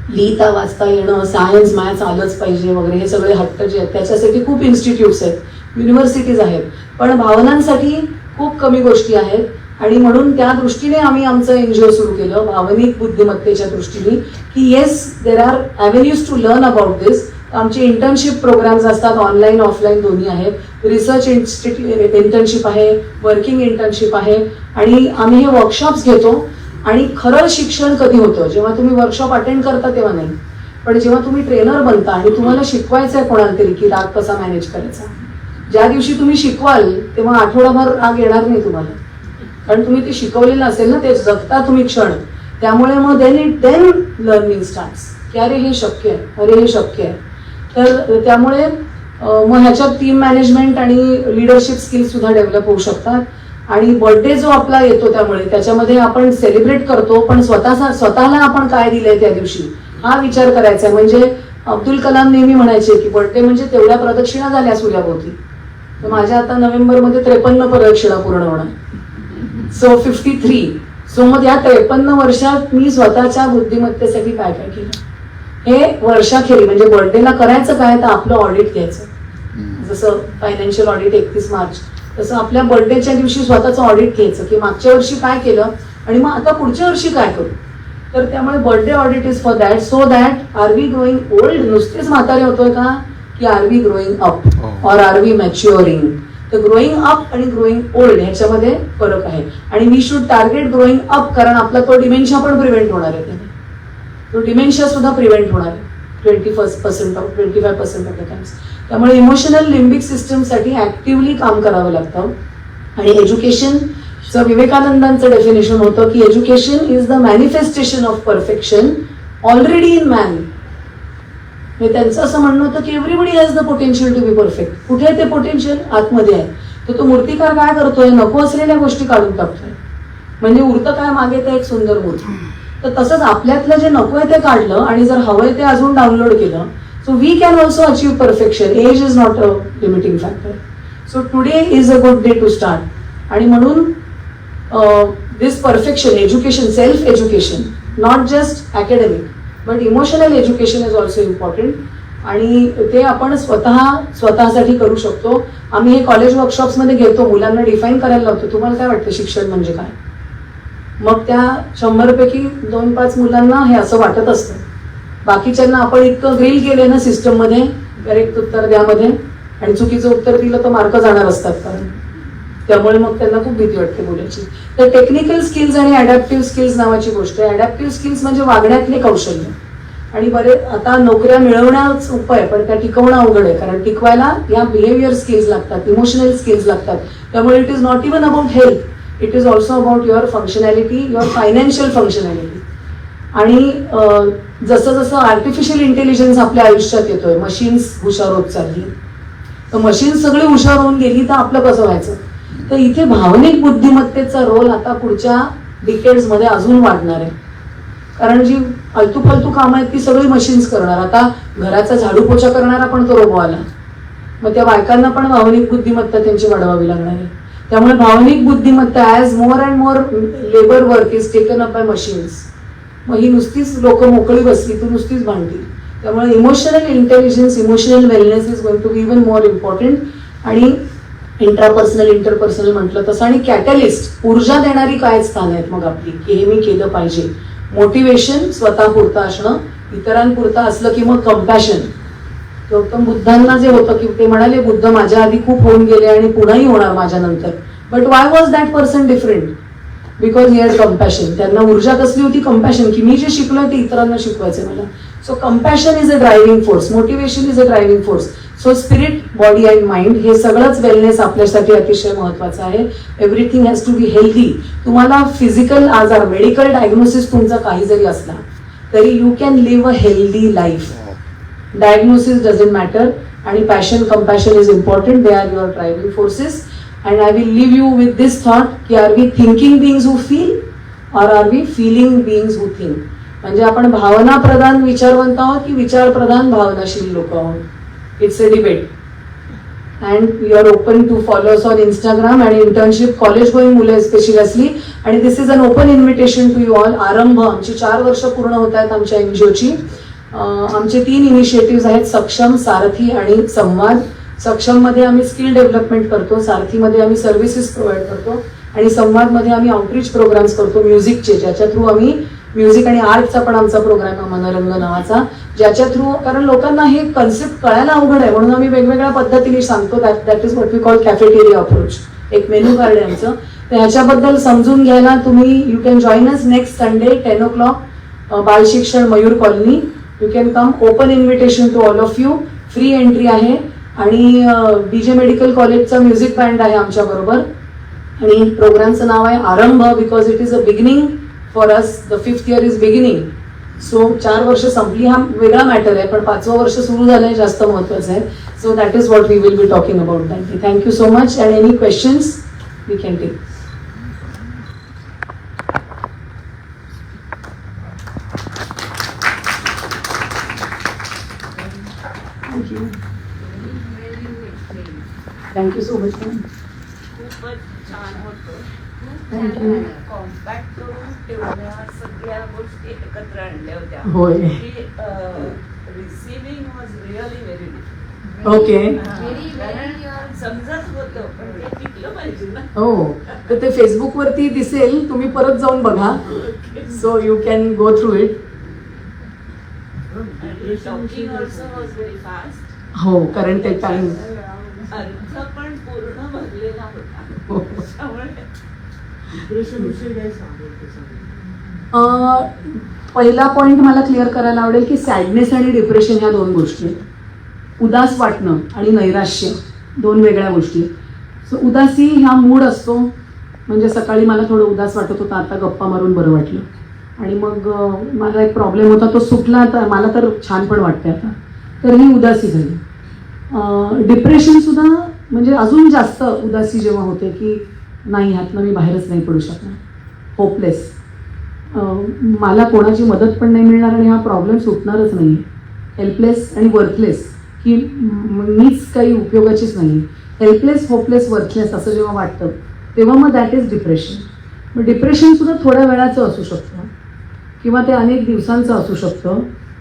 लिहिता वाचता येणं, सायन्स मॅथ्स आलंच पाहिजे वगैरे, हे सगळे हट्ट जे आहेत त्याच्यासाठी खूप इन्स्टिट्यूट्स आहेत, युनिव्हर्सिटीज आहेत, पण भावनांसाठी खूप कमी गोष्टी आहेत. आणि म्हणून त्या दृष्टीने आम्ही आमचं एनजीओ सुरू केलं, भावनिक बुद्धिमत्तेच्या दृष्टीने, की yes there are avenues to learn about this. आमचे इंटर्नशिप प्रोग्राम्स असतात, ऑनलाईन ऑफलाईन दोन्ही आहेत. रिसर्च इंटर्नशिप आहे, वर्किंग इंटर्नशिप आहे, आणि आम्ही हे वर्कशॉप्स घेतो. आणि खरं शिक्षण कधी होतं, जेव्हा तुम्ही वर्कशॉप अटेंड करता तेव्हा नाही, पण जेव्हा तुम्ही ट्रेनर बनता आणि तुम्हाला शिकवायचं आहे कोणाला तरी की राग कसा मॅनेज करायचा. ज्या दिवशी तुम्ही शिकवाल तेव्हा आठवडाभर राग येणार नाही तुम्हाला, कारण तुम्ही ते शिकवलेलं असेल ना, ते जगता तुम्ही क्षण. त्यामुळे मग देन लर्निंग स्टार्ट्स, की अरे हे शक्य आहे, अरे हे शक्य आहे. तर त्यामुळे मग ह्याच्यात टीम मॅनेजमेंट आणि लिडरशिप स्किल्स सुद्धा डेव्हलप होऊ शकतात. आणि बर्थडे जो आपला येतो त्यामुळे त्याच्यामध्ये आपण सेलिब्रेट करतो, पण स्वतःला आपण काय दिलंय त्या दिवशी हा विचार करायचा. म्हणजे अब्दुल कलाम नेहमी म्हणायचे की बर्थडे म्हणजे तेवढ्या प्रदक्षिणा झाल्या सूर्याभोवती. तर माझ्या आता नोव्हेंबरमध्ये 53 प्रदक्षिणा पूर्ण होणार, सो 53. सो मग या 53 वर्षात मी स्वतःच्या बुद्धिमत्तेसाठी काय काय केलं, हे वर्षाखेरी म्हणजे बर्थडेला करायचं काय, तर आपलं ऑडिट घ्यायचं. जसं फायनान्शियल ऑडिट 31 मार्च, तसं आपल्या बर्थडेच्या दिवशी स्वतःचं ऑडिट घ्यायचं की मागच्या वर्षी काय केलं आणि मग आता पुढच्या वर्षी काय करू. तर त्यामुळे birthday audit is for that, so that are we growing old, नुसतेच म्हातारे होतोय का, की are we growing up or are we maturing. तर ग्रोईंग अप आणि ग्रोईंग ओल्ड ह्याच्यामध्ये फरक आहे. आणि we should target growing up, कारण आपला तो डिमेन्शिया पण प्रिव्हेंट होणार आहे, तो डिमेन्शिया सुद्धा प्रिव्हेंट होणार आहे 25% ऑफ द टाइम्स. त्यामुळे इमोशनल लिम्बिक सिस्टमसाठी ऍक्टिव्हली काम करावं लागतं. आणि एज्युकेशनचं विवेकानंदांचं डेफिनेशन होतं की education is the manifestation of perfection already in man. त्यांचं असं म्हणणं होतं की everybody has the potential to be perfect. कुठे आहे ते पोटेन्शियल? आतमध्ये आहे. तर तो मूर्तिकार काय करतोय, नको असलेल्या गोष्टी काढून टाकतोय, म्हणजे उरतं काय मागे ते एक सुंदर मूर्ती. तर तसंच आपल्यातलं जे नको आहे ते काढलं आणि जर हवंय ते अजून डाउनलोड केलं, so we can also achieve perfection. Age is not a limiting factor. So today is a good day to start. आणि म्हणून this perfection education, self education, not just academic but emotional education is also important. आणि ते आपण स्वतःसाठी करू शकतो. आम्ही हे कॉलेज वर्कशॉप्समध्ये घेतो, मुलांना डिफाईन करायला लावतो, तुम्हाला काय वाटतं शिक्षण म्हणजे काय. मग त्या 100 पैकी 2-5 मुलांना हे असं वाटत असतं. बाकीच्यांना आपण इतकं ग्रिल केलंय ना सिस्टममध्ये, करेक्ट उत्तर द्यामध्ये, आणि चुकीचं उत्तर दिलं तर मार्क जाणार असतात, कारण त्यामुळे मग त्यांना खूप भीती वाटते बोलायची. तर टेक्निकल स्किल्स आणि अडॅप्टिव्ह स्किल्स नावाची गोष्ट आहे. अडॅप्टिव्ह स्किल्स म्हणजे वागण्यातले कौशल्य. आणि आता नोकऱ्या मिळवण्याच उपाय, पण त्या टिकवणं अवघड आहे, कारण टिकवायला या बिहेवियर स्किल्स लागतात, इमोशनल स्किल्स लागतात. त्यामुळे it is not even about health, it is also about your functionality, your financial functionality. आणि जसं जसं आर्टिफिशियल इंटेलिजन्स आपल्या आयुष्यात येतोय, मशीन्स हुशार होत चालली, तर मशीन्स सगळी हुशार होऊन गेली तर आपलं कसं व्हायचं? तर इथे भावनिक बुद्धिमत्तेचा रोल आता पुढच्या डिकेड्समध्ये अजून वाढणार आहे. कारण जी फालतू फालतू कामं आहेत ती सगळी मशीन्स करणार. आता घराचा झाडू पोछा करणारा पण तो रोबो आला, मग त्या बायकांना पण भावनिक बुद्धिमत्ता त्यांची वाढवावी लागणार आहे. त्यामुळे भावनिक बुद्धिमत्ता as more and more labour work is taken up by machines. मग ही नुसतीच लोक मोकळी बसली तर नुसतीच भांडतील. त्यामुळे emotional intelligence, emotional wellness is going to be even more important. आणि इंट्रापर्सनल, इंटरपर्सनल म्हटलं तसं. आणि कॅटलिस्ट, ऊर्जा देणारी काय स्थान आहेत मग आपली, की हे मी केलं पाहिजे. मोटिवेशन स्वतःपुरतं असणं, इतरांपुरतं असलं की मग कंपॅशन. गौतम बुद्धांना जे होतं की ते म्हणाले, बुद्ध माझ्या आधी खूप होऊन गेले आणि पुन्हाही होणार माझ्या नंतर. But why was that person different? Because he had compassion. त्यांना ऊर्जा कसली होती? कंपॅशन, की मी जे शिकलोय ते इतरांना शिकवायचं मला. So compassion is a driving force, motivation is a driving force. So spirit, body and mind हे सगळंच वेलनेस आपल्यासाठी अतिशय महत्वाचं आहे. Everything has to be healthy. तुम्हाला फिजिकल आजार, मेडिकल डायग्नोसिस तुमचा काही जरी असला तरी you can live a healthy life. Diagnosis doesn't matter. आणि passion, compassion is important. They are your driving forces. And I will leave you with this thought की are we thinking beings who feel or are we feeling beings who think? म्हणजे आपण भावना प्रधान विचारवंत आहोत की विचार प्रधान भावनाशील लोक आहोत. It's a debate. And you are open to follow us on Instagram आणि इंटर्नशिप कॉलेज गोईंग मुलं स्पेशली असली. आणि this is an open invitation to you all. Aarambh, आमची 4 वर्ष पूर्ण होत आहेत आमच्या एनजीओची. आमचे 3 इनिशिएटिव्ह आहेत, सक्षम, सारथी आणि संवाद. सक्षममध्ये आम्ही स्किल डेव्हलपमेंट करतो, सारथीमध्ये आम्ही सर्व्हिसेस प्रोव्हाइड करतो आणि संवादमध्ये आम्ही आउटरीच प्रोग्राम्स करतो म्युझिकचे, ज्याच्या थ्रू आम्ही म्युझिक आणि आर्टचा पण आमचा प्रोग्राम आहे मनरंग नावाचा, ज्याच्या थ्रू, कारण लोकांना हे कन्सेप्ट कळायला अवघड आहे म्हणून आम्ही वेगवेगळ्या पद्धतीने सांगतो. That is what we call cafeteria approach. एक मेन्यू कार्ड आहे आमचं. तर ह्याच्याबद्दल समजून घ्यायला तुम्ही you can join us next Sunday 10 o'clock Bal Shikshan Mayur colony. You can come. Open invitation to all of you. Free entry आहे. आणि बीजे मेडिकल कॉलेजचा म्युझिक बँड आहे आमच्या बरोबर. आणि प्रोग्रामचं नाव आहे आरंभ, because it is a beginning for us. The 5th year is beginning. So 4 वर्ष संपली हा वेगळा मॅटर आहे, पण 5वं वर्ष सुरू झालंय जास्त महत्वाचं आहे. So that is what we will be talking about that. Thank you so much. And any questions we can take. Thank you. Thank you so much.
खूपच छान होतं.
थँक्यू.
कॉम्पॅक्ट करून तेवढ्या सगळ्या गोष्टी एकत्र आणल्या होत्या.
होय.
Receiving was really very
okay.
समजत होतं पण ते टिकलं पाहिजे ना.
हो, तर ते फेसबुकवरती दिसेल, तुम्ही परत जाऊन बघा. So you can go through it.
Talking also was very fast.
हो, कारण ते टाइम.
अर्थ पण पूर्ण भरलेला होता. त्यामुळे
पहिला पॉइंट मला क्लिअर करायला आवडेल की सॅडनेस आणि डिप्रेशन ह्या 2 गोष्टी आहेत. उदास वाटणं आणि नैराश्य 2 वेगळ्या गोष्टी. सो उदासी हा मूड असतो. म्हणजे सकाळी मला थोडं उदास वाटत होतं, आता गप्पा मारून बरं वाटलं. आणि मग माझा एक प्रॉब्लेम होता तो सुटला, तर मला तर छान पण वाटते आता. तर ही उदासी झाली. डिप्रेशन सुद्धा म्हणजे अजून जास्त उदासी जेव्हा होते की नाही, ह्यातनं मी बाहेरच नाही पडू शकणार. होपलेस. मला कोणाची मदत पण नाही मिळणार आणि हा प्रॉब्लेम सुटणारच नाही. हेल्पलेस आणि वर्थलेस, की मीच काही उपयोगाचीच नाही. हेल्पलेस, होपलेस, वर्थलेस असं जेव्हा वाटतं तेव्हा मग दॅट इज डिप्रेशन. मग डिप्रेशन सुद्धा थोड्या वेळाचं असू शकतं किंवा ते अनेक दिवसांचं असू शकतं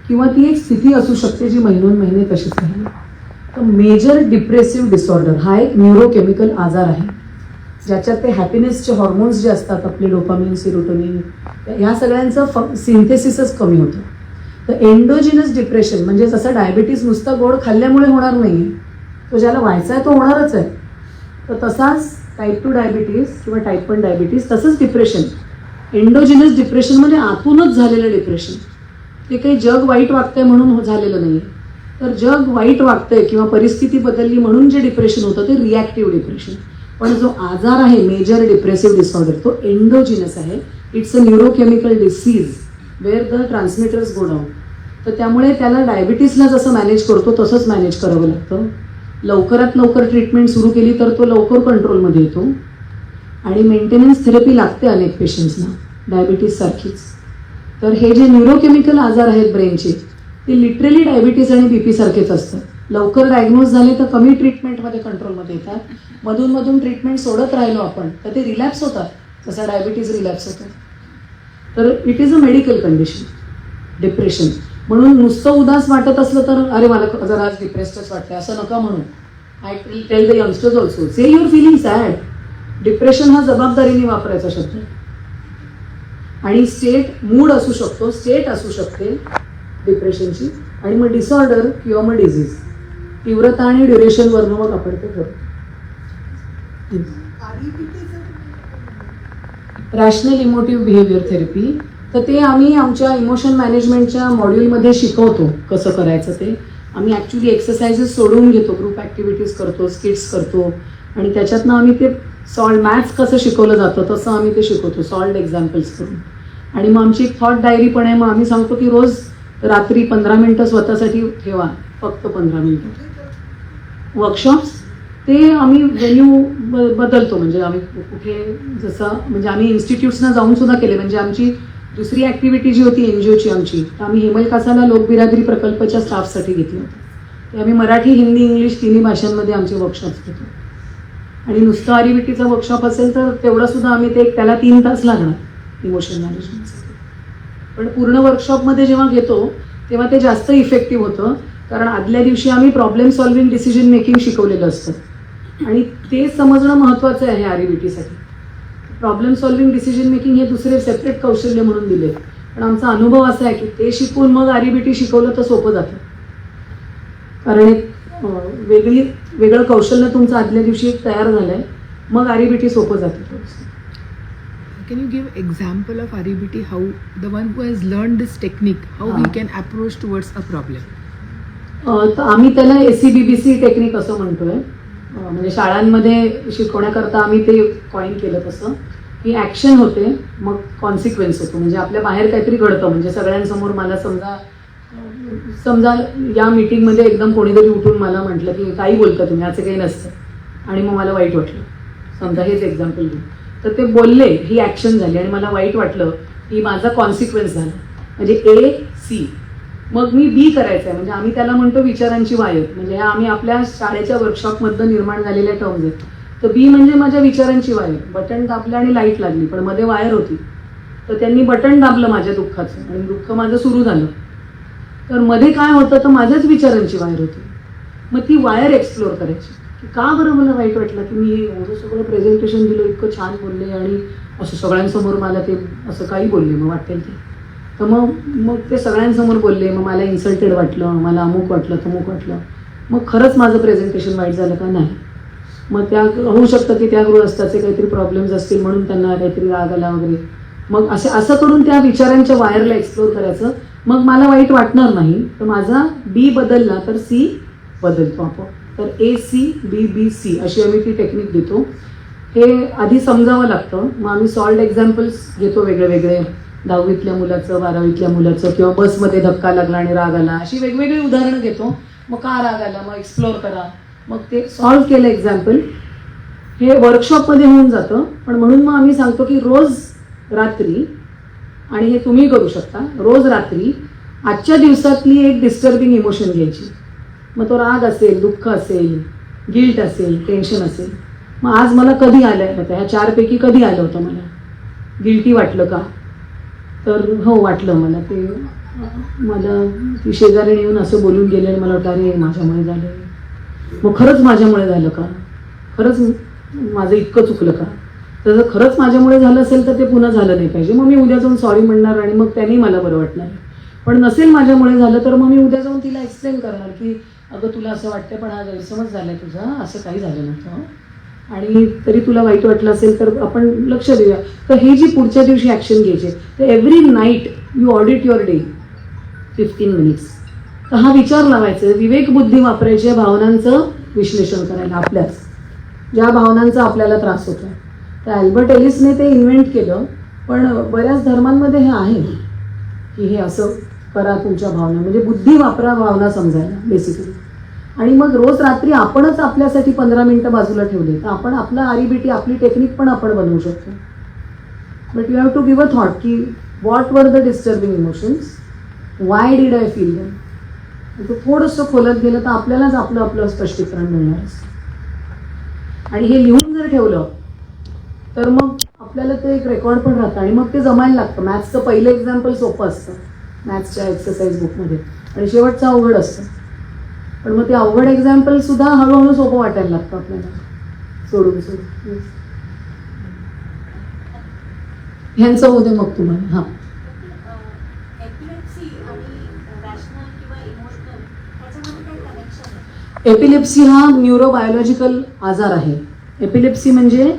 किंवा ती एक स्थिती असू शकते जी महिने तशीच राहील. तर मेजर डिप्रेसिव्ह डिसऑर्डर हा एक न्यूरोकेमिकल आजार आहे, ज्याच्यात ते हॅपीनेसचे हॉर्मोन्स जे असतात आपले, डोपामिन, सिरोटोनिन, ह्या सगळ्यांचं सिंथेसिसच कमी होतं. तर एंडोजिनस डिप्रेशन म्हणजे जसं डायबिटीस नुसतं गोड खाल्ल्यामुळे होणार नाही, तो ज्याला व्हायचा आहे तो होणारच आहे. तर तसाच टाईप 2 डायबिटीज किंवा टाईप 1 डायबिटीज, तसंच डिप्रेशन. एंडोजिनस डिप्रेशन म्हणजे आतूनच झालेलं डिप्रेशन. ते काही जग वाईट वागतंय म्हणून झालेलं नाही. तर जग वाईट वागतंय किंवा परिस्थिती बदलली म्हणून जे डिप्रेशन होतं ते रिॲक्टिव्ह डिप्रेशन. पण जो आजार आहे मेजर डिप्रेसिव्ह डिसऑर्डर तो एंडोजिनस आहे. It's a neurochemical disease where the transmitters go down. तर त्यामुळे त्याला डायबिटीसला जसं मॅनेज करतो तसंच मॅनेज करावं लागतं. लवकरात लवकर ट्रीटमेंट सुरू केली तर तो लवकर कंट्रोलमध्ये येतो. आणि मेंटेनन्स थेरपी लागते अनेक पेशंट्सना डायबिटीससारखीच. तर हे जे न्यूरोकेमिकल आजार आहेत ब्रेनचे ते लिटरली डायबिटीस आणि BP सारखेच असतात. लवकर डायग्नोज झाले तर कमी ट्रीटमेंटमध्ये कंट्रोलमध्ये येतात. मधून मधून ट्रीटमेंट सोडत राहिलो आपण तर ते रिलॅप्स होतात, जसा डायबिटीज रिलॅप्स होतो. तर it is a medical condition depression. म्हणून नुसतं उदास वाटत असलं तर अरे मला जरा आज डिप्रेस्डच वाटतं असं नका म्हणू. I tell the youngsters also say your feeling sad. Depression हा जबाबदारीने वापरायचा शब्द. आणि स्टेट मूड असू शकतो, स्टेट असू शकते डिप्रेशनची. आणि मग डिसऑर्डर किंवा मग डिझीज तीव्रता आणि ड्युरेशनवरनं मग आपण ते करतो. Rational emotive behaviour therapy. तर ते आम्ही आमच्या इमोशन मॅनेजमेंटच्या मॉड्यूलमध्ये शिकवतो कसं करायचं ते. आम्ही ॲक्च्युली एक्सरसाइजेस सोडून घेतो, ग्रुप ॲक्टिव्हिटीज करतो, स्किट्स करतो. आणि त्याच्यातनं आम्ही ते मॅथ्स कसं शिकवलं जातं तसं आम्ही ते शिकवतो सॉल्ड एक्झाम्पल्स करून. आणि मग आमची एक थॉट डायरी पण आहे. मग आम्ही सांगतो की रोज रात्री 15 मिनटं स्वतःसाठी ठेवा, फक्त 15 मिनटं. वर्कशॉप्स ते आम्ही व्हेन्यू बदलतो. म्हणजे आम्ही कुठे जसं म्हणजे आम्ही इन्स्टिट्यूट्सना जाऊन सुद्धा केले. म्हणजे आमची दुसरी ॲक्टिव्हिटी जी होती NGOची आमची, तर आम्ही हेमलकासाला लोकबिरादरी प्रकल्पाच्या स्टाफसाठी घेतलं होतं. ते आम्ही मराठी, हिंदी, इंग्लिश तिन्ही भाषांमध्ये आमचे वर्कशॉप्स घेतो. आणि नुसतं आरिबिटीचा वर्कशॉप असेल तर तेवढा सुद्धा आम्ही ते त्याला 3 तास लागणार इमोशन मॅनेजमेंटसाठी. पण पूर्ण वर्कशॉपमध्ये जेव्हा घेतो तेव्हा ते जास्त इफेक्टिव्ह होतं. कारण आदल्या दिवशी आम्ही प्रॉब्लेम सॉल्विंग डिसिजन मेकिंग शिकवलेलं असतं. आणि ते समजणं महत्त्वाचं आहे आरिबिटीसाठी. प्रॉब्लेम सॉल्विंग डिसिजन मेकिंग हे दुसरे सेपरेट कौशल्य म्हणून दिले. पण आमचा अनुभव असा आहे की ते शिकून मग आरिबिटी शिकवलं तर सोपं जातं. कारण एक वेगळं कौशल्य तुमचं आदल्या दिवशी एक तयार झालंय, मग आरिबिटी सोपं जातं.
Can you give example of REBT, how the one who has learned this technique, how he can approach towards a problem?
तर आम्ही त्याला ACBBC टेक्निक असं म्हणतोय. म्हणजे शाळांमध्ये शिकवण्याकरता आम्ही ते कॉइन केलं तसं की ॲक्शन होते मग कॉन्सिक्वेन्स होतो. म्हणजे आपल्या बाहेर काहीतरी घडतं. म्हणजे सगळ्यांसमोर मला समजा या मीटिंगमध्ये एकदम कोणीतरी उठून मला म्हटलं की काही बोलता तुम्ही, असं काही नसतं. आणि मग मला वाईट वाटलं. समजा हेच एक्झाम्पल घेऊ. तर ते बोलले, ही ॲक्शन झाली आणि मला वाईट वाटलं की माझा कॉन्सिक्वेन्स झाला. म्हणजे AC. मग मी B करायचं आहे. म्हणजे आम्ही त्याला म्हणतो विचारांची वायर. म्हणजे ह्या आम्ही आपल्या शाळेच्या वर्कशॉपमधनं निर्माण झालेल्या टर्म्स आहेत. तर B म्हणजे माझ्या विचारांची वायर. बटन दाबलं आणि लाईट लागली, पण मध्ये वायर होती. तर त्यांनी बटन दाबलं माझ्या दुःखाचं आणि दुःख माझं सुरू झालं. तर मध्ये काय होतं तर माझ्याच विचारांची वायर होती. मग ती वायर एक्सप्लोअर करायची की का बरं मला वाईट वाटलं की मी एवढं सगळं प्रेझेंटेशन दिलं, इतकं छान बोलले आणि असं सगळ्यांसमोर मला ते असं काही बोलले मग वाटेल ते. तर मग ते सगळ्यांसमोर बोलले, मग मला इन्सल्टेड वाटलं, मला अमुक वाटलं तमुक वाटलं. मग खरंच माझं प्रेझेंटेशन वाईट झालं का? नाही. मग त्या होऊ शकतं की त्या गृहस्थाचे काहीतरी प्रॉब्लेम्स असतील म्हणून त्यांना काहीतरी राग आला वगैरे. मग असं करून त्या विचारांच्या वायरला एक्सप्लोअर करायचं. मग मला वाईट वाटणार नाही. तर माझा B बदलला तर C बदलतो आपण. तर ACBBC अशी आम्ही ती टेक्निक देतो. हे आधी समजावं लागतं. मग आम्ही सॉल्ड एक्झाम्पल्स घेतो वेगळे वेगळे. 10वीतल्या मुलाचं, 12वीतल्या मुलाचं, किंवा बसमध्ये धक्का लागला आणि राग आला, अशी वेगवेगळी उदाहरणं घेतो. मग का राग आला, मग एक्सप्लोअर करा. मग ते सॉल्व्ह केलं एक्झाम्पल. हे वर्कशॉपमध्ये होऊन जातं. पण म्हणून मग आम्ही सांगतो की रोज रात्री, आणि हे तुम्ही करू शकता, रोज रात्री आजच्या दिवसातली एक डिस्टर्बिंग इमोशन घ्यायची. मग तो राग असेल, दुःख असेल, गिल्ट असेल, टेन्शन असेल. मग आज मला कधी आलं होतं, ह्या 4पैकी कधी आलं होतं मला? गिल्टी वाटलं का? तर हो वाटलं मला. ते मला ती शेजारी येऊन असं बोलून गेले आणि मला वाटतं अरे माझ्यामुळे झालं. मग खरंच माझ्यामुळे झालं का? खरंच माझं इतकं चुकलं का? तर जर खरंच माझ्यामुळे झालं असेल तर ते पुन्हा झालं नाही पाहिजे. मग मी उद्या जाऊन सॉरी म्हणणार आणि मग त्यांनी मला बरं वाटणार. पण नसेल माझ्यामुळे झालं तर मग मी उद्या जाऊन तिला एक्सप्लेन करणार की अगं तुला असं वाटतं पण हा गैरसमज झालाय तुझा, असं काही झालं नव्हतं. आणि तरी तुला वाईट वाटलं असेल तर आपण लक्ष देऊया. तर ही जी पुढच्या दिवशी ॲक्शन घ्यायची, तर every night you audit your day 15 minutes. तर हा विचार लावायचा, विवेक बुद्धी वापरायची आहे भावनांचं विश्लेषण करायला, आपल्याच ज्या भावनांचा आपल्याला त्रास होतो. तर अल्बर्ट एलिसने ते इन्व्हेंट केलं, पण बऱ्याच धर्मांमध्ये हे आहे की हे असं करा तुमच्या भावना, म्हणजे बुद्धी वापरा भावना समजायला बेसिकली. आणि मग रोज रात्री आपणच आपल्यासाठी 15 मिनिटं बाजूला ठेवले तर आपण आपलं आरीबीटी आपली टेक्निक पण आपण बनवू शकतो. But you have to give a thought की what are the disturbing emotions, why did I feel them. तो थोडंसं खोलत गेलं तर आपल्यालाच आपलं आपलं स्पष्टीकरण मिळणार असतं. आणि हे लिहून जर ठेवलं तर मग आपल्याला ते एक रेकॉर्ड पण राहतं आणि मग ते जमायला लागतं. मॅथ्सचं पहिलं एक्झाम्पल सोपं असतं मॅथ्सच्या एक्सरसाइज बुकमध्ये आणि शेवटचं अवघड असतं. पण मग ते अवघड एक्झाम्पल सुद्धा हळूहळू सोपं वाटायला लागतं आपल्याला सोडून सोडून. ह्यांचं होते मग तुम्हाला. हां, एपिलेप्सी हा न्यूरोबायोलॉजिकल आजार आहे. एपिलेप्सी म्हणजे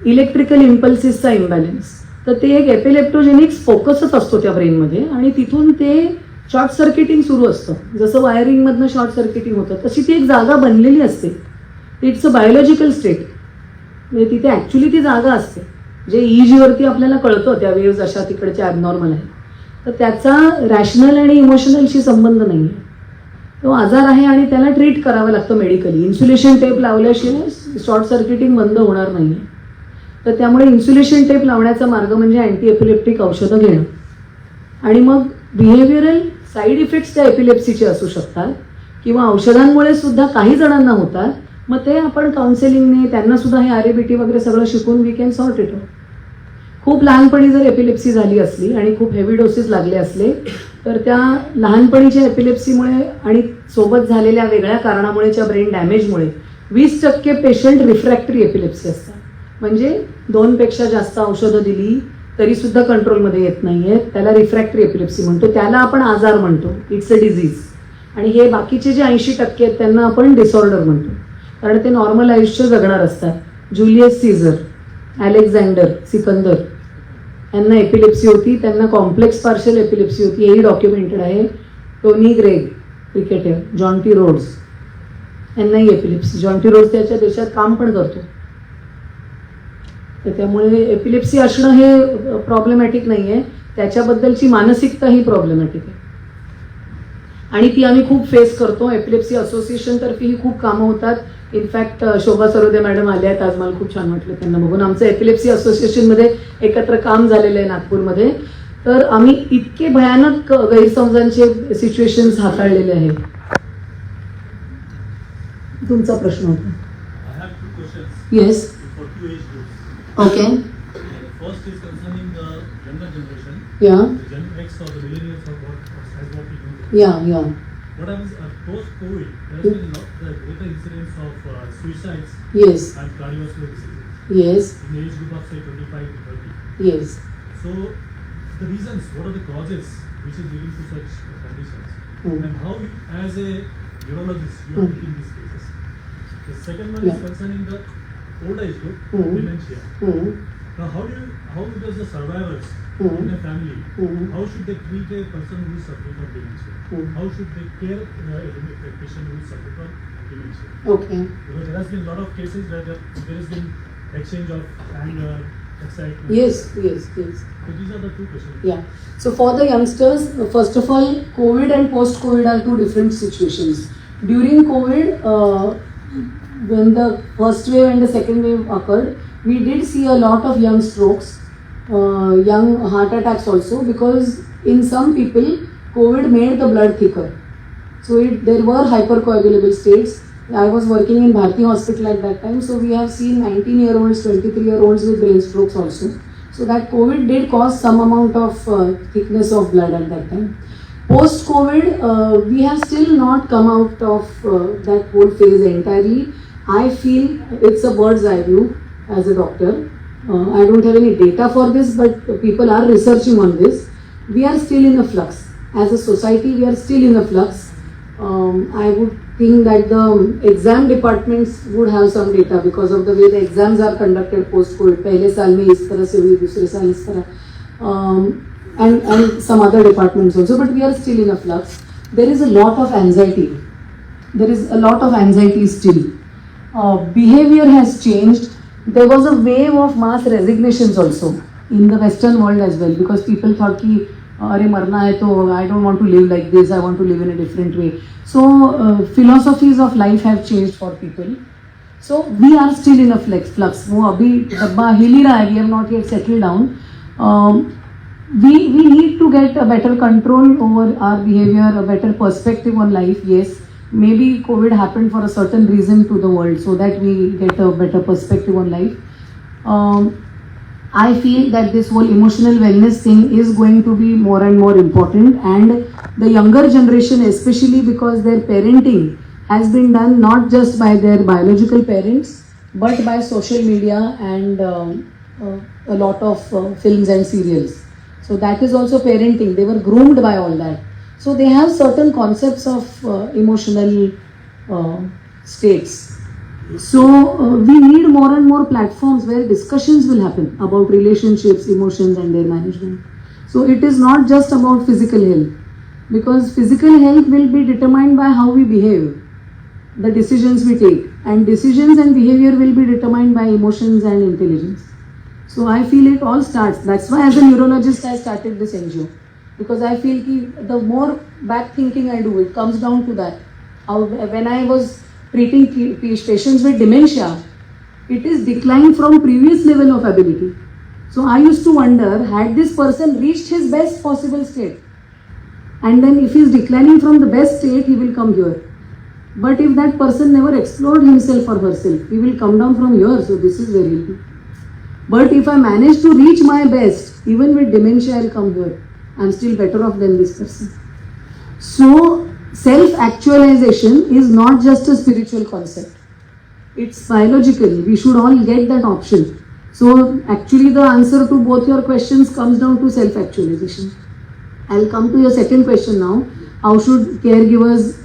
इलेक्ट्रिकल इम्पल्सिसचा इम्बॅलन्स. तर ते एक एपिलेप्टोजेनिक फोकसच असतो त्या ब्रेनमध्ये आणि तिथून ते शॉर्ट सर्किटिंग सुरू असतं. जसं वायरिंगमधनं शॉर्ट सर्किटिंग होतं तशी ती एक जागा बनलेली असते. इट्स अ बायोलॉजिकल स्टेट, म्हणजे तिथे ॲक्च्युली ती जागा असते जे EEGवरती आपल्याला कळतं त्या वेव्ज अशा तिकडच्या ॲबनॉर्मल आहे. तर त्याचा रॅशनल आणि इमोशनलशी संबंध नाही आहे. तो आजार आहे आणि त्याला ट्रीट करावं लागतं मेडिकली. इन्सुलेशन टेप लावल्याशिवाय शॉर्ट सर्किटिंग बंद होणार नाही आहे. तर त्यामुळे इन्सुलेशन टेप लावण्याचा मार्ग म्हणजे अँटी एपिलेप्टिक औषधं घेणं. आणि मग बिहेव्हिअरल साईड इफेक्ट्स त्या एपिलेप्सीचे असू शकतात किंवा औषधांमुळे सुद्धा काही जणांना होतात. मग ते आपण काउन्सिलिंगने त्यांना सुद्धा हे आरएबीटी वगैरे सगळं शिकून we can sort it out. खूप लहानपणी जर एपिलेप्सी झाली असली आणि खूप हेवी डोसेस लागले असले तर त्या लहानपणीच्या एपिलेप्सीमुळे आणि सोबत झालेल्या वेगळ्या कारणामुळेच्या ब्रेन डॅमेजमुळे 20% पेशंट रिफ्रॅक्टरी एपिलेप्सी असतात. म्हणजे 2 पेक्षा जास्त औषधं दिली तरी सुद्धा कंट्रोलमध्ये येत नाहीये. त्याला रिफ्रॅक्टरी एपिलेप्सी म्हणतो. त्याला आपण आजार म्हणतो, इट्स अ डिझीज. आणि हे बाकीचे जे 80% आहेत त्यांना आपण डिसऑर्डर म्हणतो, कारण ते नॉर्मल आयुष्य जगणार असतात. जुलियस सीझर, अलेक्झांडर, सिकंदर यांना एपिलेप्सी होती. त्यांना कॉम्प्लेक्स पार्शल एपिलेप्सी होती, हेही डॉक्युमेंटेड आहे. Tony Greig cricketer, Jonty Rhodes यांनाही एपिलेप्सी. जॉन टी रोड्स त्याच्या देशात काम पण करतो. तर त्यामुळे एपिलेप्सी असणं हे प्रॉब्लेमॅटिक नाही आहे, त्याच्याबद्दलची मानसिकता ही प्रॉब्लेमॅटिक आहे आणि ती आम्ही खूप फेस करतो. एपिलेप्सी असोसिएशनतर्फे ही खूप कामं होतात. इनफॅक्ट शोभा सरोदे मॅडम आल्या आहेत आज, मला खूप छान वाटलं त्यांना बघून. आमचं एपिलेप्सी असोसिएशनमध्ये एकत्र काम झालेलं आहे नागपूरमध्ये. तर आम्ही इतके भयानक गैरसमजांचे सिच्युएशन्स हाताळलेले आहेत. तुमचा प्रश्न होता. Yes, okay.
First is concerning the younger generation.
Yeah.
The Gen X or the millennials or what we do.
Yeah.
What happens post-COVID? There has been the greater incidence of suicides
Yes.
and cardiovascular diseases
Yes.
in the age group of say 25 to 30.
Yes.
So the reasons, what are the causes which is leading to such conditions, and how you, as a neurologist, you are taking these cases. The second one is concerning the old age group, dementia. Now, how does the survivors in a family, how should they treat a person who is suffering from dementia? How should they care a patient who is suffering from dementia?
Okay.
Because there has been a lot of cases where there has been exchange of anger, excitement.
Yes.
So these are the two questions.
Yeah. So for the youngsters, first of all, COVID and post-COVID are two different situations. During COVID, when the first wave and the second wave occurred, we did see a lot of young strokes, young heart attacks also, because in some people, COVID made the blood thicker. So there were hypercoagulable states. I was working in Bharti Hospital at that time, so we have seen 19-year-olds, 23-year-olds with brain strokes also. So that COVID did cause some amount of thickness of blood at that time. Post-COVID, we have still not come out of that whole phase entirely. I feel it's a bird's eye view as a doctor. I don't have any data for this, but people are researching on this. We are still in a flux. As a society, we are still in a flux. I would think that the exam departments would have some data because of the way the exams are conducted post-COVID. पहले साल में इस तरह से हुई, दूसरे साल इस तरह, and some other departments also. But we are still in a flux. There is a lot of anxiety. There is a lot of anxiety still. Behavior has changed. There was a wave of mass resignations also in the Western world as well, because people thought कि अरे मरना है तो I don't want to live like this, I want to live in a different way. So philosophies of life have changed for people. So we are still in a flux. वो अभी डब्बा hill ही रहा है. We have not yet settled down. We need to get a better control over our behavior, a better perspective on life. Yes, maybe COVID happened for a certain reason to the world, so that we get a better perspective on life. I feel that this whole emotional wellness thing is going to be more and more important, and the younger generation, especially because their parenting has been done not just by their biological parents, but by social media and a lot of films and serials. So that is also parenting. They were groomed by all that. So they have certain concepts of emotional states. So we need more and more platforms where discussions will happen about relationships, emotions and their management. So it is not just about physical health, because physical health will be determined by how we behave, the decisions we take, and decisions and behavior will be determined by emotions and intelligence. So I feel it all starts. That's why as a neurologist I started this NGO, because I feel that the more back thinking I do, it comes down to that. When I was treating patients with dementia, it is decline from previous level of ability. So I used to wonder, had this person reached his best possible state, and then if he is declining from the best state, he will come here. But if that person never explored himself or herself, he will come down from here. So this is very good. But if I manage to reach my best, even with dementia, I will come here. I am still better off than this person. So self-actualization is not just a spiritual concept. It's biological. We should all get that option. So actually the answer to both your questions comes down to self-actualization. I'll come to your second question now. How should caregivers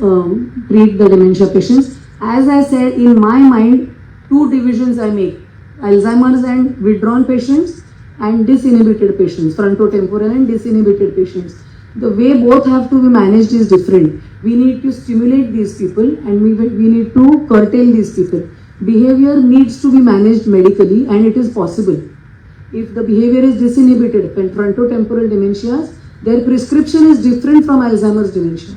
treat the dementia patients? As I said, in my mind, two divisions I make. Alzheimer's and withdrawn patients and disinhibited patients, frontotemporal and disinhibited patients. The way both have to be managed is different. We need to stimulate these people and we need to curtail these people. Behavior needs to be managed medically, and it is possible. If the behavior is disinhibited, when frontotemporal dementias, their prescription is different from Alzheimer's dementia.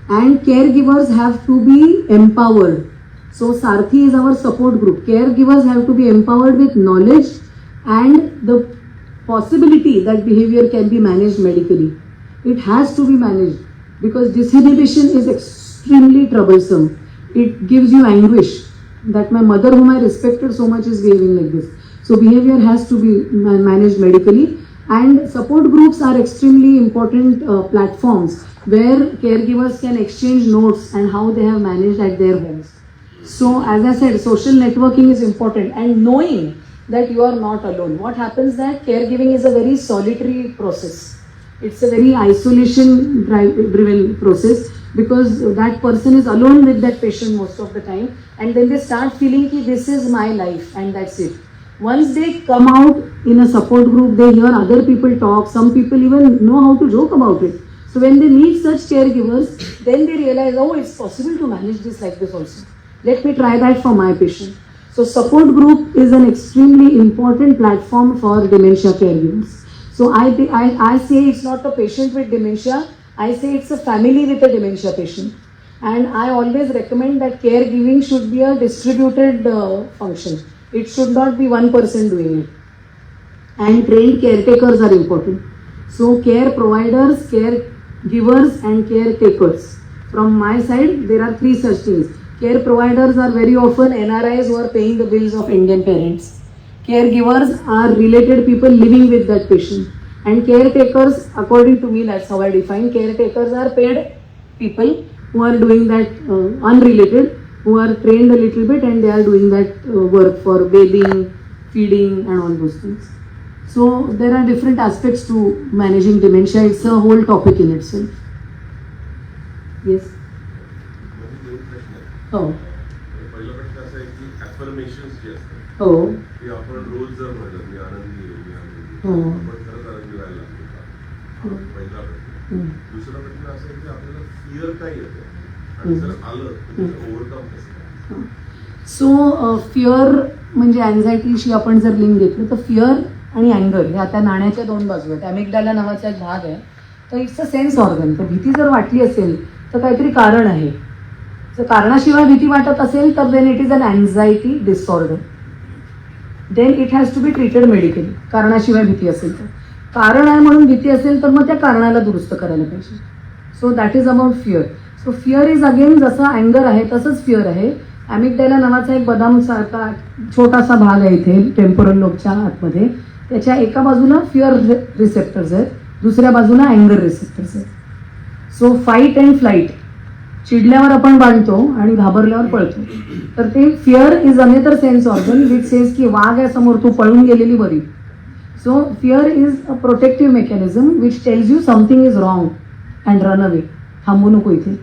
And caregivers have to be empowered. So Sarthi is our support group. Caregivers have to be empowered with knowledge and the possibility that behavior can be managed medically. It has to be managed, because disinhibition is extremely troublesome. It gives you anguish that my mother, whom I respected so much, is behaving like this. So behavior has to be managed medically, and support groups are extremely important platforms where caregivers can exchange notes and how they have managed at their homes. So as I said, social networking is important, and knowing that you are not alone. What happens that caregiving is a very solitary process. It's a very isolation driven process, because that person is alone with that patient most of the time, and then they start feeling that this is my life and that's it. Once they come out in a support group, they hear other people talk, some people even know how to joke about it. So when they meet such caregivers, then they realize, oh, it's possible to manage this like this also. Let me try that for my patient. So support group is an extremely important platform for dementia caregivers. So I say it's not a patient with dementia, I say it's a family with a dementia patient. And I always recommend that caregiving should be a distributed function. It should not be one person doing it. And trained caretakers are important. So care providers, caregivers and caretakers. From my side, there are three such things. Care providers are very often NRIs who are paying the bills of Indian parents. Caregivers are related people living with that patient. And caretakers, according to me, that's how I define, caretakers are paid people who are doing that unrelated, who are trained a little bit and they are doing that work for bathing, feeding and all those things. So there are different aspects to managing dementia. It's a whole topic in itself. Yes. हो
पहिला प्रश्न असा आहे की affirmations जे असतात
हो
ते आपण रोज जर म्हणलं मी आनंदी आहे, मी आनंदी
हो.
आहे, आपण खरंच आनंदी व्हायला लागतो का? पहिला प्रश्न. दुसरा प्रश्न असा आहे की आपल्याला फिअर काय येतं आणि जर आलं तर त्याचं ओव्हरकम कसं करायचं?
सो फिअर म्हणजे अँझायटीशी आपण जर लिंक घेतलं तर फिअर आणि अँगर ह्या त्या नाण्याच्या दोन बाजू आहेत. ॲमिग्डाला नावाचा एक भाग आहे, तर इट्स अ सेन्स ऑर्गन. तर भीती जर वाटली असेल तर काहीतरी कारण आहे. जर कारणाशिवाय भीती वाटत असेल तर then it is an anxiety disorder. Then it has to be treated medically. कारणाशिवाय भीती असेल तर, कारण आहे म्हणून भीती असेल तर मग त्या कारणाला दुरुस्त करायला पाहिजे. So that is about fear. So fear is again जसं अँगर आहे तसंच फिअर आहे. ॲमिग्डाला नावाचा एक बदामसारखा छोटासा भाग आहे इथे टेम्पोरल लोबच्या आतमध्ये. त्याच्या एका बाजूला फिअर रिसेप्टर्स आहेत, दुसऱ्या बाजूला अँगर रिसेप्टर्स आहेत. सो फाईट अँड फ्लाईट, चिडल्यावर आपण बांधतो आणि घाबरल्यावर पळतो. तर ते fear is another sense organ which says की वाघ आहे समोर, तू पळून गेलेली बरी. So fear is a protective mechanism which tells you something is wrong and run away, थांबू नको इथे.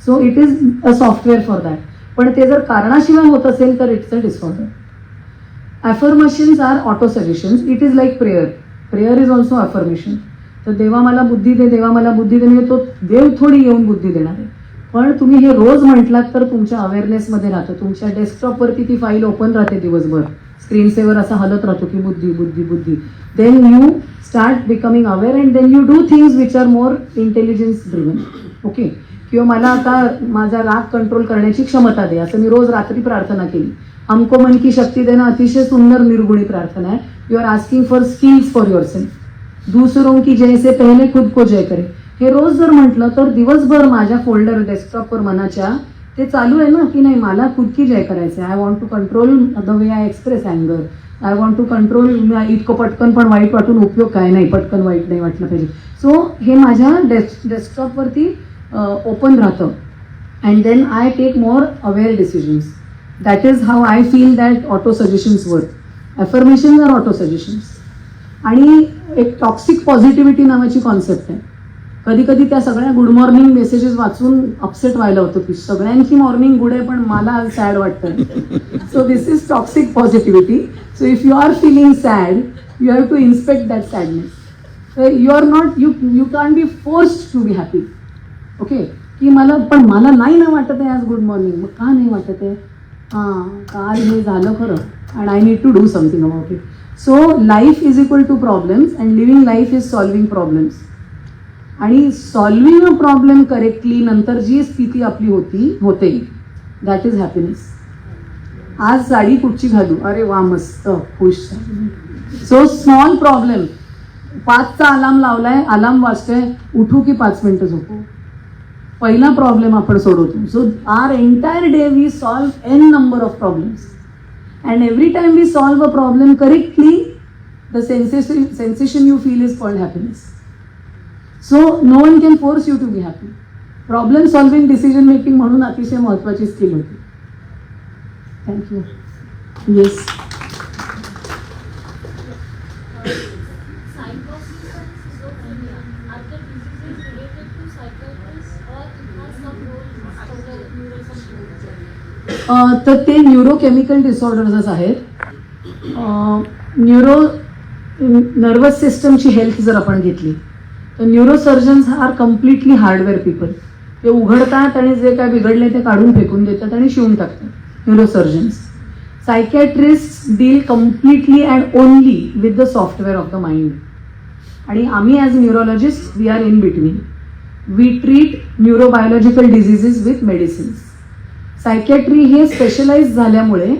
So it is a software for that. पण ते जर कारणाशिवाय होत असेल तर it's a disorder. Affirmations are auto suggestions. It is like prayer. Prayer is also affirmation. तर देवा मला बुद्धी दे, देवा मला बुद्धी दे, म्हणजे तो देव थोडी येऊन बुद्धी देणार आहे. पण तुम्ही हे रोज म्हटलात तर तुमच्या अवेअरनेसमध्ये राहतं. तुमच्या डेस्कटॉपवरती ती फाईल ओपन राहते दिवसभर, स्क्रीन सेवर असा हलत राहतो की बुद्धी बुद्धी बुद्धी. Then you start becoming aware and then you do things which are more intelligence driven. Okay. किंवा मला आता माझा राग कंट्रोल करण्याची क्षमता दे, असं मी रोज रात्री प्रार्थना केली. हमको मन की शक्ती देणं अतिशय सुंदर निर्गुणी प्रार्थना आहे. You are asking for skills for yourself. दूसरों की जय से पहले खुद को जय करे. हे रोज जर म्हटलं तर दिवसभर माझ्या फोल्डर डेस्कटॉपवर मनाच्या ते चालू आहे ना की नाही, मला खुद की जय करायचं आहे. I want to control the way I express अँगर. I want to control. इतकं पटकन पण वाईट वाटून उपयोग काय नाही, पटकन वाईट नाही वाटलं पाहिजे. सो हे माझ्या डेस्कटॉपवरती ओपन राहतं. And then I take more aware decisions. That is how I feel that auto suggestions work. Affirmations are auto suggestions. आणि एक टॉक्सिक पॉझिटिव्हिटी नावाची कॉन्सेप्ट आहे. कधी कधी त्या सगळ्या गुड मॉर्निंग मेसेजेस वाचून अपसेट व्हायला होतं की सगळ्यांची मॉर्निंग गुड आहे पण मला सॅड वाटतं. So this is toxic positivity. So if you are feeling sad you have to inspect that sadness. You are not you can be forced to be happy. Okay. की मला नाही ना वाटत आहे आज गुड मॉर्निंग. मग का नाही वाटत आहे? काल हे झालं खरं and I need to do something about it. So life is equal to problems and living life is solving problems. आणि सॉल्विंग अ प्रॉब्लेम करेक्टली नंतर जी स्थिती आपली होते दॅट इज हॅपीनेस. आज साडी कुठची घालू, अरे वा मस्त, खुश. So small problem. 5चा अलार्म लावलाय, अलार्म वाजतोय, उठू की 5 मिनिटं झोपू, पहिला प्रॉब्लेम आपण सोडवतो. So our entire day we solve n number of problems and every time we solve a problem correctly the sensation you feel is called happiness. So no one can force you to be happy. Problem solving decision making म्हणून अतिशय महत्त्वाची skill होती. Thank you. Yes.
Psychosis and schizophrenia, are the diseases related to psychiatrists or it has some role as a neurosurgeon?
तर ते neurochemical डिसऑर्डर्सच आहेत. Nervous सिस्टमची health जर आपण घेतली तर neurosurgeons are completely hardware people. ते उघडतात आणि जे काय बिघडले ते काढून फेकून देतात आणि शिवून टाकतात. Neurosurgeons. Psychiatrist deal completely and only with the software of the mind. आणि आम्ही as neurologist we are in between. We treat neurobiological diseases with medicines. Psychiatry हे स्पेशलाइज झाल्यामुळे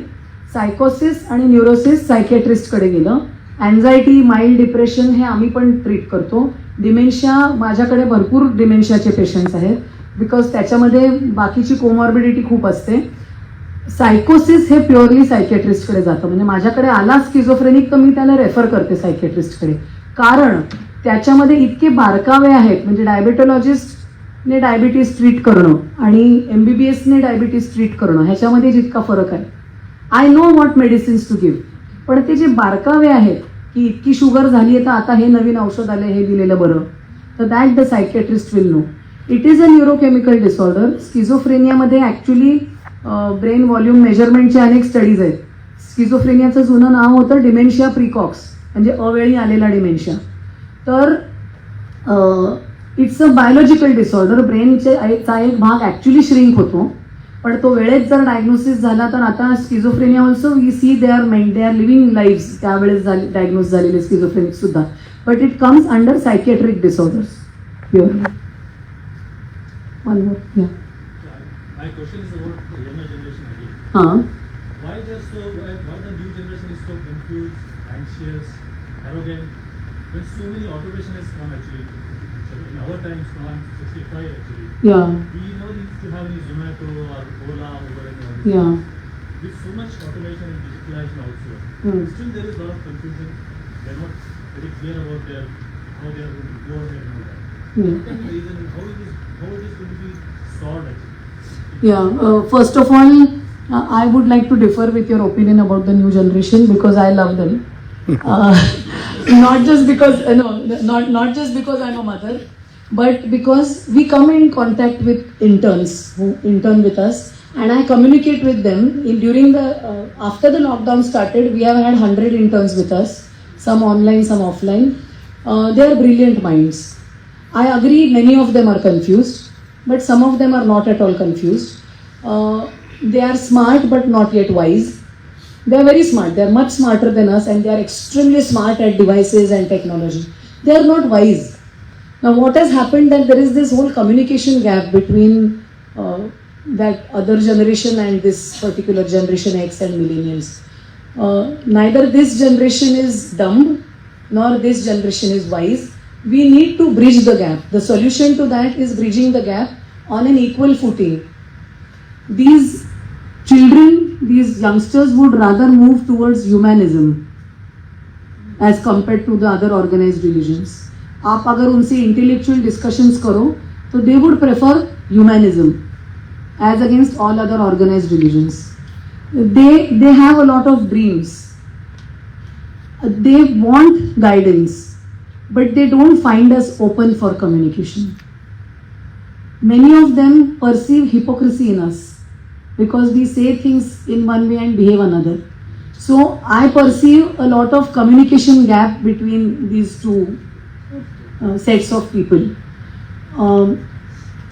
सायकोसिस आणि न्यूरोसिस सायकॅट्रिस्टकडे गेलं. अँझायटी, माइल्ड डिप्रेशन हे आम्ही पण ट्रीट करतो. डिमेन्शिया, माझ्याकडे भरपूर डिमेन्शियाचे पेशंट्स आहेत बिकॉज त्याच्यामध्ये बाकीची कोमॉर्बिडिटी खूप असते. सायकोसिस हे प्युअरली सायकॅट्रिस्टकडे जातं. म्हणजे माझ्याकडे आला स्किझोफ्रेनिक तर मी त्याला रेफर करते सायकॅट्रिस्टकडे. कारण त्याच्यामध्ये इतके बारकावे आहेत. म्हणजे डायबेटॉलॉजिस्टने डायबिटीज ट्रीट करणं आणि MBBSने डायबिटीज ट्रीट करणं ह्याच्यामध्ये जितका फरक आहे. I know what medicines to give. पण ते जे बारकावे आहेत की इतकी शुगर झाली आहे तर आता हे नवीन औषध आलं हे दिलेलं बरं, तर that the psychiatrist will know. It is a neurochemical disorder. स्किझोफ्रेनियामध्ये ॲक्च्युली ब्रेन व्हॉल्यूम मेजरमेंटचे अनेक स्टडीज आहेत. स्किझोफ्रेनियाचं जुनं नाव होतं डिमेन्शिया प्रिकॉक्स, म्हणजे अवेळी आलेला डिमेन्शिया. तर इट्स अ बायोलॉजिकल डिसऑर्डर. ब्रेनचा एक भाग ॲक्च्युली श्रिंक होतो, पण तो वेळेत जर डायग्नोसिस झाला तर आता schizophrenia also we see they are living lives त्यावेळेस डायग्नोस झालेले स्किझोफ्रेनिक सुद्धा. But it comes under psychiatric disorders purely. One more.
My question is about the younger generation again.
हां.
Why the new generation is so confused, anxious, arrogant, when so many automation has come actually. In our times, now I'm 65 actually.
Yeah.
We never used to have any Zomato or Ola, Uber and all this.
Yeah.
With so much automation and digitalization also, still there is a lot of confusion. They're not very clear about how they are going to go ahead and all that.
Yeah.
What is the reason? How it is going to be solved actually?
Yeah, first of all, I would like to differ with your opinion about the new generation because I love them. Not just because not just because I'm a mother, but because we come in contact with interns who intern with us, and I communicate with them. During the after the lockdown started, we have had 100 interns with us, some online, some offline. They are brilliant minds. I agree, many of them are confused. But some of them are not at all confused. They are smart but not yet wise. They are very smart. They are much smarter than us, and they are extremely smart at devices and technology. They are not wise. Now what has happened that there is this whole communication gap between that other generation and this particular generation X and millennials. Neither this generation is dumb nor this generation is wise. We need to bridge the gap. The solution to that is bridging the gap on an equal footing. These children, these youngsters would rather move towards humanism as compared to the other organized religions. आप अगर उनसे intellectual discussions करो तो they would prefer humanism as against all other organized religions. They have a lot of dreams. They want guidance. But they don't find us open for communication. Many of them perceive hypocrisy in us because we say things in one way and behave another. So I perceive a lot of communication gap between these two sets of people.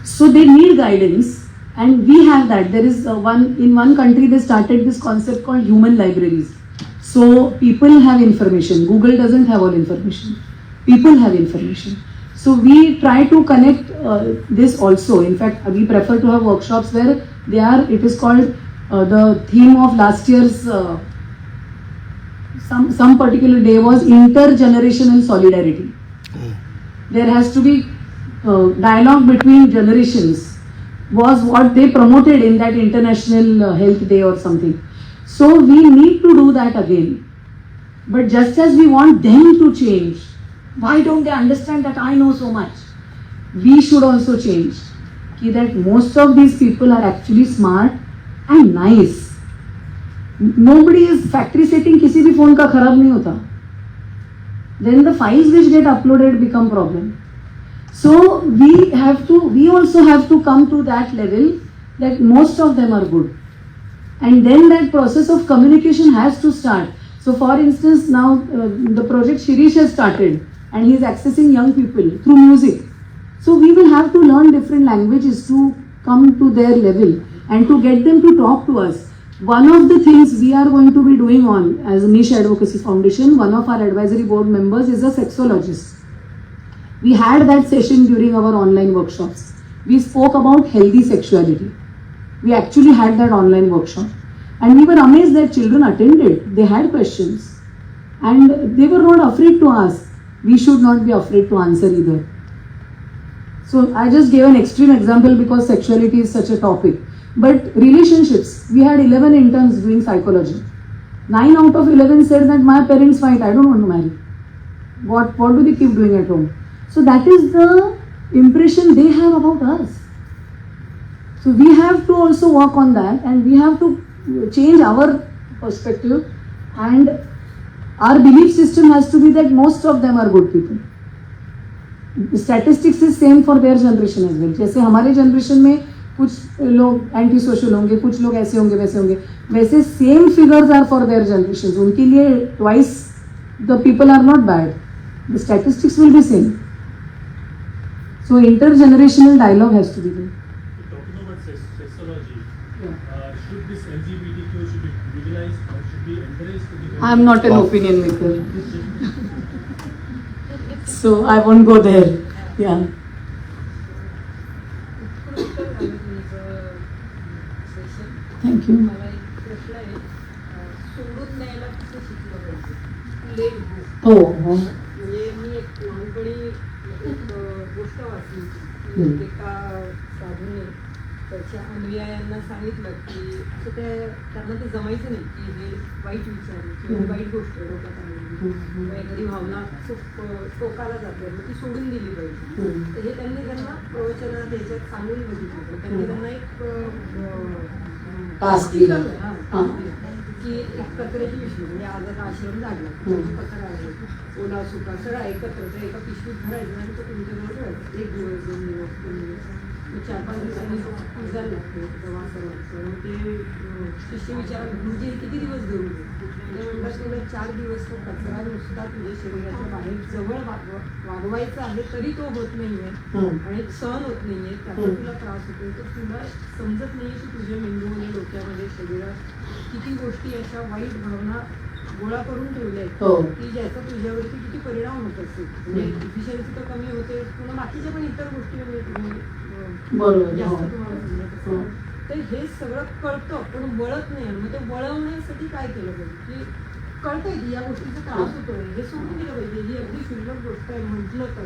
So they need guidance, and we have that. There is in one country they started this concept called human libraries. So people have information. Google doesn't have all information. People have information. So we try to connect this also. In fact, we prefer to have workshops where it is called the theme of last year's some particular day was intergenerational solidarity. There has to be dialogue between generations was what they promoted in that International Health Day or something. So we need to do that again. But just as we want them to change, why don't they understand that I know so much? We should also change. That most of these people are actually smart and nice. Nobody is factory setting किसी भी phone का खराब नहीं होता. Then the files which get uploaded become problem. So we also have to come to that level that most of them are good. And then that process of communication has to start. So for instance, now the project Shirish has started. And he is accessing young people through music. So we will have to learn different languages to come to their level and to get them to talk to us. One of the things we are going to be doing as a Niche Advocacy Foundation, one of our advisory board members is a sexologist. We had that session during our online workshops. We spoke about healthy sexuality. We actually had that online workshop. And we were amazed that children attended. They had questions. And they were not afraid to ask. We should not be afraid to answer either. So I just gave an extreme example because sexuality is such a topic. But relationships, we had 11 interns doing psychology. 9 out of 11 said that my parents fight, I don't want to marry. What do they keep doing at home? So that is the impression they have about us. So we have to also work on that, and we have to change our perspective, and our belief system has to be that most of them are good people. Statistics is same for their generation as well. जैसे हमारे generation में कुछ लोग anti social होंगे, कुछ लोग ऐसे होंगे वैसे होंगे, वैसे same figures are for their generation. उनके लिए twice the people are not bad, the statistics will be same. So intergenerational dialogue has to be there.
Talking about sexology, should this LGBTQ should be legalized or should be encouraged to be?
I am not an opinion maker, so I won't go there. Yeah. Thank you.
मला एक प्रश्न आहे, सोडून द्यायला कसं शिकलं पाहिजे? Let go.
हो हो.
म्हणजे मी एक लहानपणी एक गोष्ट वाचली की एका साधूने त्याच्या अनुयायांना सांगितलं की असं त्यांना ते जमायचं नाही की हे वाईट विचार आहे किंवा वाईट गोष्ट आहे डोक्यात आलेली किंवा एखादी भावना खूप टोकाला जाते मग ती सोडून दिली पाहिजे. तर हे त्यांना प्रवचनात ह्याच्यात सांगून बघितलं. त्यांनी त्यांना एक
टास्क दिला.
हां, की एक कचऱ्याची पिशवी म्हणजे आज आता आश्रम झाला कचरा आहे ओला सुका सगळा एकत्र ते एका पिशवीत भरायचं आणि तो तुमच्याजवळ ठेवायचा. 1 दिवस 2 दिवस 3 दिवस मग 4-5 दिवसांनी उजायला लागतो प्रवास लागतो. मग ते शिष्य विचारायला म्हणजे किती दिवस धरू म्हणजे म्हणतात तुला 4 दिवस तो कचरा नुसता तुझ्या शरीराच्या बाहेर जवळ वागवायचा आहे तरी तो होत नाहीये आणि सहन होत नाहीये त्याचा तुला त्रास होतोय. तर तुला समजत नाहीये की तुझ्या मेंदूमध्ये डोक्यामध्ये शरीरात किती गोष्टी अशा वाईट भावना गोळा करून ठेवल्या आहेत की ज्याचा तुझ्यावरती किती परिणाम होत असेल. म्हणजे इफिशियन्सी तर कमी होते पुन्हा बाकीच्या पण इतर गोष्टी जास्त तुम्हाला समजत असेल. तर हे सगळं कळतं पण वळत नाही. मग ते वळवण्यासाठी काय केलं पाहिजे की कळतंय की या गोष्टीचा त्रास होतोय हे सोडून दिलं पाहिजे. ही अगदी शुल्लक गोष्ट आहे म्हटलं तर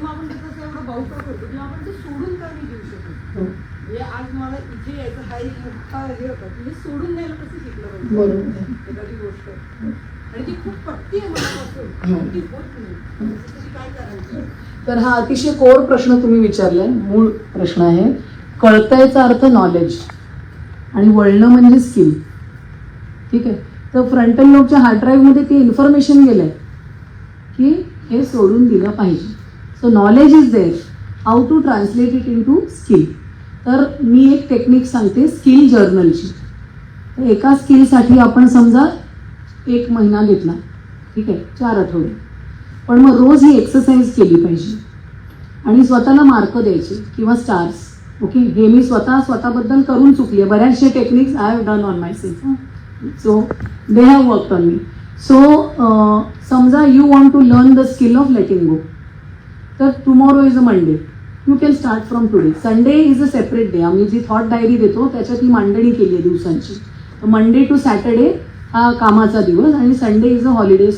मग आपण त्याचं एवढं भाऊ का करतो किंवा आपण ते सोडून का नाही देऊ शकतो. म्हणजे आज मला इथे यायचं हा एक मोठा हे होता की हे सोडून द्यायला कसं शिकलं पाहिजे एखादी गोष्ट आणि ती खूप पटती आहे मनापासून ती होत नाही त्यासाठी काय करायचं.
तर हा अतिशय कोर प्रश्न तुम्ही विचारलाय. मूळ प्रश्न आहे. कळतंयचा अर्थ नॉलेज आणि वळणं म्हणजे स्किल. ठीक आहे. तर फ्रंटल लोबच्या हार्ड ड्राईव्हमध्ये ते इन्फॉर्मेशन गेलंय की हे सोडून दिलं पाहिजे. So knowledge is there, how to translate it into skill. तर मी एक टेक्निक सांगते स्किल जर्नलची. तर एका स्किलसाठी आपण समजा 1 महिना घेतला, ठीक आहे, 4 आठवडे. पण मग रोज ही एक्सरसाइज केली पाहिजे आणि स्वतःला मार्क द्यायचे किंवा स्टार्स. ओके, हे मी स्वतःबद्दल करून चुकली आहे. बऱ्याचशे techniques I have done on myself. So they have worked on me. So समजा you want to learn the skill of letting go. तर tomorrow is a Monday. You can start from today. Sunday is a separate day. आम्ही जी thought diary देतो त्याच्यात ही मांडणी केली आहे दिवसांची. मंडे टू सॅटर्डे हा कामाचा दिवस आणि Sunday is a holiday.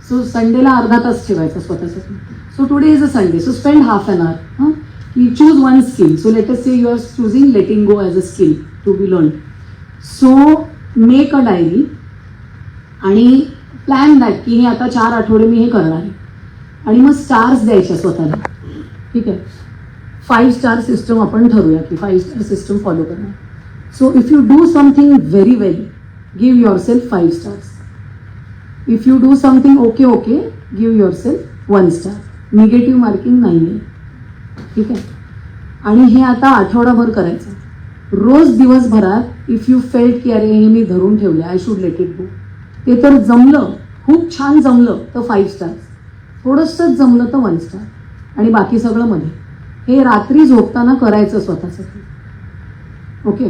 So संडेला अर्धा तास ठेवायचा स्वतःसाठी. So today is a Sunday. So spend half an hour. You choose one skill. So let us say you are choosing letting go as a skill to be learned. So make a diary आणि plan that की हे आता 4 आठवडे मी हे करणार आहे आणि मग स्टार्स द्यायच्या स्वतःला. ठीक आहे. 5 स्टार सिस्टम आपण ठरवूया की 5 स्टार सिस्टम फॉलो करणार. So if you do something very well give your self 5 stars. If you do something okay give yourself 1 star. Negative marking नाही आहे. ठीक आहे. आणि हे आता आठवडाभर करायचं. रोज दिवसभरात इफ यू फेल्ट की अरे हे मी धरून ठेवले I should let it go. ते तर जमलं, खूप छान जमलं तर 5 स्टार्स, थोडंसंच जमलं तर 1 स्टार आणि बाकी सगळं मध्ये. हे रात्री झोपताना करायचं स्वतःसाठी. ओके,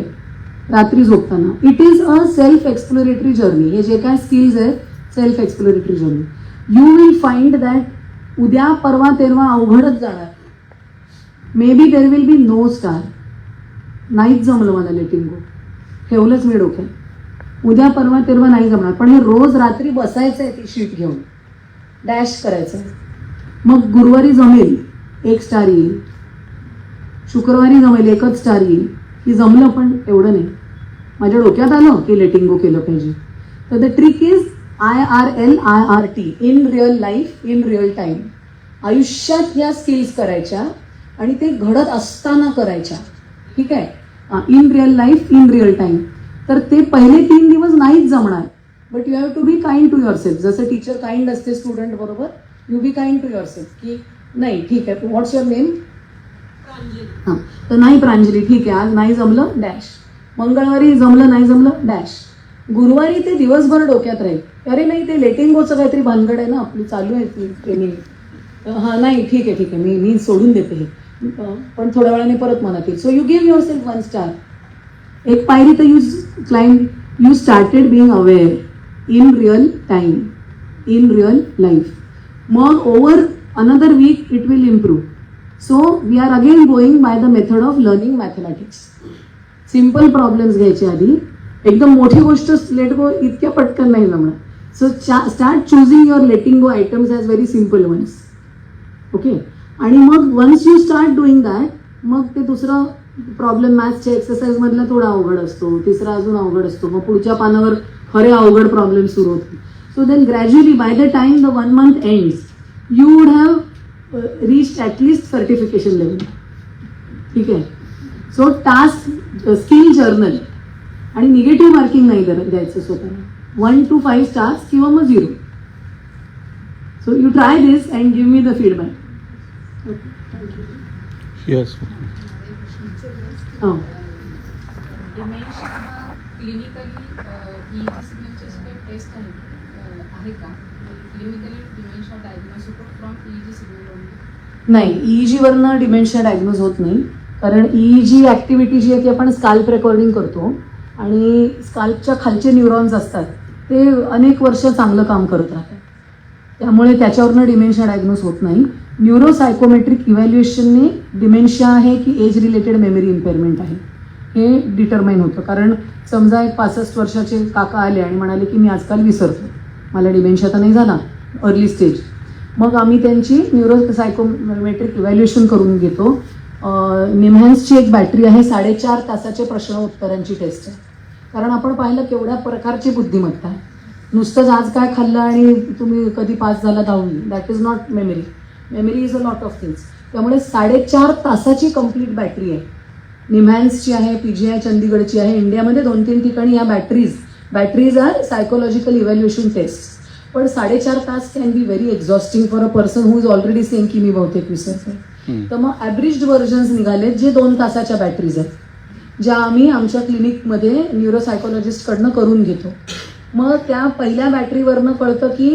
रात्री झोपताना. It is a self exploratory journey. हे जे काय स्किल्स आहेत self exploratory journey. You will find that उद्या परवा तेरवा अवघडच जाणार. Maybe there will be no star. नाहीच जमलं मला लेटिंग गो, ठेवलंच मी डोक्यात. उद्या परवा तेरवा नाही जमणार. पण हे रोज रात्री बसायचं आहे ती शीट घेऊन डॅश करायचं आहे. मग गुरुवारी जमेल 1 स्टार येईल, शुक्रवारी जमेल 1च स्टार येईल की जमलं पण एवढं नाही. माझ्या डोक्यात आलं की लेटिंग गो केलं पाहिजे. तर the trick is IRLIRT, in real life in real time. आयुष्यात या स्किल्स करायच्या आणि ते घडत असताना करायच्या. ठीक आहे. In real life in real time. तर ते पहिले 3 दिवस नाहीच जमणार. But you have to be kind to yourself. जसं टीचर काइंड असते स्टुडंट बरोबर, you be kind to yourself की नाही ठीक आहे. What's your name? हां, तर नाही प्रांजली, ठीक आहे, आज नाही जमलं डॅश. मंगळवारी जमलं नाही जमलं डॅश. गुरुवारी ते दिवसभर डोक्यात राहील, अरे नाही ते लेटिंग गोचं काहीतरी भानगड आहे ना आपली, चालू आहे ती ट्रेनिंग. हां नाही ठीक आहे मी सोडून देते हे, पण थोड्या वेळाने परत मनात येईल. So you give yourself 1 star. एक पायरी तर you started being aware in real time, in real life. मग over another week it will improve. So we are again going by the method of learning mathematics. Simple problems घ्यायचे आधी, एकदम मोठी गोष्ट let go इतक्या पटकन नाही जमणार. So start choosing your letting go items as very simple ones. Okay, आणि मग once you start doing that, मग ते दुसरं प्रॉब्लेम मॅथ्सच्या एक्सरसाइज मधला थोडा अवघड असतो, तिसरा अजून अवघड असतो, मग पुढच्या पानावर खरे अवघड प्रॉब्लेम सुरू होते. So then gradually by the time the 1 month ends you would have reached at least certification level. ठीक आहे. सो टास्क स्किल जर्नल आणि निगेटिव्ह मार्किंग नाही द्यायचं स्वतःला. 1 to 5 stars किंवा मग 0. So you try this and give me the feedback.
Yes.
हां,
dementia हा क्लिनिकली सिग्नेचर्स काही टेस्ट आहे का क्लिनिकली डिमेन्शिया डायग्नोस होतो फ्रॉम EEG सिग्नल ओनली?
नाही, EEG वरनं डिमेन्शिया डायग्नोज होत नाही, कारण EEG ॲक्टिव्हिटी जी आहे ती आपण स्काल्प रेकॉर्डिंग करतो आणि स्काल्पच्या खालचे न्यूरॉन्स असतात ते अनेक वर्ष चांगलं काम करत राहतात, त्यामुळे त्याच्यावरनं डिमेन्शिया डायग्नोज होत नाही. न्यूरोसायकोमेट्रिक इव्हॅल्युएशनने डिमेन्शिया आहे की एज रिलेटेड मेमरी इम्पेअरमेंट आहे हे डिटरमाइन होतं. कारण समजा एक 65 वर्षाचे काका आले आणि म्हणाले की मी आजकाल विसरतो, मला डिमेन्शिया तर नाही झाला, अर्ली स्टेज. मग आम्ही त्यांची न्यूरोसायकोमेट्रिक इव्हॅल्युएशन करून घेतो. निम्हॅन्सची एक बॅटरी आहे, 4.5 तासाचे प्रश्न उत्तरांची टेस्ट आहे. कारण आपण पाहिलं केवढ्या प्रकारची बुद्धिमत्ता आहे. नुसतंच आज काय खाल्लं आणि तुम्ही कधी पास झाला 10वी, that is not memory. Memory is a lot of things. त्यामुळे 4.5 तासाची कंप्लीट बॅटरी आहे. निम्हॅन्सची आहे, PGI चंदीगडची आहे, इंडियामध्ये 2-3 ठिकाणी या batteries are psychological evaluation test. पण 4.5 तास can be very exhausting for a person who is already saying की मी बहुतेक विसरते. तर मग ॲव्हरेज व्हर्जन्स निघालेत जे 2 तासाच्या बॅटरीज आहेत, ज्या आम्ही आमच्या क्लिनिकमध्ये न्यूरोसायकोलॉजिस्टकडनं करून घेतो. मग त्या पहिल्या बॅटरीवरनं कळतं की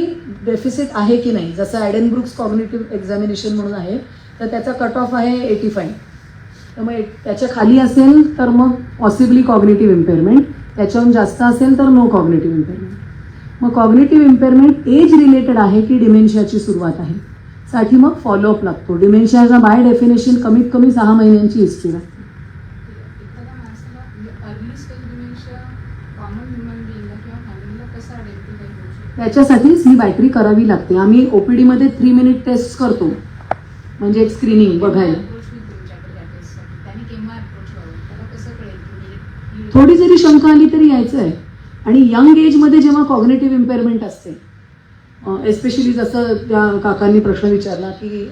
डेफिसिट आहे की नाही. जसं ॲडनब्रुक्स कॉग्निटिव्ह एक्झामिनेशन म्हणून आहे, तर त्याचा कट ऑफ आहे 85. तर मग त्याच्या खाली असेल तर मग पॉसिबली कॉग्निटिव्ह इम्पेअरमेंट, त्याच्याहून जास्त असेल तर नो कॉग्निटिव्ह इम्पेअरमेंट. मग कॉग्निटिव्ह इम्पेअरमेंट एज रिलेटेड आहे की डिमेन्शियाची सुरुवात आहे साठी मग फॉलोअप लागतो. डिमेन्शियाचा बाय डेफिनेशन कमीत कमी 6 महिन्यांची हिस्ट्री लागते.
एखाद्या माणसाला early stage dementia common human बिईंगला किंवा फॅमिलीला कसं आयडेंटिफाय करू शकतो?
त्याच्यासाठीच ही बॅटरी करावी लागते. आम्ही OPD मध्ये 3 minute टेस्ट करतो, म्हणजे एक स्क्रीनिंग बघायला.
त्याने केव्हा अप्रोच व्हावं, त्याला कसं कळेल की
थोडी जरी शंका आली तरी यायचं आहे. आणि यंग एजमध्ये जेव्हा कॉग्निटिव्ह इम्पेअरमेंट असते, एस्पेशली जसं त्या काकांनी प्रश्न विचारला की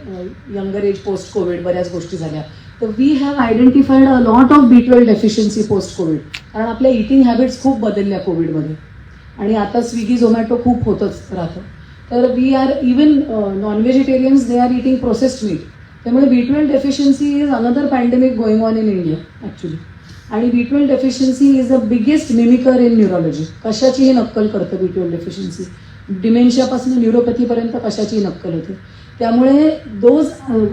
यंगर एज पोस्ट कोविड बऱ्याच गोष्टी झाल्या, तर we have identified a lot of B12 deficiency post covid. कारण आपल्या इटिंग हॅबिट्स खूप बदलल्या कोविडमध्ये आणि आता स्विगी झोमॅटो खूप होतच राहतं. तर we are even non vegetarians they are eating processed meat. त्यामुळे B12 deficiency is another pandemic going on in India actually. आणि B12 deficiency is the biggest mimicker in neurology. कशाचीही नक्कल करतं B12 डेफिशियन्सी. डिमेन्शियापासून न्यूरोपॅथीपर्यंत कशाचीही नक्कल होते. त्यामुळे those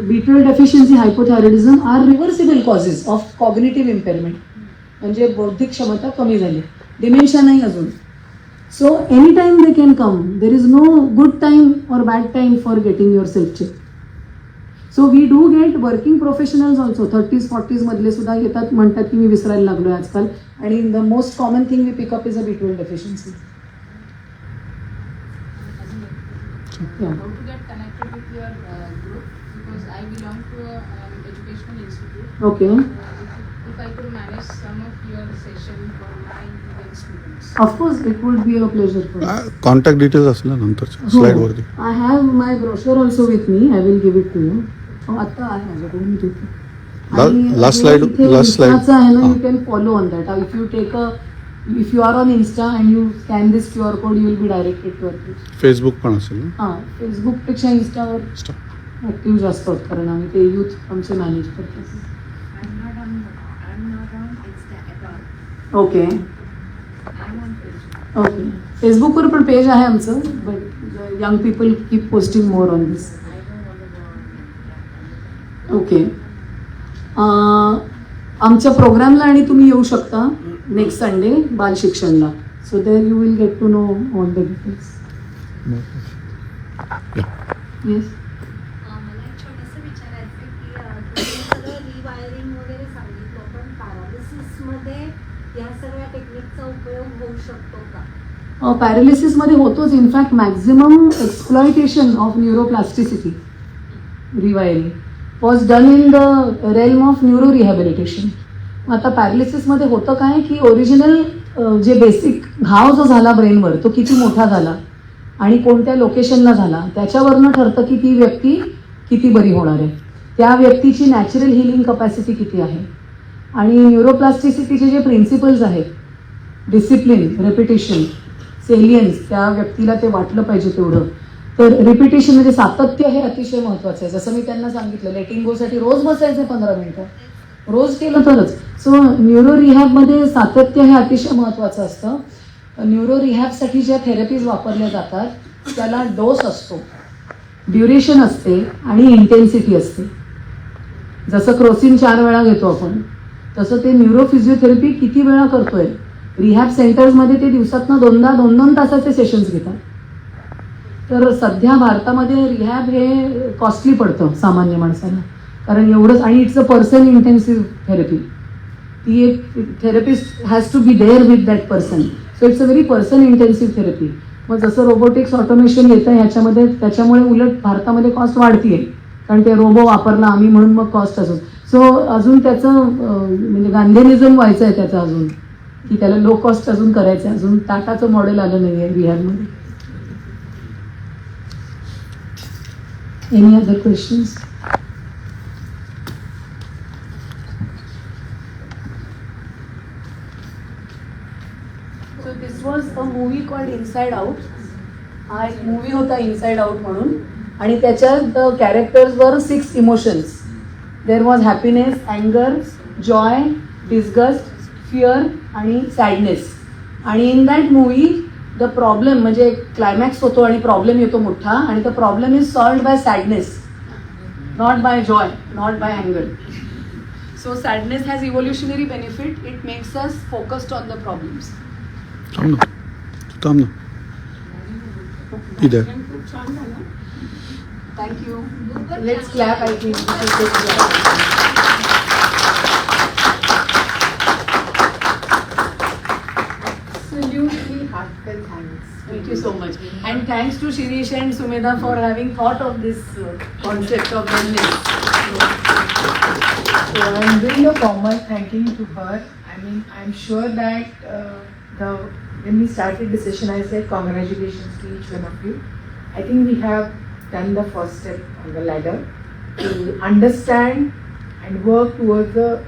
B12 deficiency hypothyroidism are reversible causes of cognitive impairment. म्हणजे बौद्धिक क्षमता कमी झाली, डिमेन्शिया नाही अजून. So any time they can come. There is no good time or bad time for getting yourself check. So we do get working professionals also 30-40s मधले सुद्धा येतात, म्हणतात की मी विसरायला लागलोय आजकाल. आणि the most common thing we pick up is a B12 deficiency.
How to get connected with your group, because I belong to an educational institute.
Okay.
If I could manage some of your session for my Indian students.
Of course, it would be a pleasure for me.
Contact details असेल ना नंतरच्या स्लाईडवरती.
I have my brochure also with me. I will give it to you. आता आहे माझ्याकडे, मी देते.
Last slide- last slide.
Instaचं आहे ना, you can follow on that. If you are on Insta and you scan this QR code, you will be directed to our page.
Facebook पण असेल ना.
हां, फेसबुकपेक्षा इन्स्टावर
Insta.
ॲक्टिव्ह जास्त होत, कारण आम्ही ते यूथ आमचे मॅनेज करतो.
I'm not on Insta at all.
Okay
I'm on Facebook.
Okay. फेसबुकवर पण पेज आहे आमचं, but young people keep posting more on this.
I don't want to go on.
Okay. आमच्या प्रोग्रामला आणि तुम्ही येऊ शकता नेक्स्ट संडे बाल शिक्षणला. So there you will get to know all the details. Yes.
मला एक छोटंसं विचारायचं आहे की तुम्ही सगळं रिवायरिंग वगैरे सांगितलं, पण पॅरालिसिसमध्ये या सगळ्या टेक्निकचा उपयोग होऊ शकतो का?
पॅरालिसिसमध्ये होतोच. In fact maximum exploitation of neuroplasticity rewiring was done in the realm of neuro rehabilitation. आता पॅरालिसिसमध्ये होतं काय की ओरिजिनल जे बेसिक घाव जो झाला ब्रेनवर तो किती मोठा झाला आणि कोणत्या लोकेशनला झाला त्याच्यावरनं ठरतं की ती व्यक्ती किती बरी होणार आहे, त्या व्यक्तीची नॅचरल हिलिंग कपॅसिटी किती आहे. आणि न्यूरोप्लास्टिसिटीचे जे प्रिन्सिपल्स आहेत, डिसिप्लिन, रेपिटेशन, सेलियन्स, त्या व्यक्तीला ते वाटलं पाहिजे तेवढं. तर रिपिटेशन म्हणजे सातत्य हे अतिशय महत्त्वाचं आहे. जसं मी त्यांना सांगितलं, लेटिंग गोसाठी रोज बसायचं 15 मिनिटं, रोज केलं तरच. सो न्यूरो रिहॅबमध्ये सातत्य हे अतिशय महत्त्वाचं असतं. न्यूरो रिहॅबसाठी ज्या थेरपीज वापरल्या जातात त्याला डोस असतो, ड्युरेशन असते आणि इंटेन्सिटी असते. जसं क्रोसिन 4 वेळा घेतो आपण, तसं ते न्यूरो फिजिओथेरपी किती वेळा करतोय. रिहॅब सेंटर्समध्ये ते दिवसातनं 2-2 तासाचे सेशन्स घेतात. तर सध्या भारतामध्ये रिहॅब हे कॉस्टली पडतं सामान्य माणसाला, कारण एवढंच. आणि it's a person intensive therapy. ती एक therapist has to be there with that person. So it's a very person intensive therapy. मग जसं रोबोटिक्स ऑटोमेशन येतं ह्याच्यामध्ये, त्याच्यामुळे उलट भारतामध्ये कॉस्ट वाढतीये, कारण ते रोबो वापरला आम्ही म्हणून मग कॉस्ट असून. सो अजून त्याचं म्हणजे गांधीनिझम व्हायचं आहे त्याचं अजून, की त्याला लो कॉस्ट अजून करायचं आहे. अजून टाटाचं मॉडेल आलं नाही आहे रिहॅबमध्ये. Any other questions? So this was a movie called Inside Out. हा एक मूवी होता इनसाइड आउट म्हणून, आणि त्याच्यात कॅरेक्टर्स वर 6 इमोशन्स. देर वॉज हॅपीनेस, अँगर, जॉय, डिस्गस्ट, फिअर आणि सॅडनेस. आणि in that movie the problem म्हणजे क्लायमॅक्स होतो आणि प्रॉब्लेम येतो मोठा, आणि the problem is solved by sadness, not by joy, not by अँगर. So sadness has evolutionary benefit. It makes us focused on the problems.
थांब ना इधर.
Thank you. Let's clap. I think we should take
Absolutely heartfelt thanks.
Thank you so much. And thanks to Shirish and Sumedha for having thought of this concept of wellness.
So I'm doing a formal thanking to her. I mean, I'm sure that when we started the session, I said congratulations to each one of you. I think we have done the first step on the ladder to understand and work towards the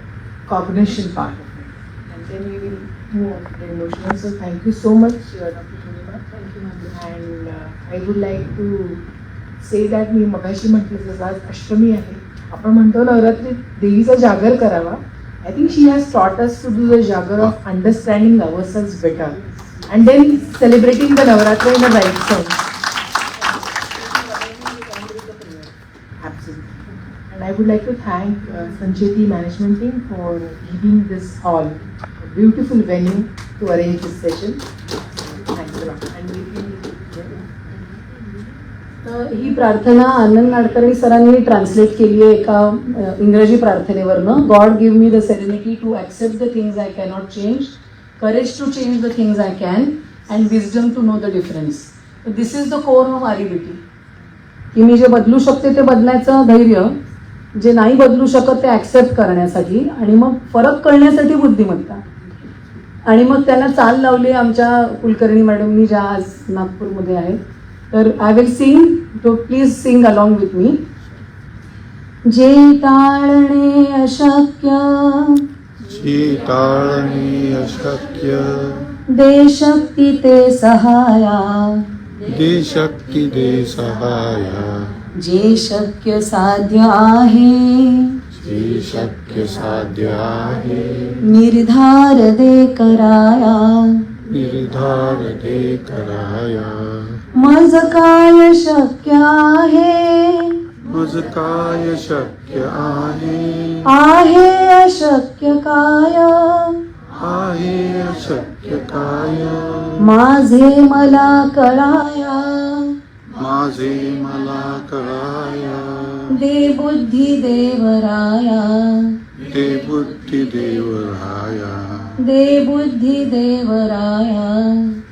cognition part of it, and then we will move on to the emotional. So thank you so much, Dr. Purnima.
Thank you, ma'am.
And I would like to say that मी मगाशी म्हटलं जसं आज अष्टमी आहे, आपण म्हणतो नवरात्रीत देवीचा जागर करावा. I think she has taught us to do the jagar of understanding ourselves better and then celebrating the Navratra in the right sense. Absolutely. And I would like to thank Sancheti management team for giving this hall, a beautiful venue to arrange this session. Thanks a lot. And we will
ही प्रार्थना आनंद नाडकर्णी सरांनी translate केली आहे एका इंग्रजी प्रार्थनेवरनं. God give me the serenity to accept the things I cannot change, courage to change the things I can, and wisdom to know the difference. This is the core of आरिबिटी, की मी जे बदलू शकते ते बदलायचं धैर्य, जे नाही बदलू शकत ते ॲक्सेप्ट करण्यासाठी, आणि मग फरक कळण्यासाठी बुद्धिमत्ता. आणि मग त्यांना चाल लावली आमच्या कुलकर्णी मॅडमनी, ज्या आज नागपूरमध्ये आहेत. तर आय विल सिंग, तो please sing along with me. जे टाळणे अशक्य,
जी टाळणे अशक्य,
दे शक्ती ते सहाया,
दे शक्ती दे सहाया,
जे शक्य साध्य आहे
जे शक्य साध्य आहे
निर्धार दे कराया
निर्धार दे कराया
मज काय शक्य आहे
मज काय शक्य आहे
अशक्य काय
आहे अशक्य काय
माझे मला कळाया
माझे मला कळाया
दे बुद्धी देवराया
दे बुद्धी देवराया
दे बुद्धी देवराया.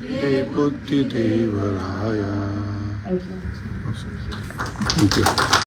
दे बुद्धी देवराया.
थँक्यू.
Thank you.